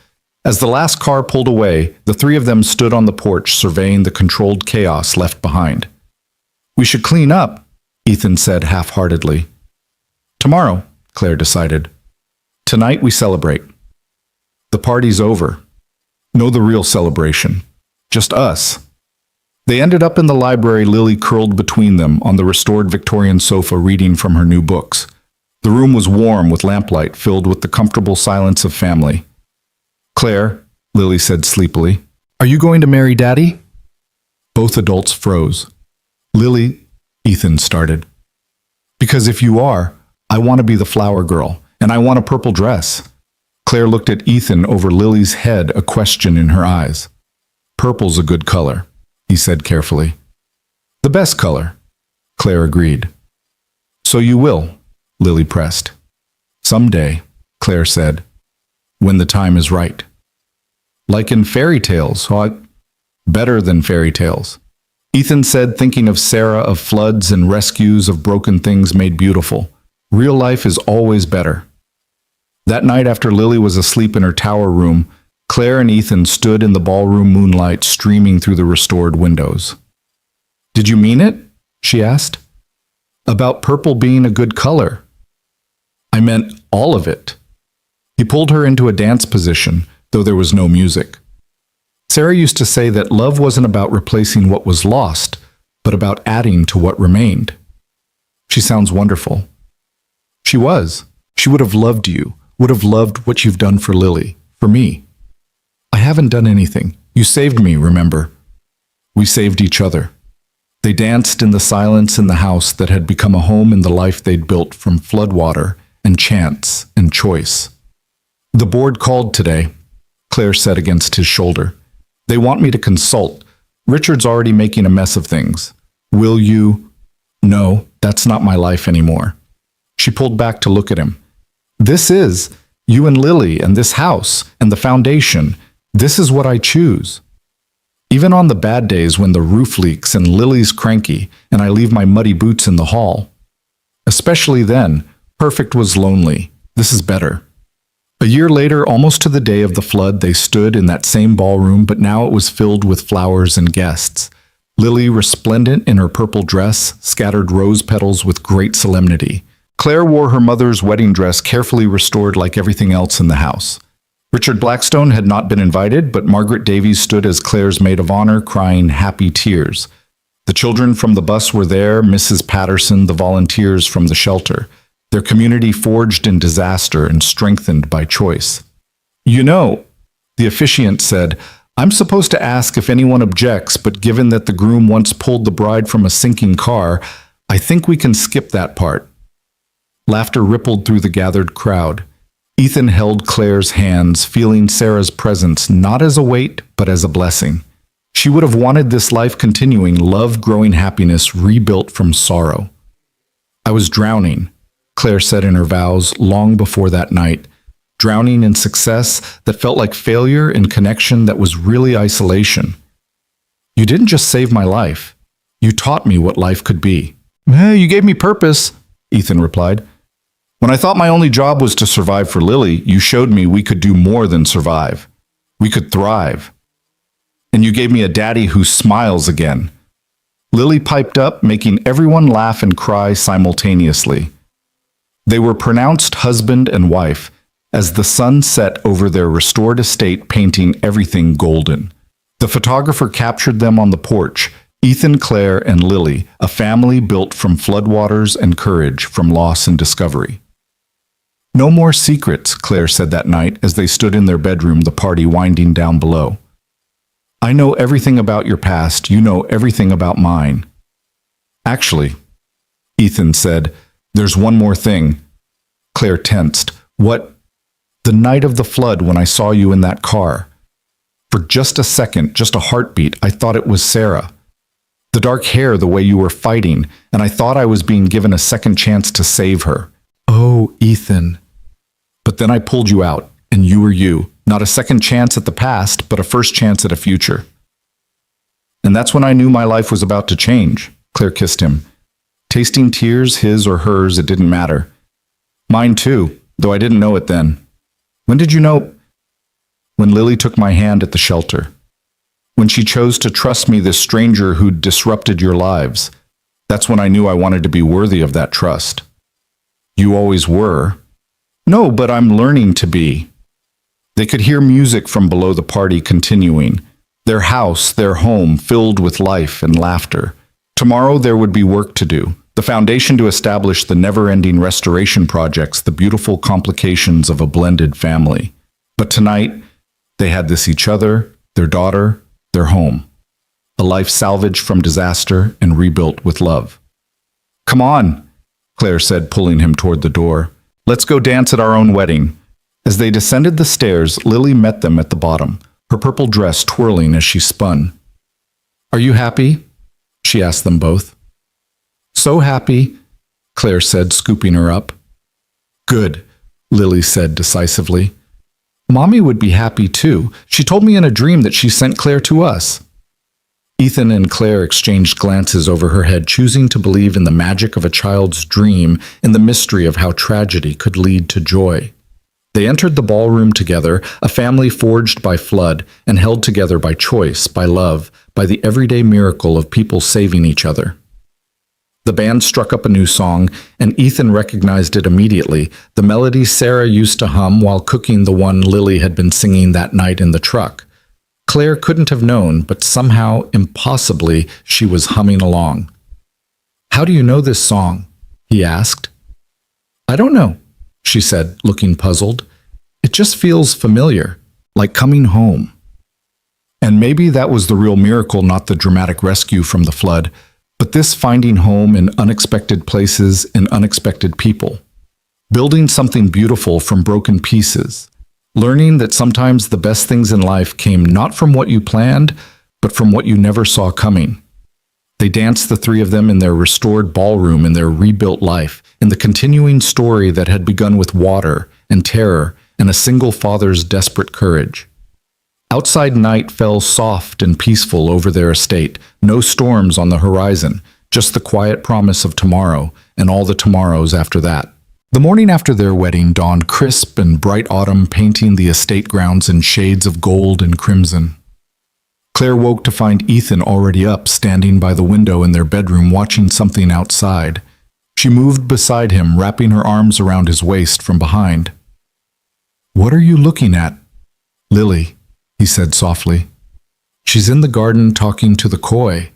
As the last car pulled away, the three of them stood on the porch surveying the controlled chaos left behind. We should clean up, Ethan said half-heartedly. Tomorrow, Claire decided. Tonight we celebrate. The party's over. No, the real celebration. Just us. They ended up in the library, Lily curled between them on the restored Victorian sofa reading from her new books. The room was warm with lamplight filled with the comfortable silence of family. Claire, Lily said sleepily, are you going to marry Daddy? Both adults froze. Lily, Ethan started. Because if you are, I want to be the flower girl, and I want a purple dress. Claire looked at Ethan over Lily's head, a question in her eyes. Purple's a good color, he said carefully. The best color, Claire agreed. So you will, Lily pressed. Someday, Claire said, when the time is right. Like in fairy tales, or better than fairy tales. Ethan said, thinking of Sarah, of floods and rescues, of broken things made beautiful. Real life is always better. That night after Lily was asleep in her tower room, Claire and Ethan stood in the ballroom moonlight streaming through the restored windows. Did you mean it? She asked. About purple being a good color. I meant all of it. He pulled her into a dance position, though there was no music. Sarah used to say that love wasn't about replacing what was lost, but about adding to what remained. She sounds wonderful. She was. She would have loved you, would have loved what you've done for Lily, for me. I haven't done anything. You saved me, remember? We saved each other. They danced in the silence in the house that had become a home in the life they'd built from floodwater and chance and choice. The board called today, Claire said against his shoulder. They want me to consult. Richard's already making a mess of things. Will you? No, that's not my life anymore. She pulled back to look at him. This is, you and Lily and this house and the foundation. This is what I choose. Even on the bad days when the roof leaks and Lily's cranky and I leave my muddy boots in the hall. Especially then, Perfect was lonely. This is better. A year later, almost to the day of the flood, they stood in that same ballroom, but now it was filled with flowers and guests. Lily, resplendent in her purple dress, scattered rose petals with great solemnity. Claire wore her mother's wedding dress, carefully restored like everything else in the house. Richard Blackstone had not been invited, but Margaret Davies stood as Claire's maid of honor, crying happy tears. The children from the bus were there, Mrs. Patterson, the volunteers from the shelter. Their community forged in disaster and strengthened by choice. You know, the officiant said, I'm supposed to ask if anyone objects, but given that the groom once pulled the bride from a sinking car, I think we can skip that part. Laughter rippled through the gathered crowd. Ethan held Claire's hands, feeling Sarah's presence not as a weight, but as a blessing. She would have wanted this life continuing, love, growing happiness, rebuilt from sorrow. I was drowning, Claire said in her vows long before that night, drowning in success that felt like failure, in connection that was really isolation. You didn't just save my life. You taught me what life could be. You gave me purpose, Ethan replied. When I thought my only job was to survive for Lily, you showed me we could do more than survive. We could thrive. And you gave me a daddy who smiles again. Lily piped up, making everyone laugh and cry simultaneously. They were pronounced husband and wife as the sun set over their restored estate, painting everything golden. The photographer captured them on the porch, Ethan, Claire, and Lily, a family built from floodwaters and courage, from loss and discovery. "No more secrets," Claire said that night as they stood in their bedroom, the party winding down below. "I know everything about your past, you know everything about mine." "Actually," Ethan said, "there's one more thing." Claire tensed. "What?" "The night of the flood, when I saw you in that car. For just a second, just a heartbeat, I thought it was Sarah. The dark hair, the way you were fighting, and I thought I was being given a second chance to save her." "Oh, Ethan." "But then I pulled you out, and you were you. Not a second chance at the past, but a first chance at a future. And that's when I knew my life was about to change." Claire kissed him. Tasting tears, his or hers, it didn't matter. "Mine too, though I didn't know it then." "When did you know?" "When Lily took my hand at the shelter. When she chose to trust me, this stranger who'd disrupted your lives. That's when I knew I wanted to be worthy of that trust." "You always were." "No, but I'm learning to be." They could hear music from below, the party continuing. Their house, their home, filled with life and laughter. Tomorrow there would be work to do. The foundation to establish the never-ending restoration projects, the beautiful complications of a blended family. But tonight, they had this: each other, their daughter, their home. A life salvaged from disaster and rebuilt with love. "Come on," Claire said, pulling him toward the door. "Let's go dance at our own wedding." As they descended the stairs, Lily met them at the bottom, her purple dress twirling as she spun. "Are you happy?" she asked them both. "So happy," Claire said, scooping her up. "Good," Lily said decisively. "Mommy would be happy too. She told me in a dream that she sent Claire to us." Ethan and Claire exchanged glances over her head, choosing to believe in the magic of a child's dream, in the mystery of how tragedy could lead to joy. They entered the ballroom together, a family forged by flood and held together by choice, by love, by the everyday miracle of people saving each other. The band struck up a new song, and Ethan recognized it immediately, the melody Sarah used to hum while cooking, the one Lily had been singing that night in the truck. Claire couldn't have known, but somehow, impossibly, she was humming along. "How do you know this song?" he asked. "I don't know," she said, looking puzzled. "It just feels familiar, like coming home." And maybe that was the real miracle, not the dramatic rescue from the flood, but this finding home in unexpected places and unexpected people. Building something beautiful from broken pieces. Learning that sometimes the best things in life came not from what you planned, but from what you never saw coming. They danced, the three of them, in their restored ballroom, in their rebuilt life, in the continuing story that had begun with water and terror and a single father's desperate courage. Outside night fell soft and peaceful over their estate, no storms on the horizon, just the quiet promise of tomorrow and all the tomorrows after that. The morning after their wedding dawned crisp and bright autumn, painting the estate grounds in shades of gold and crimson. Claire woke to find Ethan already up, standing by the window in their bedroom, watching something outside. She moved beside him, wrapping her arms around his waist from behind. "What are you looking at?" "Lily," he said softly. "She's in the garden talking to the koi."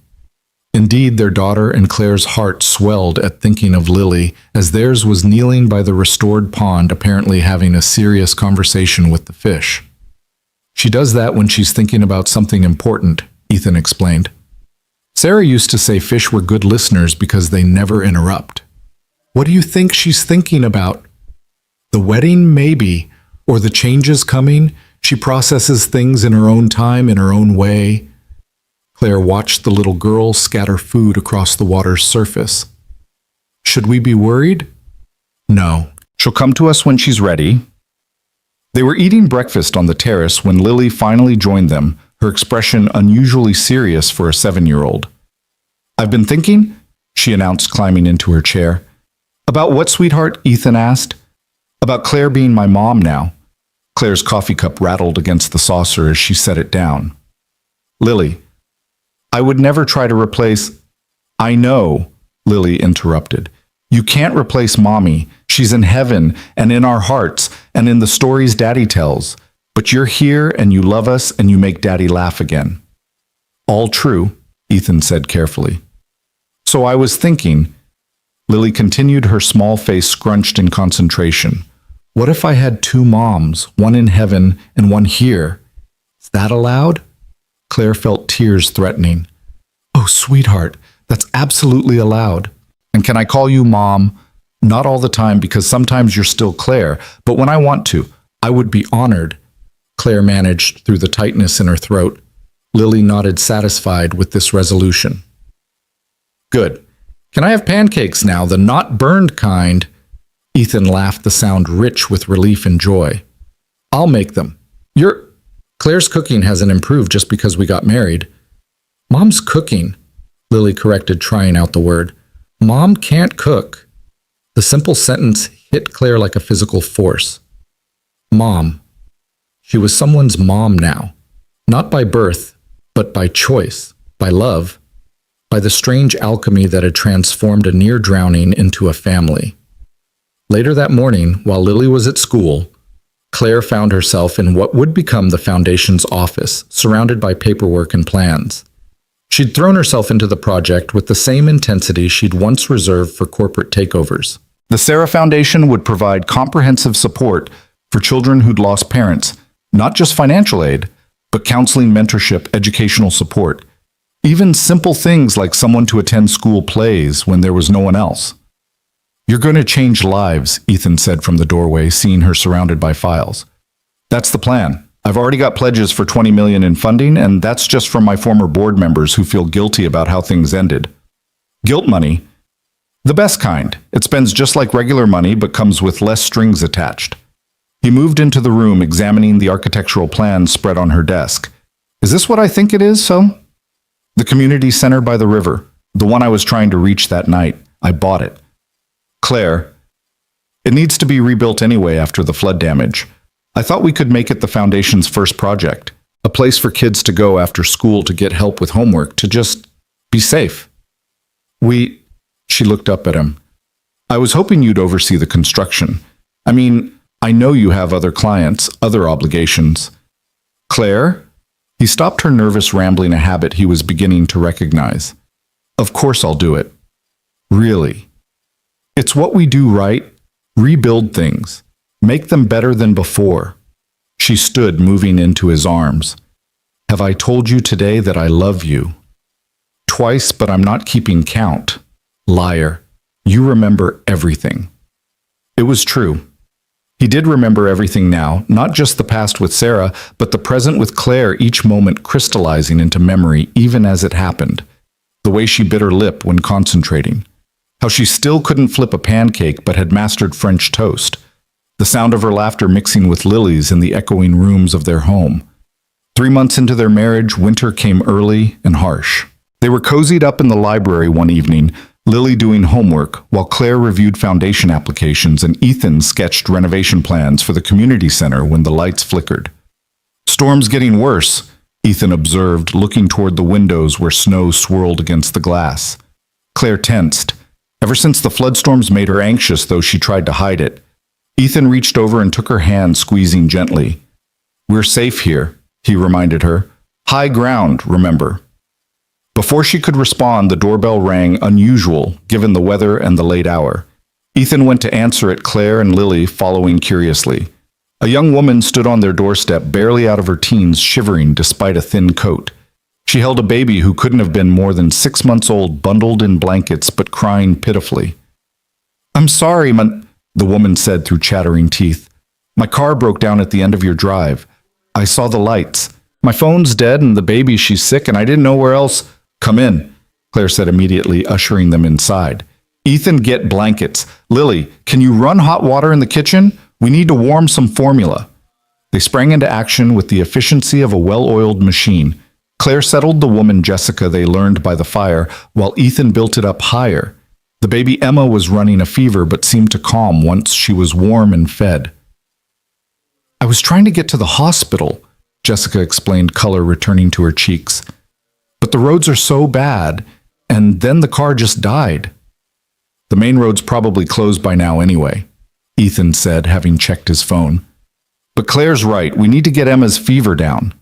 Indeed, their daughter and Claire's heart swelled at thinking of Lily, as theirs was kneeling by the restored pond, apparently having a serious conversation with the fish. "She does that when she's thinking about something important," Ethan explained. "Sarah used to say fish were good listeners because they never interrupt." "What do you think she's thinking about?" "The wedding, maybe, or the changes coming. She processes things in her own time, in her own way." Claire watched the little girl scatter food across the water's surface. "Should we be worried?" "No. She'll come to us when she's ready." They were eating breakfast on the terrace when Lily finally joined them, her expression unusually serious for a 7-year-old. "I've been thinking," she announced, climbing into her chair. "About what, sweetheart?" Ethan asked. "About Claire being my mom now." Claire's coffee cup rattled against the saucer as she set it down. "Lily, I would never try to replace—" "I know," Lily interrupted. You can't replace Mommy. She's in heaven and in our hearts and in the stories Daddy tells. But you're here and you love us and you make Daddy laugh again. All true, Ethan said carefully. So I was thinking, Lily continued, her small face scrunched in concentration. What if I had two moms, one in heaven and one here? Is that allowed? Claire felt tears threatening. Oh, sweetheart, that's absolutely allowed. And can I call you Mom? Not all the time, because sometimes you're still Claire, but when I want to, I would be honored. Claire managed through the tightness in her throat. Lily nodded, satisfied with this resolution. Good. Can I have pancakes now, the not burned kind? Ethan laughed, the sound rich with relief and joy. I'll make them. Claire's cooking hasn't improved just because we got married. Mom's cooking, Lily corrected, trying out the word. Mom can't cook. The simple sentence hit Claire like a physical force. Mom. She was someone's mom now. Not by birth, but by choice, by love, by the strange alchemy that had transformed a near drowning into a family. Later that morning, while Lily was at school, Claire found herself in what would become the Foundation's office, surrounded by paperwork and plans. She'd thrown herself into the project with the same intensity she'd once reserved for corporate takeovers. The Sarah Foundation would provide comprehensive support for children who'd lost parents, not just financial aid, but counseling, mentorship, educational support, even simple things like someone to attend school plays when there was no one else. You're going to change lives, Ethan said from the doorway, seeing her surrounded by files. That's the plan. I've already got pledges for $20 million in funding, and that's just from my former board members who feel guilty about how things ended. Guilt money? The best kind. It spends just like regular money, but comes with less strings attached. He moved into the room, examining the architectural plans spread on her desk. Is this what I think it is, so? The community center by the river, the one I was trying to reach that night. I bought it. Claire, it needs to be rebuilt anyway after the flood damage. I thought we could make it the Foundation's first project, a place for kids to go after school to get help with homework, to just be safe. She looked up at him. I was hoping you'd oversee the construction. I mean, I know you have other clients, other obligations. Claire? He stopped her nervous rambling, a habit he was beginning to recognize. Of course I'll do it. Really. It's what we do, right? Rebuild things. Make them better than before. She stood, moving into his arms. Have I told you today that I love you? Twice, but I'm not keeping count. Liar. You remember everything. It was true. He did remember everything now, not just the past with Sarah, but the present with Claire, each moment crystallizing into memory even as it happened. The way she bit her lip when concentrating. How she still couldn't flip a pancake but had mastered French toast. The sound of her laughter mixing with Lily's in the echoing rooms of their home. 3 months into their marriage, winter came early and harsh. They were cozied up in the library one evening, Lily doing homework, while Claire reviewed foundation applications and Ethan sketched renovation plans for the community center when the lights flickered. Storm's getting worse, Ethan observed, looking toward the windows where snow swirled against the glass. Claire tensed. Ever since the flood storms made her anxious, though she tried to hide it. Ethan reached over and took her hand, squeezing gently. We're safe here, he reminded her. High ground, remember. Before she could respond, the doorbell rang, unusual, given the weather and the late hour. Ethan went to answer it, Claire and Lily following curiously. A young woman stood on their doorstep, barely out of her teens, shivering despite a thin coat. She held a baby who couldn't have been more than 6 months old, bundled in blankets but crying pitifully. I'm sorry, the woman said through chattering teeth. My car broke down at the end of your drive. I saw the lights. My phone's dead and the baby, she's sick and I didn't know where else. Come in, Claire said immediately, ushering them inside. Ethan, get blankets. Lily, can you run hot water in the kitchen? We need to warm some formula. They sprang into action with the efficiency of a well-oiled machine. Claire settled the woman Jessica they learned by the fire, while Ethan built it up higher. The baby Emma was running a fever but seemed to calm once she was warm and fed. I was trying to get to the hospital, Jessica explained, color returning to her cheeks. But the roads are so bad, and then the car just died. The main road's probably closed by now anyway, Ethan said, having checked his phone. But Claire's right, we need to get Emma's fever down.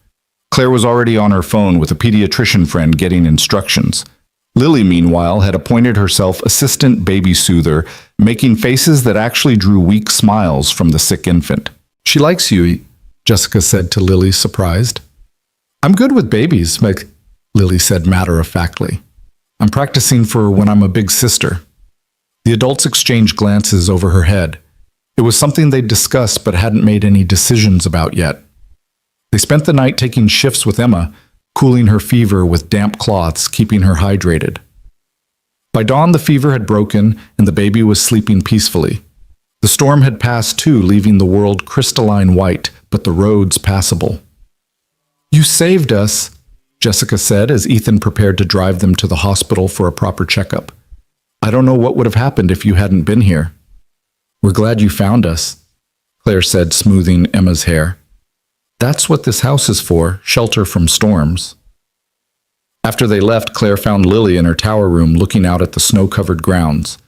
Claire was already on her phone with a pediatrician friend getting instructions. Lily, meanwhile, had appointed herself assistant baby soother, making faces that actually drew weak smiles from the sick infant. She likes you, Jessica said to Lily, surprised. I'm good with babies, Lily said matter-of-factly. I'm practicing for when I'm a big sister. The adults exchanged glances over her head. It was something they'd discussed but hadn't made any decisions about yet. They spent the night taking shifts with Emma, cooling her fever with damp cloths, keeping her hydrated. By dawn, the fever had broken and the baby was sleeping peacefully. The storm had passed too, leaving the world crystalline white, but the roads passable. You saved us, Jessica said as Ethan prepared to drive them to the hospital for a proper checkup. I don't know what would have happened if you hadn't been here. We're glad you found us, Claire said, smoothing Emma's hair. That's what this house is for, shelter from storms. After they left, Claire found Lily in her tower room looking out at the snow-covered grounds.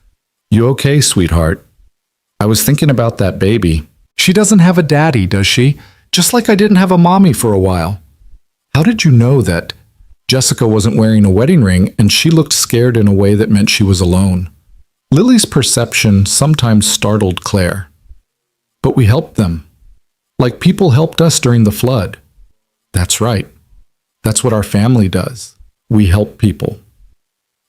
You okay, sweetheart? I was thinking about that baby. She doesn't have a daddy, does she? Just like I didn't have a mommy for a while. How did you know that? Jessica wasn't wearing a wedding ring, and she looked scared in a way that meant she was alone. Lily's perception sometimes startled Claire. But we helped them. Like people helped us during the flood. That's right. That's what our family does. We help people.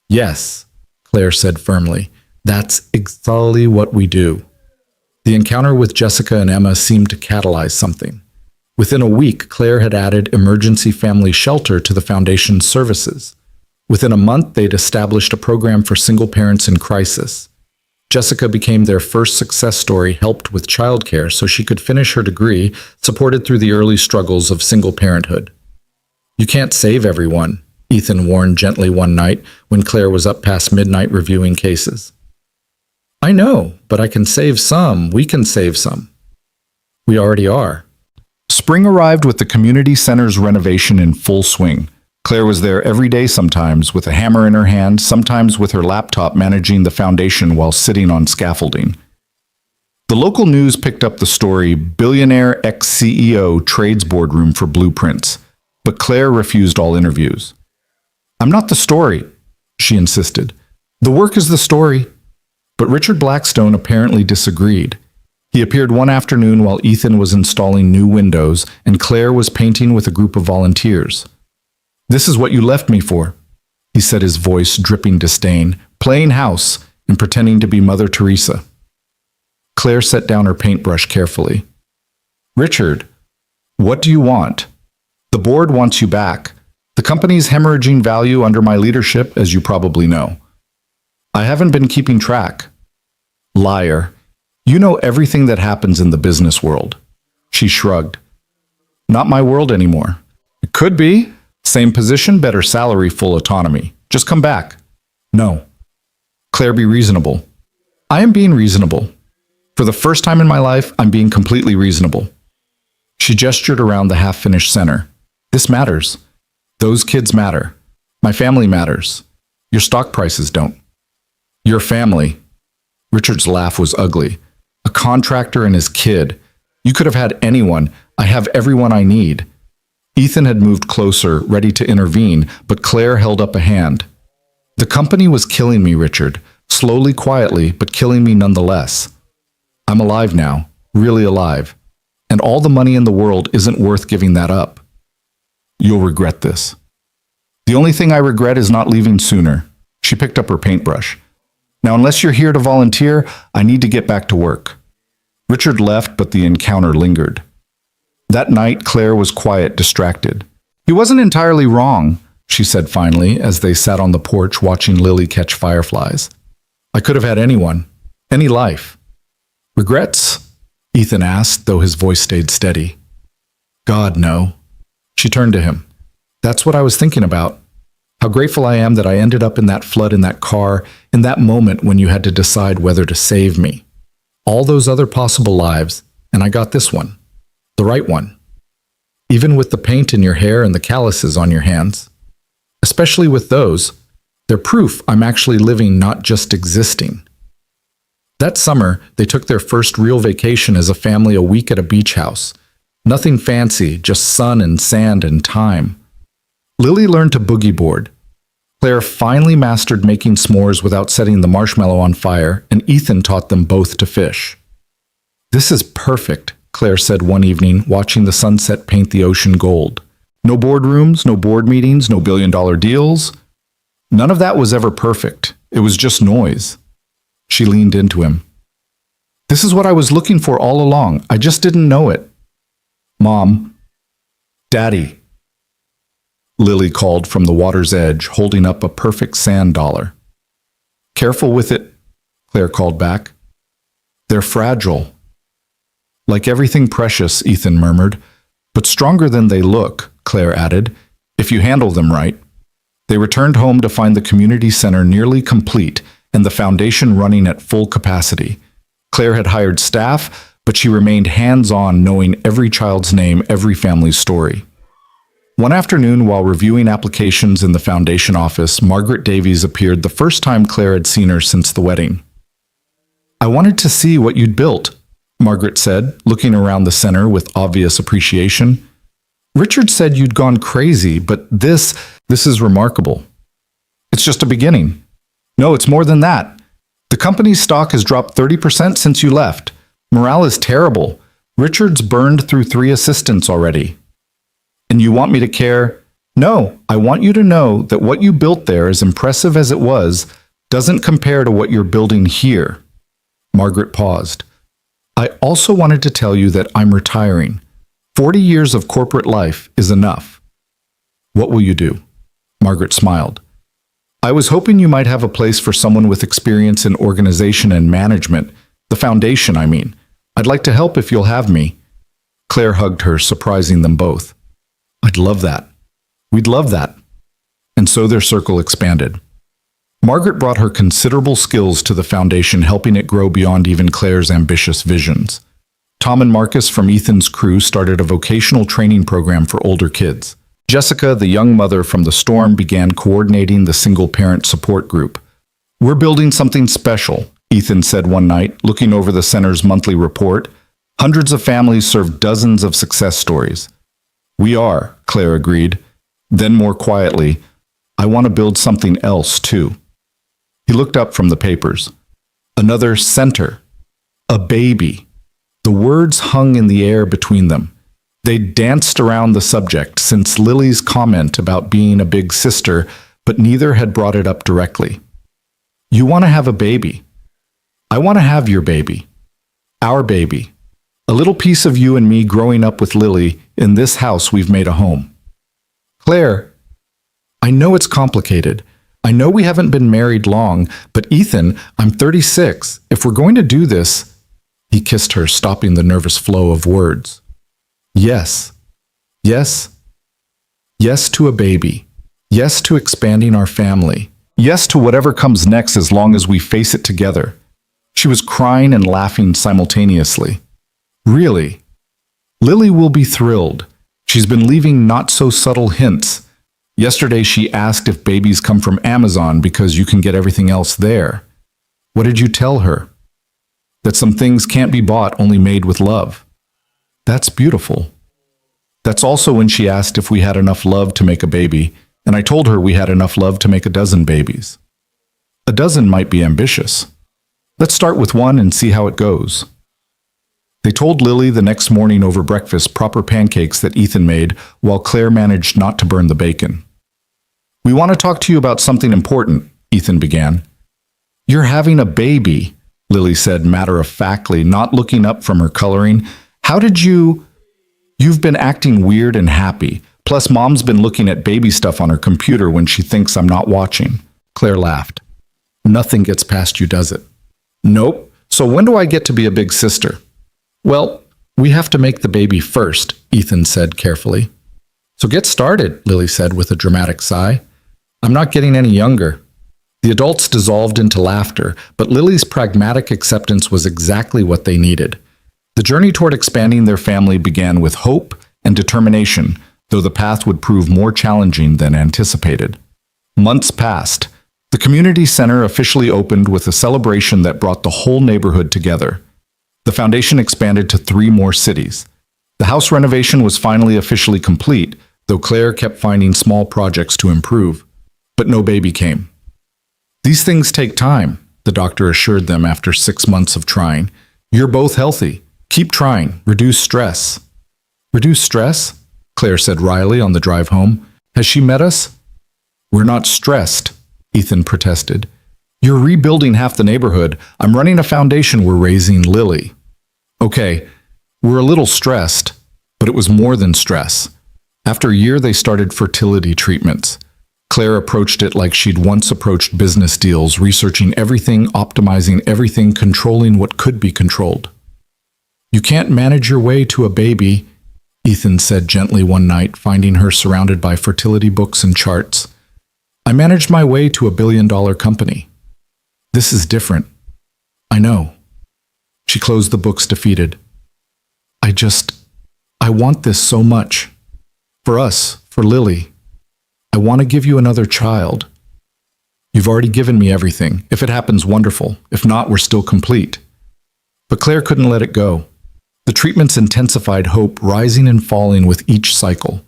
Yes, Claire said firmly. That's exactly what we do. The encounter with Jessica and Emma seemed to catalyze something. Within a week, Claire had added emergency family shelter to the foundation's services. Within a month, they'd established a program for single parents in crisis. Jessica became their first success story, helped with childcare so she could finish her degree, supported through the early struggles of single parenthood. You can't save everyone, Ethan warned gently one night when Claire was up past midnight reviewing cases. I know, but I can save some. We can save some. We already are. Spring arrived with the community center's renovation in full swing. Claire was there every day sometimes with a hammer in her hand, sometimes with her laptop managing the foundation while sitting on scaffolding. The local news picked up the story, billionaire ex-CEO trades boardroom for blueprints, but Claire refused all interviews. I'm not the story, she insisted. The work is the story. But Richard Blackstone apparently disagreed. He appeared one afternoon while Ethan was installing new windows and Claire was painting with a group of volunteers. This is what you left me for, he said, his voice dripping disdain, playing house and pretending to be Mother Teresa. Claire set down her paintbrush carefully. Richard, what do you want? The board wants you back. The company's hemorrhaging value under my leadership, as you probably know. I haven't been keeping track. Liar. You know everything that happens in the business world. She shrugged. Not my world anymore. It could be. Same position, better salary, full autonomy. Just come back. No. Claire, be reasonable. I am being reasonable. For the first time in my life, I'm being completely reasonable. She gestured around the half-finished center. This matters. Those kids matter. My family matters. Your stock prices don't. Your family. Richard's laugh was ugly. A contractor and his kid. You could have had anyone. I have everyone I need. Ethan had moved closer, ready to intervene, but Claire held up a hand. The company was killing me, Richard. Slowly, quietly, but killing me nonetheless. I'm alive now, really alive. And all the money in the world isn't worth giving that up. You'll regret this. The only thing I regret is not leaving sooner. She picked up her paintbrush. Now, unless you're here to volunteer, I need to get back to work. Richard left, but the encounter lingered. That night, Claire was quiet, distracted. He wasn't entirely wrong, she said finally, as they sat on the porch watching Lily catch fireflies. I could have had anyone, any life. Regrets? Ethan asked, though his voice stayed steady. God, no. She turned to him. That's what I was thinking about. How grateful I am that I ended up in that flood in that car, in that moment when you had to decide whether to save me. All those other possible lives, and I got this one. The right one. Even with the paint in your hair and the calluses on your hands. Especially with those, they're proof I'm actually living, not just existing. That summer, they took their first real vacation as a family a week at a beach house. Nothing fancy, just sun and sand and time. Lily learned to boogie board. Claire finally mastered making s'mores without setting the marshmallow on fire, and Ethan taught them both to fish. "This is perfect," Claire said one evening, watching the sunset paint the ocean gold. "No boardrooms, no board meetings, no billion-dollar deals. None of that was ever perfect. It was just noise." She leaned into him. "This is what I was looking for all along. I just didn't know it." "Mom." "Daddy," Lily called from the water's edge, holding up a perfect sand dollar. "Careful with it," Claire called back. "They're fragile." "Like everything precious," Ethan murmured. "But stronger than they look," Claire added, "if you handle them right." They returned home to find the community center nearly complete and the foundation running at full capacity. Claire had hired staff, but she remained hands-on, knowing every child's name, every family's story. One afternoon, while reviewing applications in the foundation office, Margaret Davies appeared the first time Claire had seen her since the wedding. "I wanted to see what you'd built," Margaret said, looking around the center with obvious appreciation. "Richard said you'd gone crazy, but this is remarkable." "It's just a beginning." "No, it's more than that. The company's stock has dropped 30% since you left. Morale is terrible. Richard's burned through 3 assistants already." "And you want me to care?" "No, I want you to know that what you built there, as impressive as it was, doesn't compare to what you're building here." Margaret paused. "I also wanted to tell you that I'm retiring. 40 years of corporate life is enough." "What will you do?" Margaret smiled. "I was hoping you might have a place for someone with experience in organization and management. The foundation, I mean. I'd like to help if you'll have me." Claire hugged her, surprising them both. "I'd love that. We'd love that." And so their circle expanded. Margaret brought her considerable skills to the foundation, helping it grow beyond even Claire's ambitious visions. Tom and Marcus from Ethan's crew started a vocational training program for older kids. Jessica, the young mother from the storm, began coordinating the single-parent support group. "We're building something special," Ethan said one night, looking over the center's monthly report. "Hundreds of families serve dozens of success stories." "We are," Claire agreed. Then more quietly, "I want to build something else, too." He looked up from the papers. Another center. A baby. The words hung in the air between them. They danced around the subject since Lily's comment about being a big sister, but neither had brought it up directly. "You want to have a baby. I want to have your baby. Our baby. A little piece of you and me growing up with Lily in this house we've made a home." "Claire, I know it's complicated. I know we haven't been married long, but Ethan, I'm 36. If we're going to do this—" He kissed her, stopping the nervous flow of words. "Yes. Yes. Yes to a baby. Yes to expanding our family. Yes to whatever comes next as long as we face it together." She was crying and laughing simultaneously. "Really? Lily will be thrilled. She's been leaving not-so-subtle hints. Yesterday she asked if babies come from Amazon because you can get everything else there. What did you tell her? That some things can't be bought, only made with love. That's beautiful. That's also when she asked if we had enough love to make a baby, and I told her we had enough love to make a dozen babies. A dozen might be ambitious. Let's start with one and see how it goes." They told Lily the next morning over breakfast proper pancakes that Ethan made, while Claire managed not to burn the bacon. "We want to talk to you about something important," Ethan began. "You're having a baby," Lily said matter-of-factly, not looking up from her coloring. "How did you—" "You've been acting weird and happy. Plus, Mom's been looking at baby stuff on her computer when she thinks I'm not watching." Claire laughed. "Nothing gets past you, does it?" "Nope. So when do I get to be a big sister?" "Well, we have to make the baby first," Ethan said carefully. "So get started," Lily said with a dramatic sigh. "I'm not getting any younger." The adults dissolved into laughter, but Lily's pragmatic acceptance was exactly what they needed. The journey toward expanding their family began with hope and determination, though the path would prove more challenging than anticipated. Months passed. The The community center officially opened with a celebration that brought the whole neighborhood together. The foundation expanded to 3 more cities. The house renovation was finally officially complete, though Claire kept finding small projects to improve. But no baby came. These things take time, the doctor assured them after 6 months of trying. You're both healthy. Keep trying. Reduce stress. Reduce stress? Claire said wryly on the drive home. Has she met us? We're not stressed, Ethan protested. You're rebuilding half the neighborhood. I'm running a foundation. We're raising Lily. Okay, we're a little stressed, but it was more than stress. After a year, they started fertility treatments. Claire approached it like she'd once approached business deals, researching everything, optimizing everything, controlling what could be controlled. You can't manage your way to a baby, Ethan said gently one night, finding her surrounded by fertility books and charts. I managed my way to $1 billion company. This is different. I know. She closed the books defeated. I want this so much. For us, for Lily. I want to give you another child. You've already given me everything. If it happens, wonderful. If not, we're still complete. But Claire couldn't let it go. The treatments intensified hope, rising and falling with each cycle.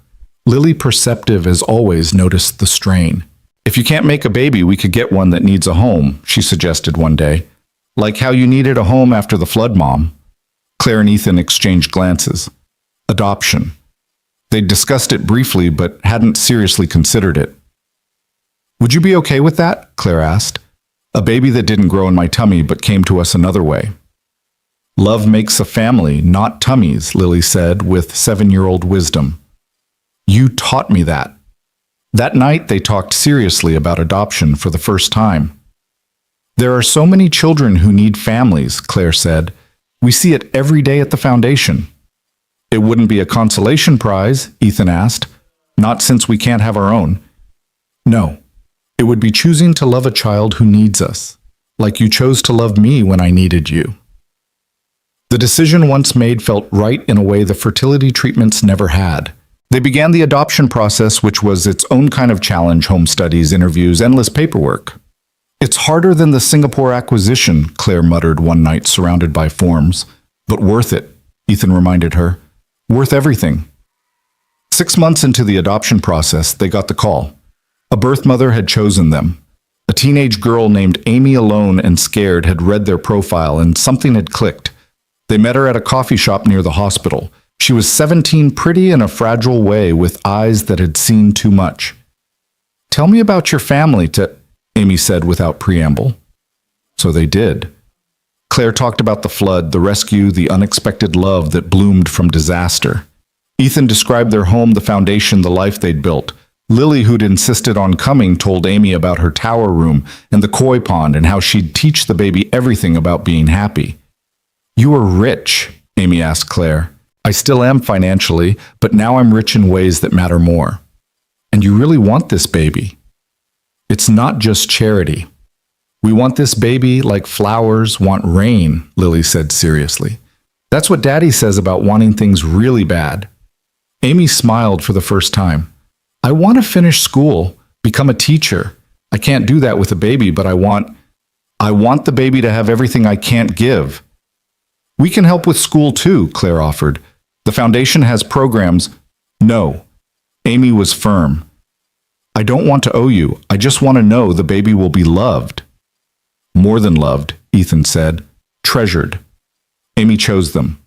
Lily, perceptive as always, noticed the strain. If you can't make a baby, we could get one that needs a home, she suggested one day. Like how you needed a home after the flood, Mom. Claire and Ethan exchanged glances. Adoption. They'd discussed it briefly, but hadn't seriously considered it. Would you be okay with that? Claire asked. A baby that didn't grow in my tummy but came to us another way. Love makes a family, not tummies, Lily said with 7-year-old wisdom. You taught me that. That night they talked seriously about adoption for the first time. There are so many children who need families, Claire said. We see it every day at the foundation. It wouldn't be a consolation prize, Ethan asked. Not since we can't have our own. No, it would be choosing to love a child who needs us, like you chose to love me when I needed you. The decision once made felt right in a way the fertility treatments never had. They began the adoption process, which was its own kind of challenge: home studies, interviews, endless paperwork. It's harder than the Singapore acquisition, Claire muttered one night surrounded by forms. But worth it, Ethan reminded her. Worth everything. 6 months into the adoption process, they got the call. A birth mother had chosen them. A teenage girl named Amy, alone and scared, had read their profile, and something had clicked. They met her at a coffee shop near the hospital. She was 17, pretty in a fragile way, with eyes that had seen too much. Tell me about your family, Amy said without preamble. So they did. Claire talked about the flood, the rescue, the unexpected love that bloomed from disaster. Ethan described their home, the foundation, the life they'd built. Lily, who'd insisted on coming, told Amy about her tower room and the koi pond and how she'd teach the baby everything about being happy. You are rich, Amy asked Claire. I still am financially, but now I'm rich in ways that matter more. And you really want this baby. It's not just charity. We want this baby like flowers want rain, Lily said seriously. That's what Daddy says about wanting things really bad. Amy smiled for the first time. I want to finish school, become a teacher. I can't do that with a baby, but I want the baby to have everything I can't give. We can help with school too, Claire offered. The foundation has programs. No. Amy was firm. I don't want to owe you. I just want to know the baby will be loved. More than loved, Ethan said. Treasured. Amy chose them.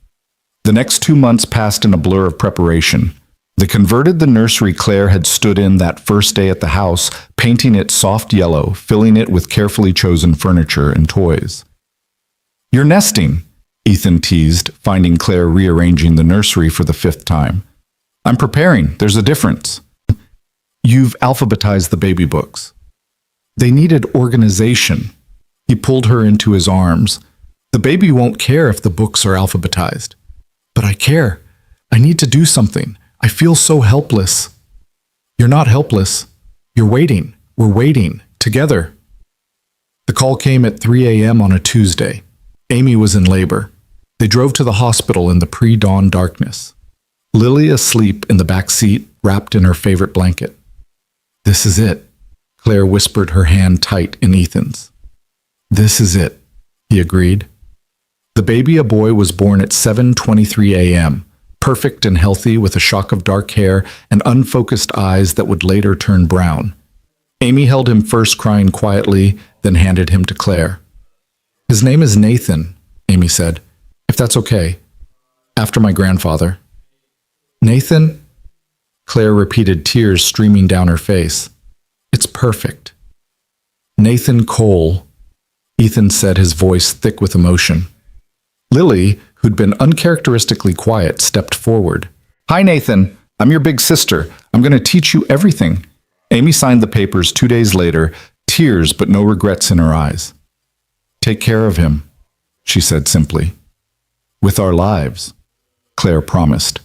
The next 2 months passed in a blur of preparation. They converted the nursery Claire had stood in that first day at the house, painting it soft yellow, filling it with carefully chosen furniture and toys. You're nesting, Ethan teased, finding Claire rearranging the nursery for the 5th time. I'm preparing. There's a difference. You've alphabetized the baby books. They needed organization. He pulled her into his arms. The baby won't care if the books are alphabetized. But I care. I need to do something. I feel so helpless. You're not helpless. You're waiting. We're waiting. Together. The call came at 3 a.m. on a Tuesday. Amy was in labor. They drove to the hospital in the pre-dawn darkness. Lily asleep in the back seat, wrapped in her favorite blanket. This is it, Claire whispered, her hand tight in Ethan's. This is it, he agreed. The baby, a boy, was born at 7:23 a.m., perfect and healthy, with a shock of dark hair and unfocused eyes that would later turn brown. Amy held him first, crying quietly, then handed him to Claire. His name is Nathan, Amy said, if that's okay. After my grandfather. Nathan? Claire repeated, tears streaming down her face. It's perfect. Nathan Cole, Ethan said, his voice thick with emotion. Lily, who'd been uncharacteristically quiet, stepped forward. Hi, Nathan. I'm your big sister. I'm going to teach you everything. Amy signed the papers 2 days later, tears but no regrets in her eyes. Take care of him, she said simply. With our lives, Claire promised.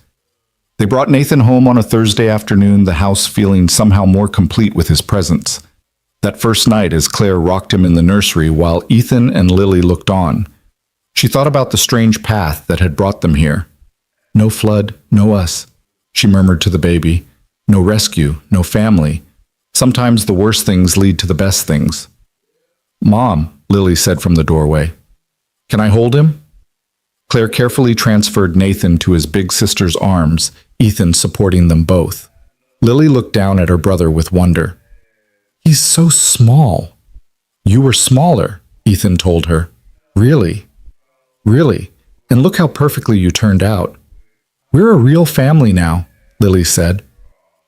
They brought Nathan home on a Thursday afternoon, the house feeling somehow more complete with his presence. That first night, as Claire rocked him in the nursery while Ethan and Lily looked on, she thought about the strange path that had brought them here. No flood, no us, she murmured to the baby. No rescue, no family. Sometimes the worst things lead to the best things. Mom, Lily said from the doorway. Can I hold him? Claire carefully transferred Nathan to his big sister's arms, Ethan supporting them both. Lily looked down at her brother with wonder. He's so small. You were smaller, Ethan told her. Really? Really? And look how perfectly you turned out. We're a real family now, Lily said.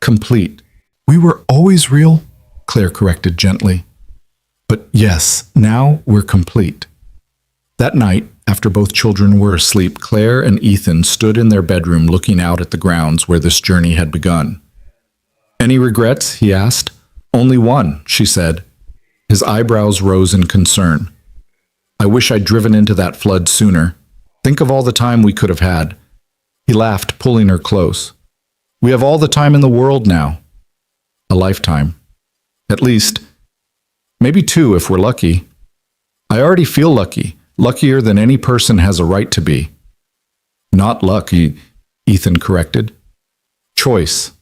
Complete. We were always real, Claire corrected gently. But yes, now we're complete. That night, after both children were asleep, Claire and Ethan stood in their bedroom looking out at the grounds where this journey had begun. Any regrets? He asked. Only one, she said. His eyebrows rose in concern. I wish I'd driven into that flood sooner. Think of all the time we could have had. He laughed, pulling her close. We have all the time in the world now. A lifetime. At least, maybe 2 if we're lucky. I already feel lucky, luckier than any person has a right to be. Not lucky, Ethan corrected. Choice.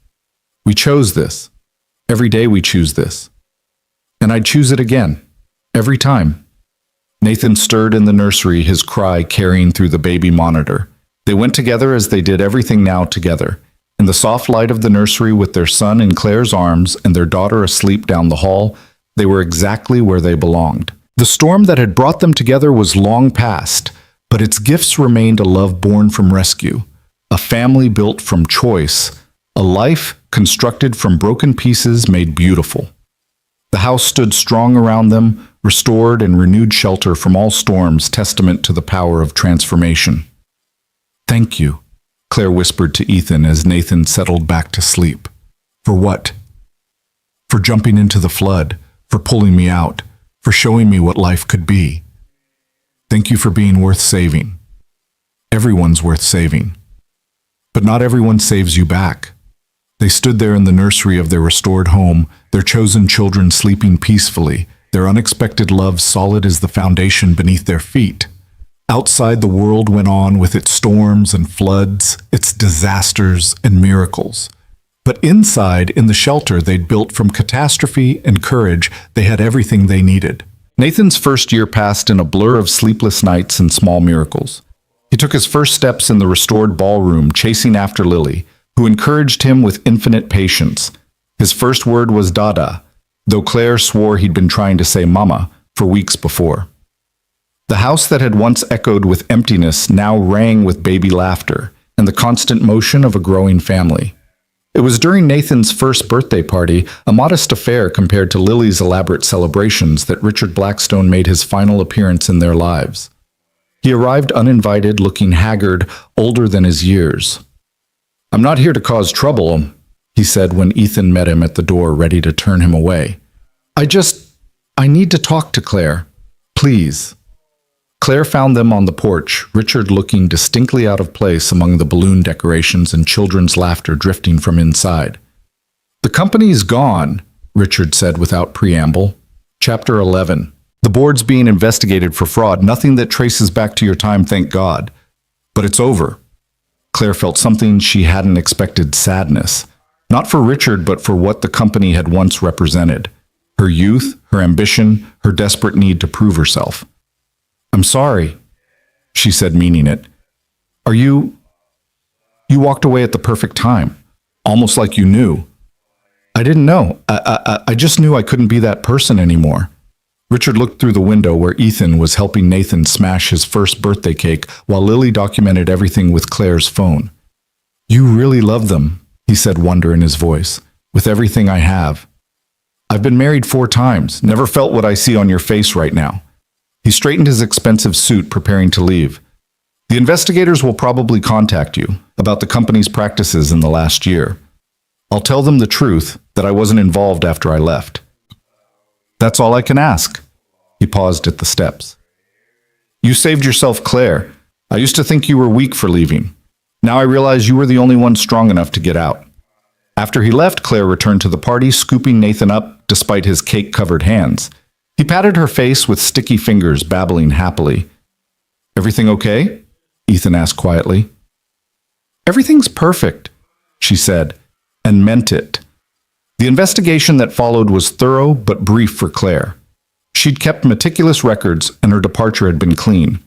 We chose this. Every day we choose this. And I'd choose it again. Every time. Nathan stirred in the nursery, his cry carrying through the baby monitor. They went together as they did everything now together. In the soft light of the nursery, with their son in Claire's arms and their daughter asleep down the hall, they were exactly where they belonged. The storm that had brought them together was long past, but its gifts remained: a love born from rescue, a family built from choice, a life constructed from broken pieces made beautiful. The house stood strong around them, restored and renewed shelter from all storms, testament to the power of transformation. Thank you, Claire whispered to Ethan as Nathan settled back to sleep. For what? For jumping into the flood, for pulling me out, for showing me what life could be. Thank you for being worth saving. Everyone's worth saving. But not everyone saves you back. They stood there in the nursery of their restored home, their chosen children sleeping peacefully, their unexpected love solid as the foundation beneath their feet. Outside, the world went on with its storms and floods, its disasters and miracles. But inside, in the shelter they'd built from catastrophe and courage, they had everything they needed. Nathan's first year passed in a blur of sleepless nights and small miracles. He took his first steps in the restored ballroom, chasing after Lily, who encouraged him with infinite patience. His first word was Dada, though Claire swore he'd been trying to say Mama for weeks before. The house that had once echoed with emptiness now rang with baby laughter and the constant motion of a growing family. It was during Nathan's first birthday party, a modest affair compared to Lily's elaborate celebrations, that Richard Blackstone made his final appearance in their lives. He arrived uninvited, looking haggard, older than his years. I'm not here to cause trouble, he said when Ethan met him at the door, ready to turn him away. I need to talk to Claire. Please. Claire found them on the porch, Richard looking distinctly out of place among the balloon decorations and children's laughter drifting from inside. The company's gone, Richard said without preamble. Chapter 11. The board's being investigated for fraud, nothing that traces back to your time, thank God. But it's over. Claire felt something she hadn't expected: sadness. Not for Richard, but for what the company had once represented. Her youth, her ambition, her desperate need to prove herself. "I'm sorry," she said, meaning it. "Are you... You walked away at the perfect time, almost like you knew." "I didn't know. I just knew I couldn't be that person anymore." Richard looked through the window where Ethan was helping Nathan smash his first birthday cake while Lily documented everything with Claire's phone. "You really love them," he said, wonder in his voice. "With everything I have. I've been married 4 times, never felt what I see on your face right now." He straightened his expensive suit, preparing to leave. "The investigators will probably contact you about the company's practices in the last year. I'll tell them the truth, that I wasn't involved after I left. That's all I can ask." He paused at the steps. "You saved yourself, Claire. I used to think you were weak for leaving. Now I realize you were the only one strong enough to get out." After he left, Claire returned to the party, scooping Nathan up despite his cake-covered hands. He patted her face with sticky fingers, babbling happily. "Everything okay?" Ethan asked quietly. "Everything's perfect," she said, and meant it. The investigation that followed was thorough but brief for Claire. She'd kept meticulous records, and her departure had been clean.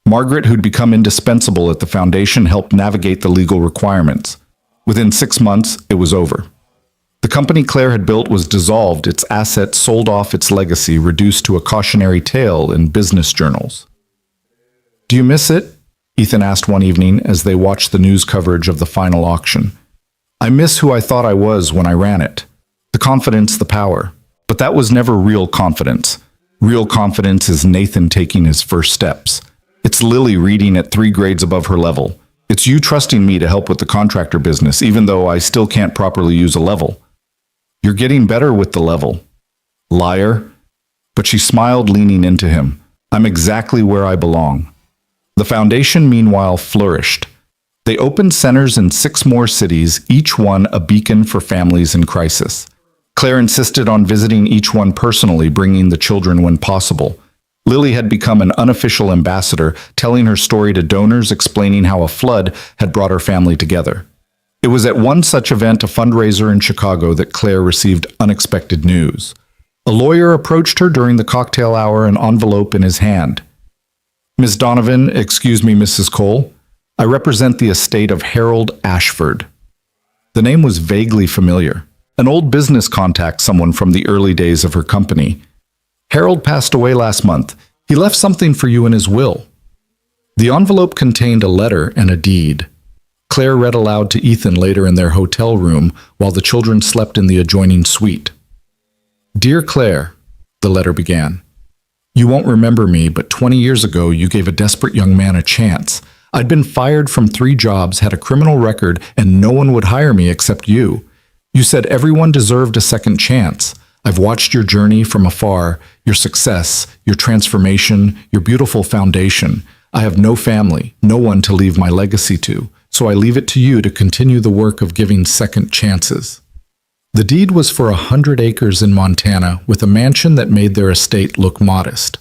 Margaret, who'd become indispensable at the foundation, helped navigate the legal requirements. Within 6 months, it was over. The company Claire had built was dissolved, its assets sold off, its legacy reduced to a cautionary tale in business journals. "Do you miss it?" Ethan asked one evening as they watched the news coverage of the final auction. "I miss who I thought I was when I ran it. The confidence, the power. But that was never real confidence. Real confidence is Nathan taking his first steps. It's Lily reading at 3 grades above her level. It's you trusting me to help with the contractor business, even though I still can't properly use a level. You're getting better with the level. Liar." But she smiled, leaning into him. "I'm exactly where I belong." The foundation, meanwhile, flourished. They opened centers in 6 more cities, each one a beacon for families in crisis. Claire insisted on visiting each one personally, bringing the children when possible. Lily had become an unofficial ambassador, telling her story to donors, explaining how a flood had brought her family together. It was at one such event, a fundraiser in Chicago, that Claire received unexpected news. A lawyer approached her during the cocktail hour, an envelope in his hand. "Miss Donovan, excuse me, Mrs. Cole. I represent the estate of Harold Ashford." The name was vaguely familiar. An old business contact, someone from the early days of her company. "Harold passed away last month. He left something for you in his will." The envelope contained a letter and a deed. Claire read aloud to Ethan later in their hotel room while the children slept in the adjoining suite. "Dear Claire," the letter began. "You won't remember me, but 20 years ago you gave a desperate young man a chance. I'd been fired from 3 jobs, had a criminal record, and no one would hire me except you. You said everyone deserved a second chance. I've watched your journey from afar, your success, your transformation, your beautiful foundation. I have no family, no one to leave my legacy to, so I leave it to you to continue the work of giving second chances." The deed was for 100 acres in Montana, with a mansion that made their estate look modest.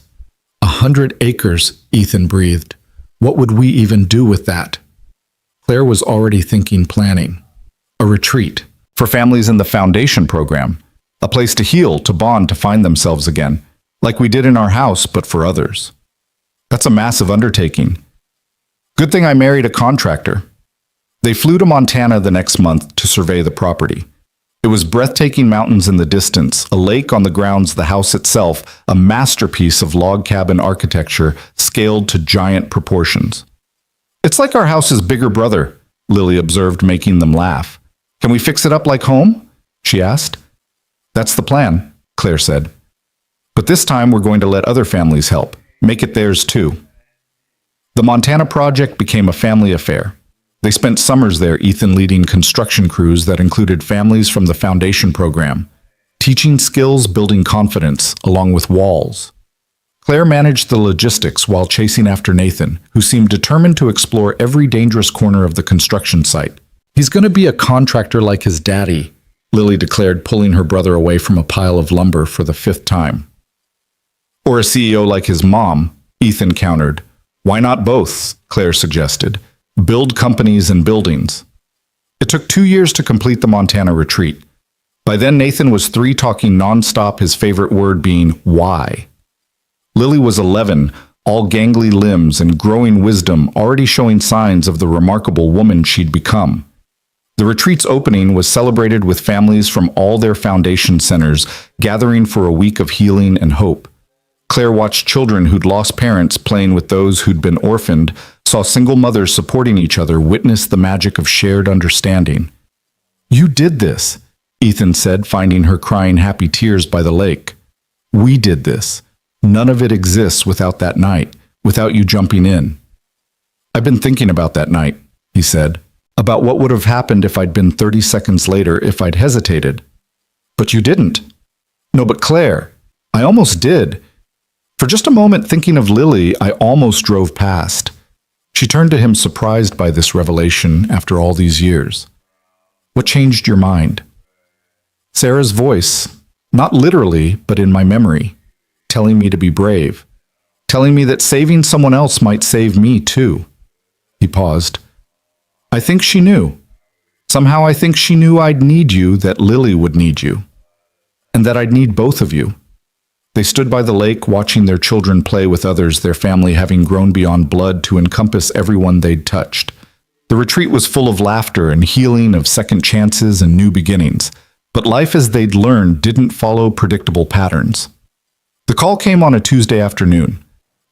100 acres, Ethan breathed. What would we even do with that? Claire was already thinking planning. A retreat for families in the foundation program. A place to heal, to bond, to find themselves again. Like we did in our house, but for others. That's a massive undertaking. Good thing I married a contractor. They flew to Montana the next month to survey the property. It was breathtaking mountains in the distance, a lake on the grounds, the house itself, a masterpiece of log cabin architecture scaled to giant proportions. "It's like our house's bigger brother," Lily observed, making them laugh. "Can we fix it up like home?" she asked. "That's the plan," Claire said. "But this time we're going to let other families help, make it theirs too." The Montana project became a family affair. They spent summers there, Ethan leading construction crews that included families from the foundation program, teaching skills, building confidence, along with walls. Claire managed the logistics while chasing after Nathan, who seemed determined to explore every dangerous corner of the construction site. "He's going to be a contractor like his daddy," Lily declared, pulling her brother away from a pile of lumber for the 5th time. "Or a CEO like his mom," Ethan countered. "Why not both?" Claire suggested. "Build companies and buildings." It took 2 years to complete the Montana retreat. By then, Nathan was 3, talking nonstop, his favorite word being why. Lily was 11, all gangly limbs and growing wisdom, already showing signs of the remarkable woman she'd become. The retreat's opening was celebrated with families from all their foundation centers, gathering for a week of healing and hope. Claire watched children who'd lost parents playing with those who'd been orphaned, saw single mothers supporting each other, witnessed the magic of shared understanding. "You did this," Ethan said, finding her crying happy tears by the lake. "We did this. None of it exists without that night, without you jumping in." "I've been thinking about that night," he said, "about what would have happened if I'd been 30 seconds later, if I'd hesitated." "But you didn't." "No, but Claire, I almost did. For just a moment, thinking of Lily, I almost drove past." She turned to him, surprised by this revelation after all these years. "What changed your mind?" "Sarah's voice, not literally, but in my memory, telling me to be brave, telling me that saving someone else might save me too." He paused. "I think she knew. Somehow I think she knew I'd need you, that Lily would need you, and that I'd need both of you." They stood by the lake, watching their children play with others, their family having grown beyond blood to encompass everyone they'd touched. The retreat was full of laughter and healing, of second chances and new beginnings. But life as they'd learned didn't follow predictable patterns. The call came on a Tuesday afternoon.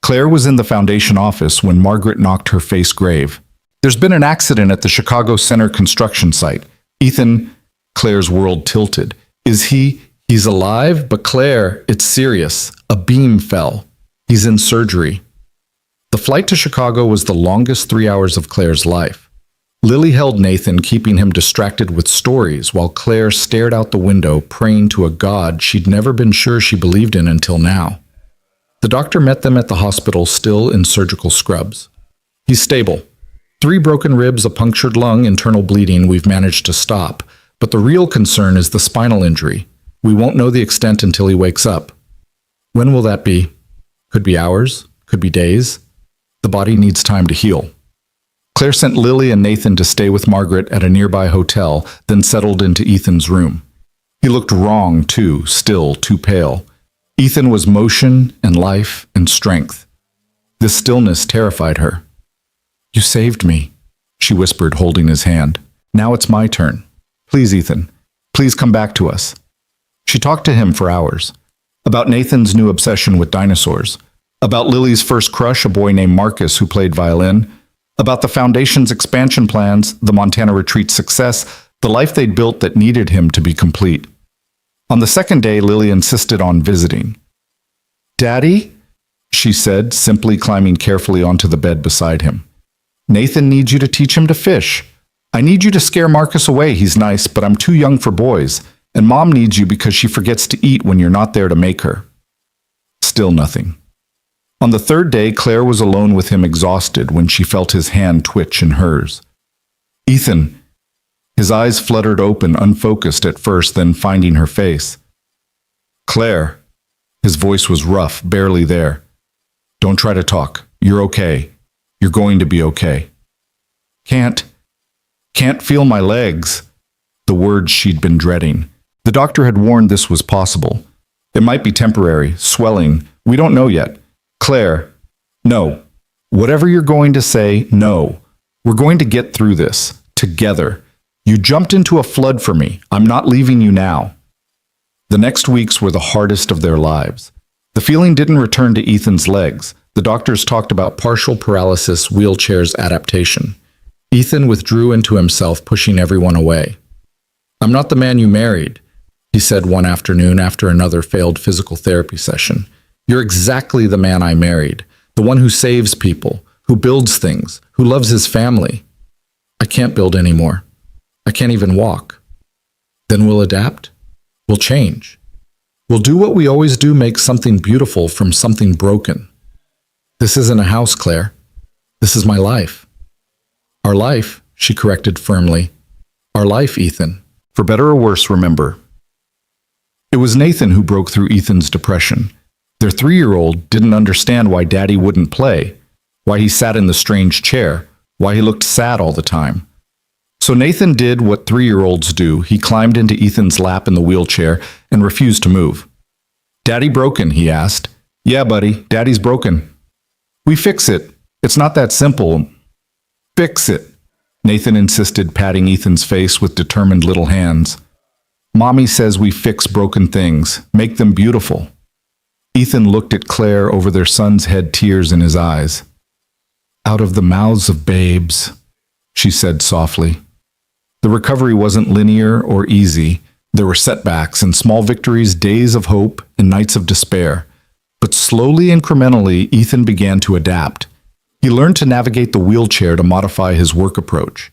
Claire was in the foundation office when Margaret knocked her face grave. "There's been an accident at the Chicago Center construction site. Ethan," Claire's world tilted. "Is he? He's alive? But Claire, it's serious. A beam fell. He's in surgery." The flight to Chicago was the longest 3 hours of Claire's life. Lily held Nathan, keeping him distracted with stories, while Claire stared out the window, praying to a God she'd never been sure she believed in until now. The doctor met them at the hospital, still in surgical scrubs. "He's stable. 3 broken ribs, a punctured lung, internal bleeding we've managed to stop. But the real concern is the spinal injury. We won't know the extent until he wakes up." "When will that be?" "Could be hours, could be days. The body needs time to heal." Claire sent Lily and Nathan to stay with Margaret at a nearby hotel, then settled into Ethan's room. He looked wrong, too, still too pale. Ethan was motion and life and strength. This stillness terrified her. "You saved me," she whispered, holding his hand. "Now it's my turn. Please, Ethan, please come back to us." She talked to him for hours. About Nathan's new obsession with dinosaurs. About Lily's first crush, a boy named Marcus who played violin. About the Foundation's expansion plans, the Montana retreat's success, the life they'd built that needed him to be complete. On the second day, Lily insisted on visiting. "Daddy," she said, simply climbing carefully onto the bed beside him. "Nathan needs you to teach him to fish. I need you to scare Marcus away. He's nice, but I'm too young for boys. And Mom needs you because she forgets to eat when you're not there to make her." Still nothing. On the third day, Claire was alone with him, exhausted, when she felt his hand twitch in hers. "Ethan." His eyes fluttered open, unfocused at first, then finding her face. "Claire." His voice was rough, barely there. "Don't try to talk. You're okay. You're going to be okay." Can't feel my legs." The words she'd been dreading. The doctor had warned this was possible. "It might be temporary, swelling. We don't know yet." "Claire." "No. Whatever you're going to say, no. We're going to get through this. Together. You jumped into a flood for me. I'm not leaving you now." The next weeks were the hardest of their lives. The feeling didn't return to Ethan's legs. The doctors talked about partial paralysis, wheelchairs, adaptation. Ethan withdrew into himself, pushing everyone away. "I'm not the man you married," he said one afternoon after another failed physical therapy session. "You're exactly the man I married, the one who saves people, who builds things, who loves his family." "I can't build anymore. I can't even walk." "Then we'll adapt. We'll change. We'll do what we always do, make something beautiful from something broken." "This isn't a house, Claire. This is my life." "Our life," she corrected firmly. "Our life, Ethan. For better or worse, remember." It was Nathan who broke through Ethan's depression. Their 3-year-old didn't understand why Daddy wouldn't play, why he sat in the strange chair, why he looked sad all the time. So Nathan did what 3-year-olds do. He climbed into Ethan's lap in the wheelchair and refused to move. "Daddy broken?" he asked. "Yeah, buddy, Daddy's broken." "We fix it. It's not that simple." "Fix it," Nathan insisted, patting Ethan's face with determined little hands. "Mommy says we fix broken things, make them beautiful." Ethan looked at Claire over their son's head, tears in his eyes. "Out of the mouths of babes," she said softly. The recovery wasn't linear or easy. There were setbacks and small victories, days of hope and nights of despair. But slowly, incrementally, Ethan began to adapt. He learned to navigate the wheelchair to modify his work approach.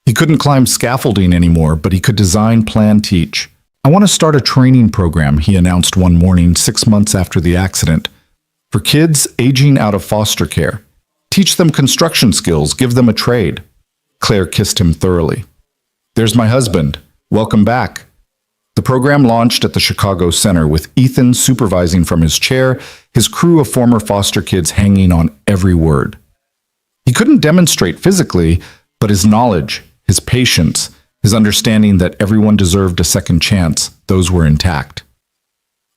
He couldn't climb scaffolding anymore, but he could design, plan, teach. "I want to start a training program," he announced one morning 6 months after the accident, "for kids aging out of foster care. Teach them construction skills, give them a trade." Claire kissed him thoroughly. "There's my husband. Welcome back." The program launched at the Chicago Center, with Ethan supervising from his chair, his crew of former foster kids hanging on every word. He couldn't demonstrate physically, but his knowledge, his patience, his understanding that everyone deserved a second chance, those were intact.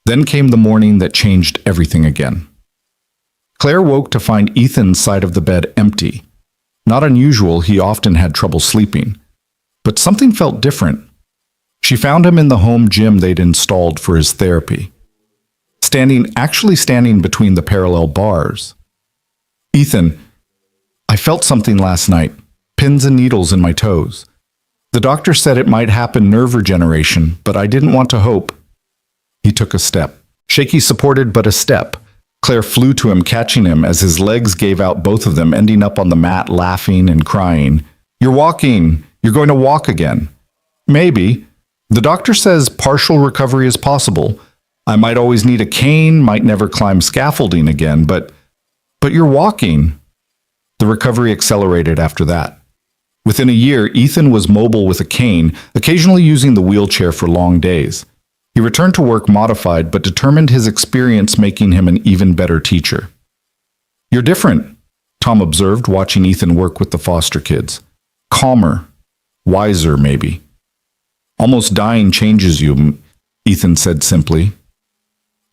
Then came the morning that changed everything again. Claire woke to find Ethan's side of the bed empty. Not unusual, he often had trouble sleeping. But something felt different. She found him in the home gym they'd installed for his therapy. Actually standing between the parallel bars. "Ethan, I felt something last night, pins and needles in my toes. The doctor said it might happen nerve regeneration, but I didn't want to hope." He took a step. Shaky supported, but a step. Claire flew to him, catching him as his legs gave out, both of them ending up on the mat, laughing and crying. "You're walking. You're going to walk again." "Maybe. The doctor says partial recovery is possible. I might always need a cane, might never climb scaffolding again, but you're walking." The recovery accelerated after that. Within a year, Ethan was mobile with a cane, occasionally using the wheelchair for long days. He returned to work modified, but determined, his experience making him an even better teacher. "You're different," Tom observed, watching Ethan work with the foster kids. "Calmer, wiser maybe." "Almost dying changes you," Ethan said simply.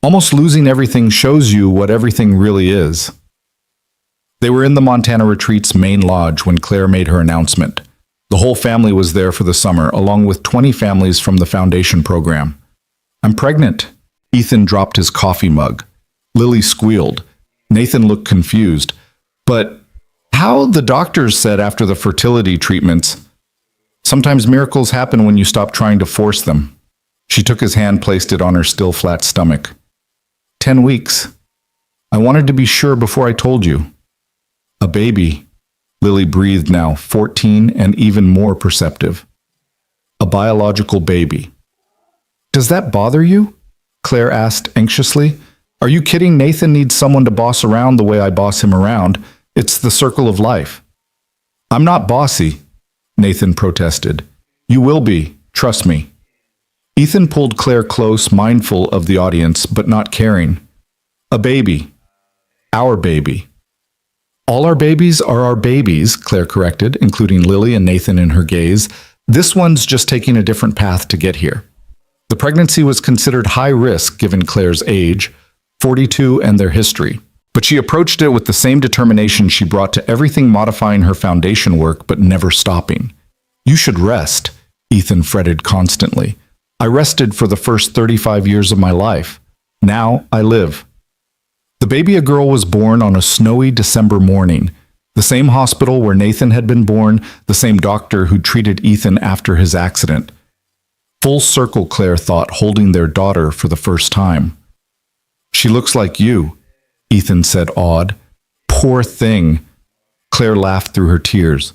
"Almost losing everything shows you what everything really is." They were in the Montana Retreat's main lodge when Claire made her announcement. The whole family was there for the summer, along with 20 families from the foundation program. "I'm pregnant." Ethan dropped his coffee mug. Lily squealed. Nathan looked confused. "But how?" The doctors said after the fertility treatments. "Sometimes miracles happen when you stop trying to force them." She took his hand, placed it on her still flat stomach. 10 weeks. I wanted to be sure before I told you." "A baby," Lily breathed, now 14 and even more perceptive. "A biological baby." "Does that bother you?" Claire asked anxiously. "Are you kidding? Nathan needs someone to boss around the way I boss him around. It's the circle of life." "I'm not bossy," Nathan protested. "You will be, trust me." Ethan pulled Claire close, mindful of the audience, but not caring. "A baby. Our baby." "All our babies are our babies," Claire corrected, including Lily and Nathan in her gaze. "This one's just taking a different path to get here." The pregnancy was considered high risk given Claire's age, 42, and their history. But she approached it with the same determination she brought to everything, modifying her foundation work but never stopping. "You should rest," Ethan fretted constantly. "I rested for the first 35 years of my life. Now I live." The baby, a girl, was born on a snowy December morning. The same hospital where Nathan had been born, the same doctor who treated Ethan after his accident. Full circle, Claire thought, holding their daughter for the first time. "She looks like you," Ethan said, awed. "Poor thing." Claire laughed through her tears.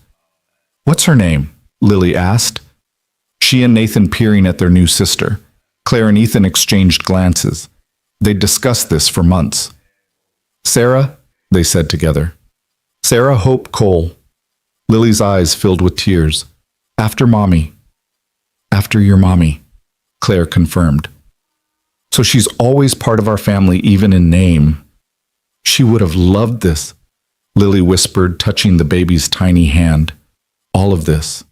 "What's her name?" Lily asked. She and Nathan peering at their new sister. Claire and Ethan exchanged glances. They'd discussed this for months. "Sarah," they said together. "Sarah Hope Cole." Lily's eyes filled with tears. "After Mommy." "After your mommy," Claire confirmed. "So she's always part of our family, even in name." "She would have loved this," Lily whispered, touching the baby's tiny hand. "All of this.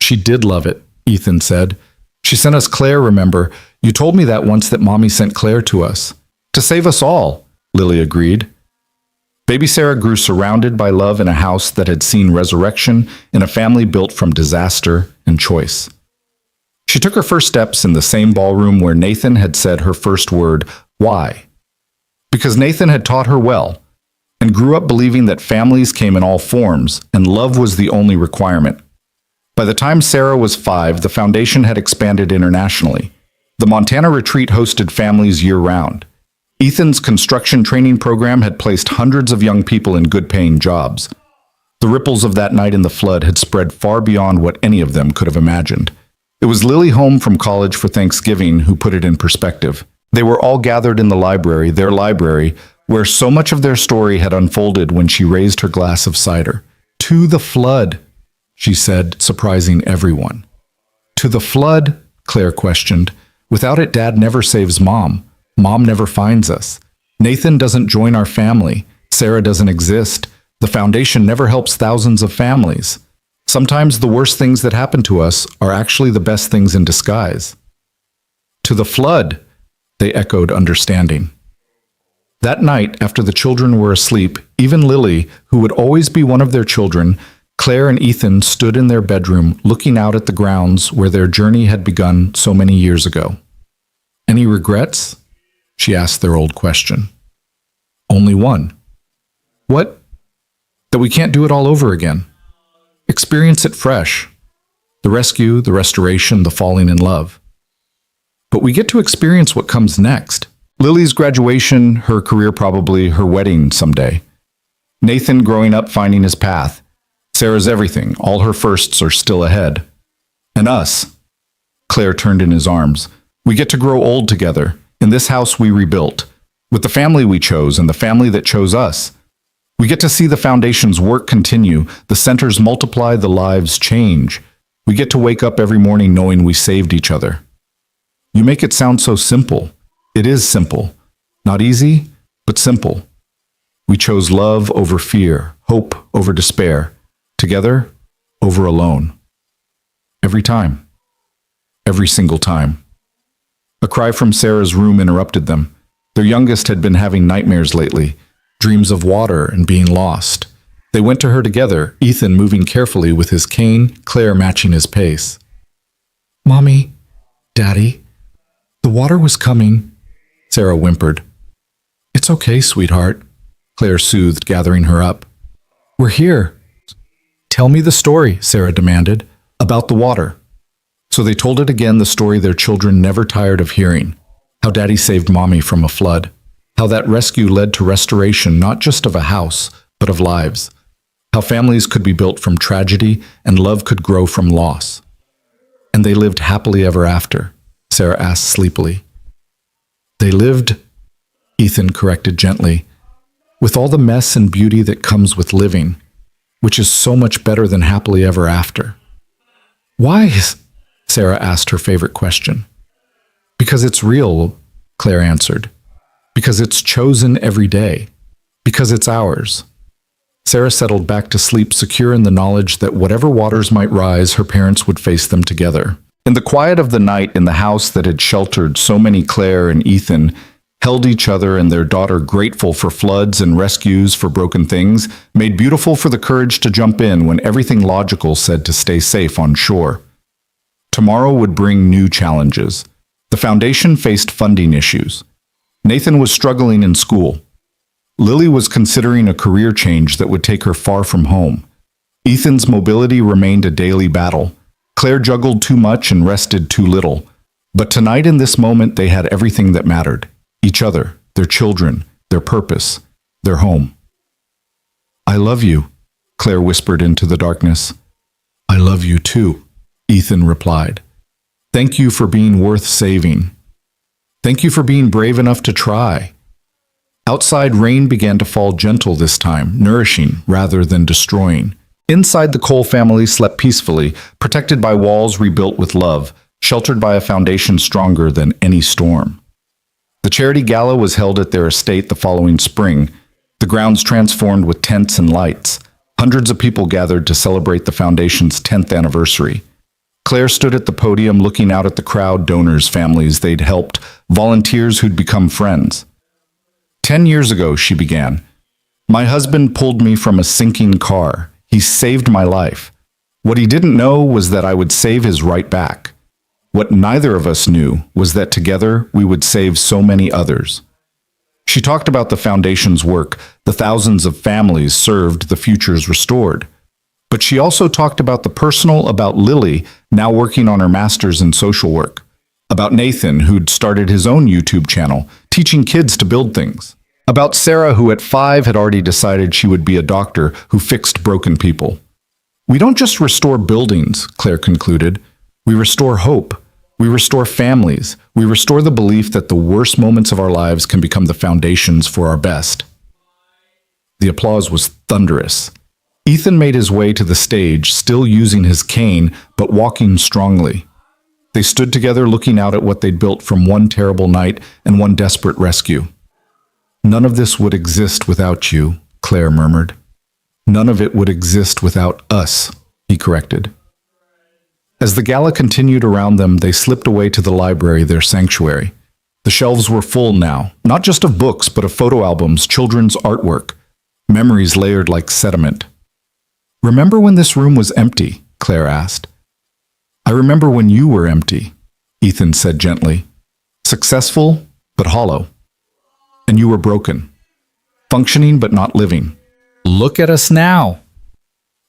She did love it, Ethan said. She sent us Claire, remember? You told me that once that Mommy sent Claire to us. To save us all, Lily agreed. Baby Sarah grew surrounded by love in a house that had seen resurrection in a family built from disaster and choice. She took her first steps in the same ballroom where Nathan had said her first word, why? Because Nathan had taught her well, and grew up believing that families came in all forms, and love was the only requirement. By the time Sarah was 5, the foundation had expanded internationally. The Montana retreat hosted families year-round. Ethan's construction training program had placed hundreds of young people in good-paying jobs. The ripples of that night in the flood had spread far beyond what any of them could have imagined. It was Lily home from college for Thanksgiving who put it in perspective. They were all gathered in the library, their library, where so much of their story had unfolded when she raised her glass of cider. To the flood, she said, surprising everyone. To the flood, Claire questioned. Without it, Dad never saves Mom. Mom never finds us. Nathan doesn't join our family. Sarah doesn't exist. The foundation never helps thousands of families. Sometimes the worst things that happen to us are actually the best things in disguise. To the flood, they echoed, understanding. That night, after the children were asleep, even Lily, who would always be one of their children, Claire and Ethan stood in their bedroom looking out at the grounds where their journey had begun so many years ago. Any regrets? She asked their old question. Only one. What? That we can't do it all over again. Experience it fresh. The rescue, the restoration, the falling in love. But we get to experience what comes next. Lily's graduation, her career probably, her wedding someday. Nathan growing up finding his path. Sarah's everything, all her firsts are still ahead. And us. Claire turned in his arms. We get to grow old together, in this house we rebuilt, with the family we chose and the family that chose us. We get to see the foundation's work continue, the centers multiply, the lives change. We get to wake up every morning knowing we saved each other. You make it sound so simple. It is simple. Not easy, but simple. We chose love over fear, hope over despair, together over alone. Every time. Every single time. A cry from Sarah's room interrupted them. Their youngest had been having nightmares lately, dreams of water and being lost. They went to her together, Ethan moving carefully with his cane, Claire matching his pace. Mommy, Daddy, the water was coming, Sarah whimpered. It's okay, sweetheart, Claire soothed, gathering her up. We're here. Tell me the story, Sarah demanded, about the water. So they told it again, the story their children never tired of hearing. How Daddy saved Mommy from a flood. How that rescue led to restoration not just of a house, but of lives. How families could be built from tragedy and love could grow from loss. And they lived happily ever after, Sarah asked sleepily. They lived, Ethan corrected gently, with all the mess and beauty that comes with living, which is so much better than happily ever after. Why? Sarah asked her favorite question. Because it's real, Claire answered. Because it's chosen every day. Because it's ours. Sarah settled back to sleep, secure in the knowledge that whatever waters might rise, her parents would face them together. In the quiet of the night, in the house that had sheltered so many, Claire and Ethan held each other and their daughter, grateful for floods and rescues for broken things, made beautiful for the courage to jump in when everything logical said to stay safe on shore. Tomorrow would bring new challenges. The foundation faced funding issues. Nathan was struggling in school. Lily was considering a career change that would take her far from home. Ethan's mobility remained a daily battle. Claire juggled too much and rested too little. But tonight, in this moment, they had everything that mattered. Each other, their children, their purpose, their home. I love you, Claire whispered into the darkness. I love you too, Ethan replied. Thank you for being worth saving. Thank you for being brave enough to try. Outside, rain began to fall, gentle this time, nourishing rather than destroying. Inside, the Cole family slept peacefully, protected by walls rebuilt with love, sheltered by a foundation stronger than any storm. The charity gala was held at their estate the following spring, the grounds transformed with tents and lights. Hundreds of people gathered to celebrate the foundation's 10th anniversary. Claire stood at the podium looking out at the crowd, donors, families they'd helped, volunteers who'd become friends. 10 years ago, she began. My husband pulled me from a sinking car. He saved my life. What he didn't know was that I would save his right back. What neither of us knew was that together we would save so many others. She talked about the foundation's work, the thousands of families served, the futures restored. But she also talked about the personal, about Lily, now working on her master's in social work, about Nathan, who'd started his own YouTube channel, teaching kids to build things, about Sarah, who at 5 had already decided she would be a doctor who fixed broken people. We don't just restore buildings, Claire concluded. We restore hope. We restore families. We restore the belief that the worst moments of our lives can become the foundations for our best. The applause was thunderous. Ethan made his way to the stage, still using his cane, but walking strongly. They stood together looking out at what they'd built from one terrible night and one desperate rescue. None of this would exist without you, Claire murmured. None of it would exist without us, he corrected. As the gala continued around them, they slipped away to the library, their sanctuary. The shelves were full now, not just of books, but of photo albums, children's artwork, memories layered like sediment. Remember when this room was empty? Claire asked. I remember when you were empty, Ethan said gently. Successful, but hollow. And you were broken. Functioning, but not living. Look at us now.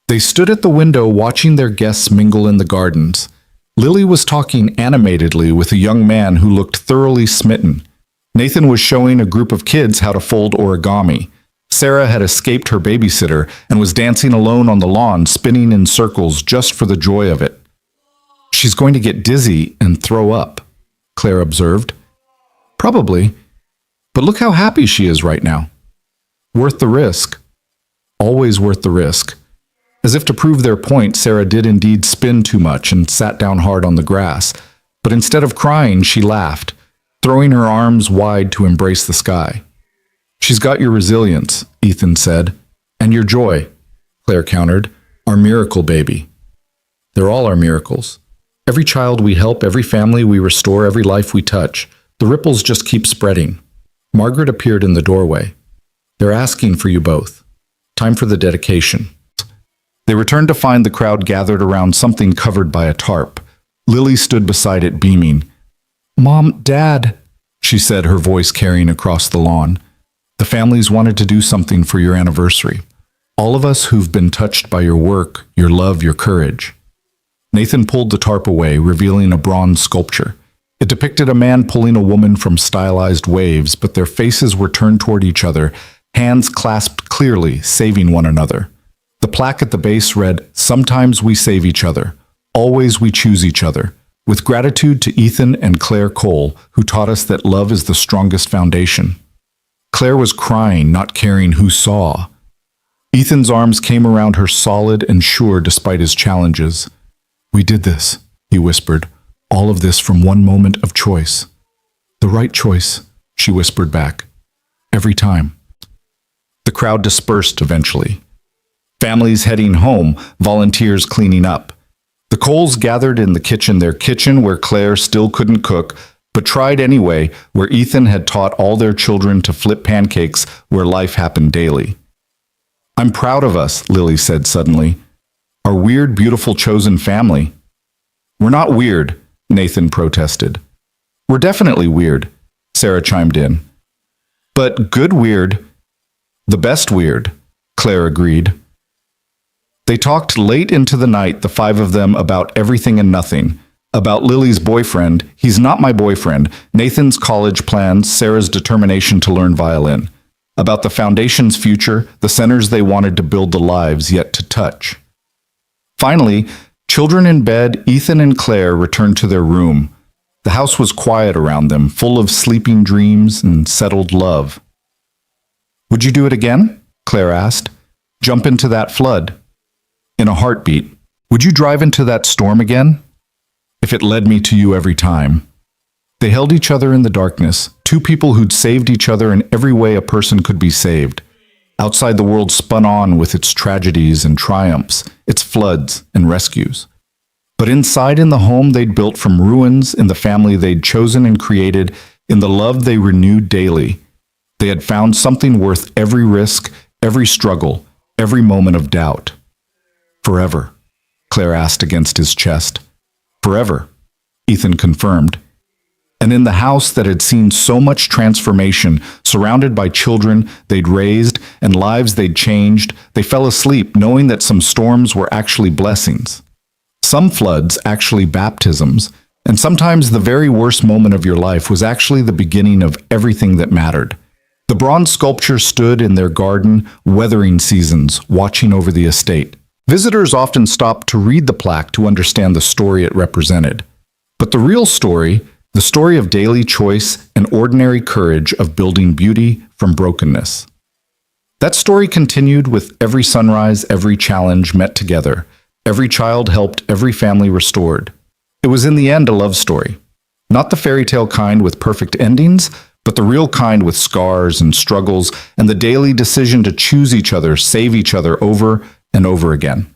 They stood at the window watching their guests mingle in the gardens. Lily was talking animatedly with a young man who looked thoroughly smitten. Nathan was showing a group of kids how to fold origami. Sarah had escaped her babysitter and was dancing alone on the lawn, spinning in circles just for the joy of it. She's going to get dizzy and throw up, Claire observed. Probably, but look how happy she is right now. Worth the risk. Always worth the risk. As if to prove their point, Sarah did indeed spin too much and sat down hard on the grass. But instead of crying, she laughed, throwing her arms wide to embrace the sky. She's got your resilience, Ethan said, and your joy, Claire countered, our miracle baby. They're all our miracles. Every child we help, every family we restore, every life we touch, the ripples just keep spreading. Margaret appeared in the doorway. They're asking for you both. Time for the dedication. They returned to find the crowd gathered around something covered by a tarp. Lily stood beside it, beaming. Mom, Dad, she said, her voice carrying across the lawn. The families wanted to do something for your anniversary. All of us who've been touched by your work, your love, your courage. Nathan pulled the tarp away, revealing a bronze sculpture. It depicted a man pulling a woman from stylized waves, but their faces were turned toward each other, hands clasped clearly, saving one another. The plaque at the base read, Sometimes we save each other. Always we choose each other. With gratitude to Ethan and Claire Cole, who taught us that love is the strongest foundation. Claire was crying, not caring who saw. Ethan's arms came around her solid and sure despite his challenges. We did this, he whispered. All of this from one moment of choice. The right choice, she whispered back. Every time. The crowd dispersed eventually. Families heading home, volunteers cleaning up. The Coles gathered in the kitchen, their kitchen where Claire still couldn't cook, but tried anyway, where Ethan had taught all their children to flip pancakes where life happened daily. I'm proud of us, Lily said suddenly. Our weird, beautiful, chosen family. We're not weird, Nathan protested. We're definitely weird, Sarah chimed in. But good weird, the best weird, Claire agreed. They talked late into the night, the 5 of them, about everything and nothing. About Lily's boyfriend, he's not my boyfriend, Nathan's college plans, Sarah's determination to learn violin. About the foundation's future, the centers they wanted to build, the lives yet to touch. Finally, children in bed, Ethan and Claire returned to their room. The house was quiet around them, full of sleeping dreams and settled love. Would you do it again? Claire asked. Jump into that flood. In a heartbeat. Would you drive into that storm again? If it led me to you every time. They held each other in the darkness, 2 people who'd saved each other in every way a person could be saved. Outside, the world spun on with its tragedies and triumphs, its floods and rescues. But inside in the home they'd built from ruins, in the family they'd chosen and created, in the love they renewed daily, they had found something worth every risk, every struggle, every moment of doubt. Forever, Claire asked against his chest. Forever, Ethan confirmed. And in the house that had seen so much transformation, surrounded by children they'd raised and lives they'd changed, they fell asleep knowing that some storms were actually blessings. Some floods actually baptisms, and sometimes the very worst moment of your life was actually the beginning of everything that mattered. The bronze sculpture stood in their garden, weathering seasons, watching over the estate. Visitors often stopped to read the plaque to understand the story it represented. But the real story, the story of daily choice and ordinary courage of building beauty from brokenness. That story continued with every sunrise, every challenge met together. Every child helped, every family restored. It was in the end a love story. Not the fairy tale kind with perfect endings, but the real kind with scars and struggles and the daily decision to choose each other, save each other over and over again.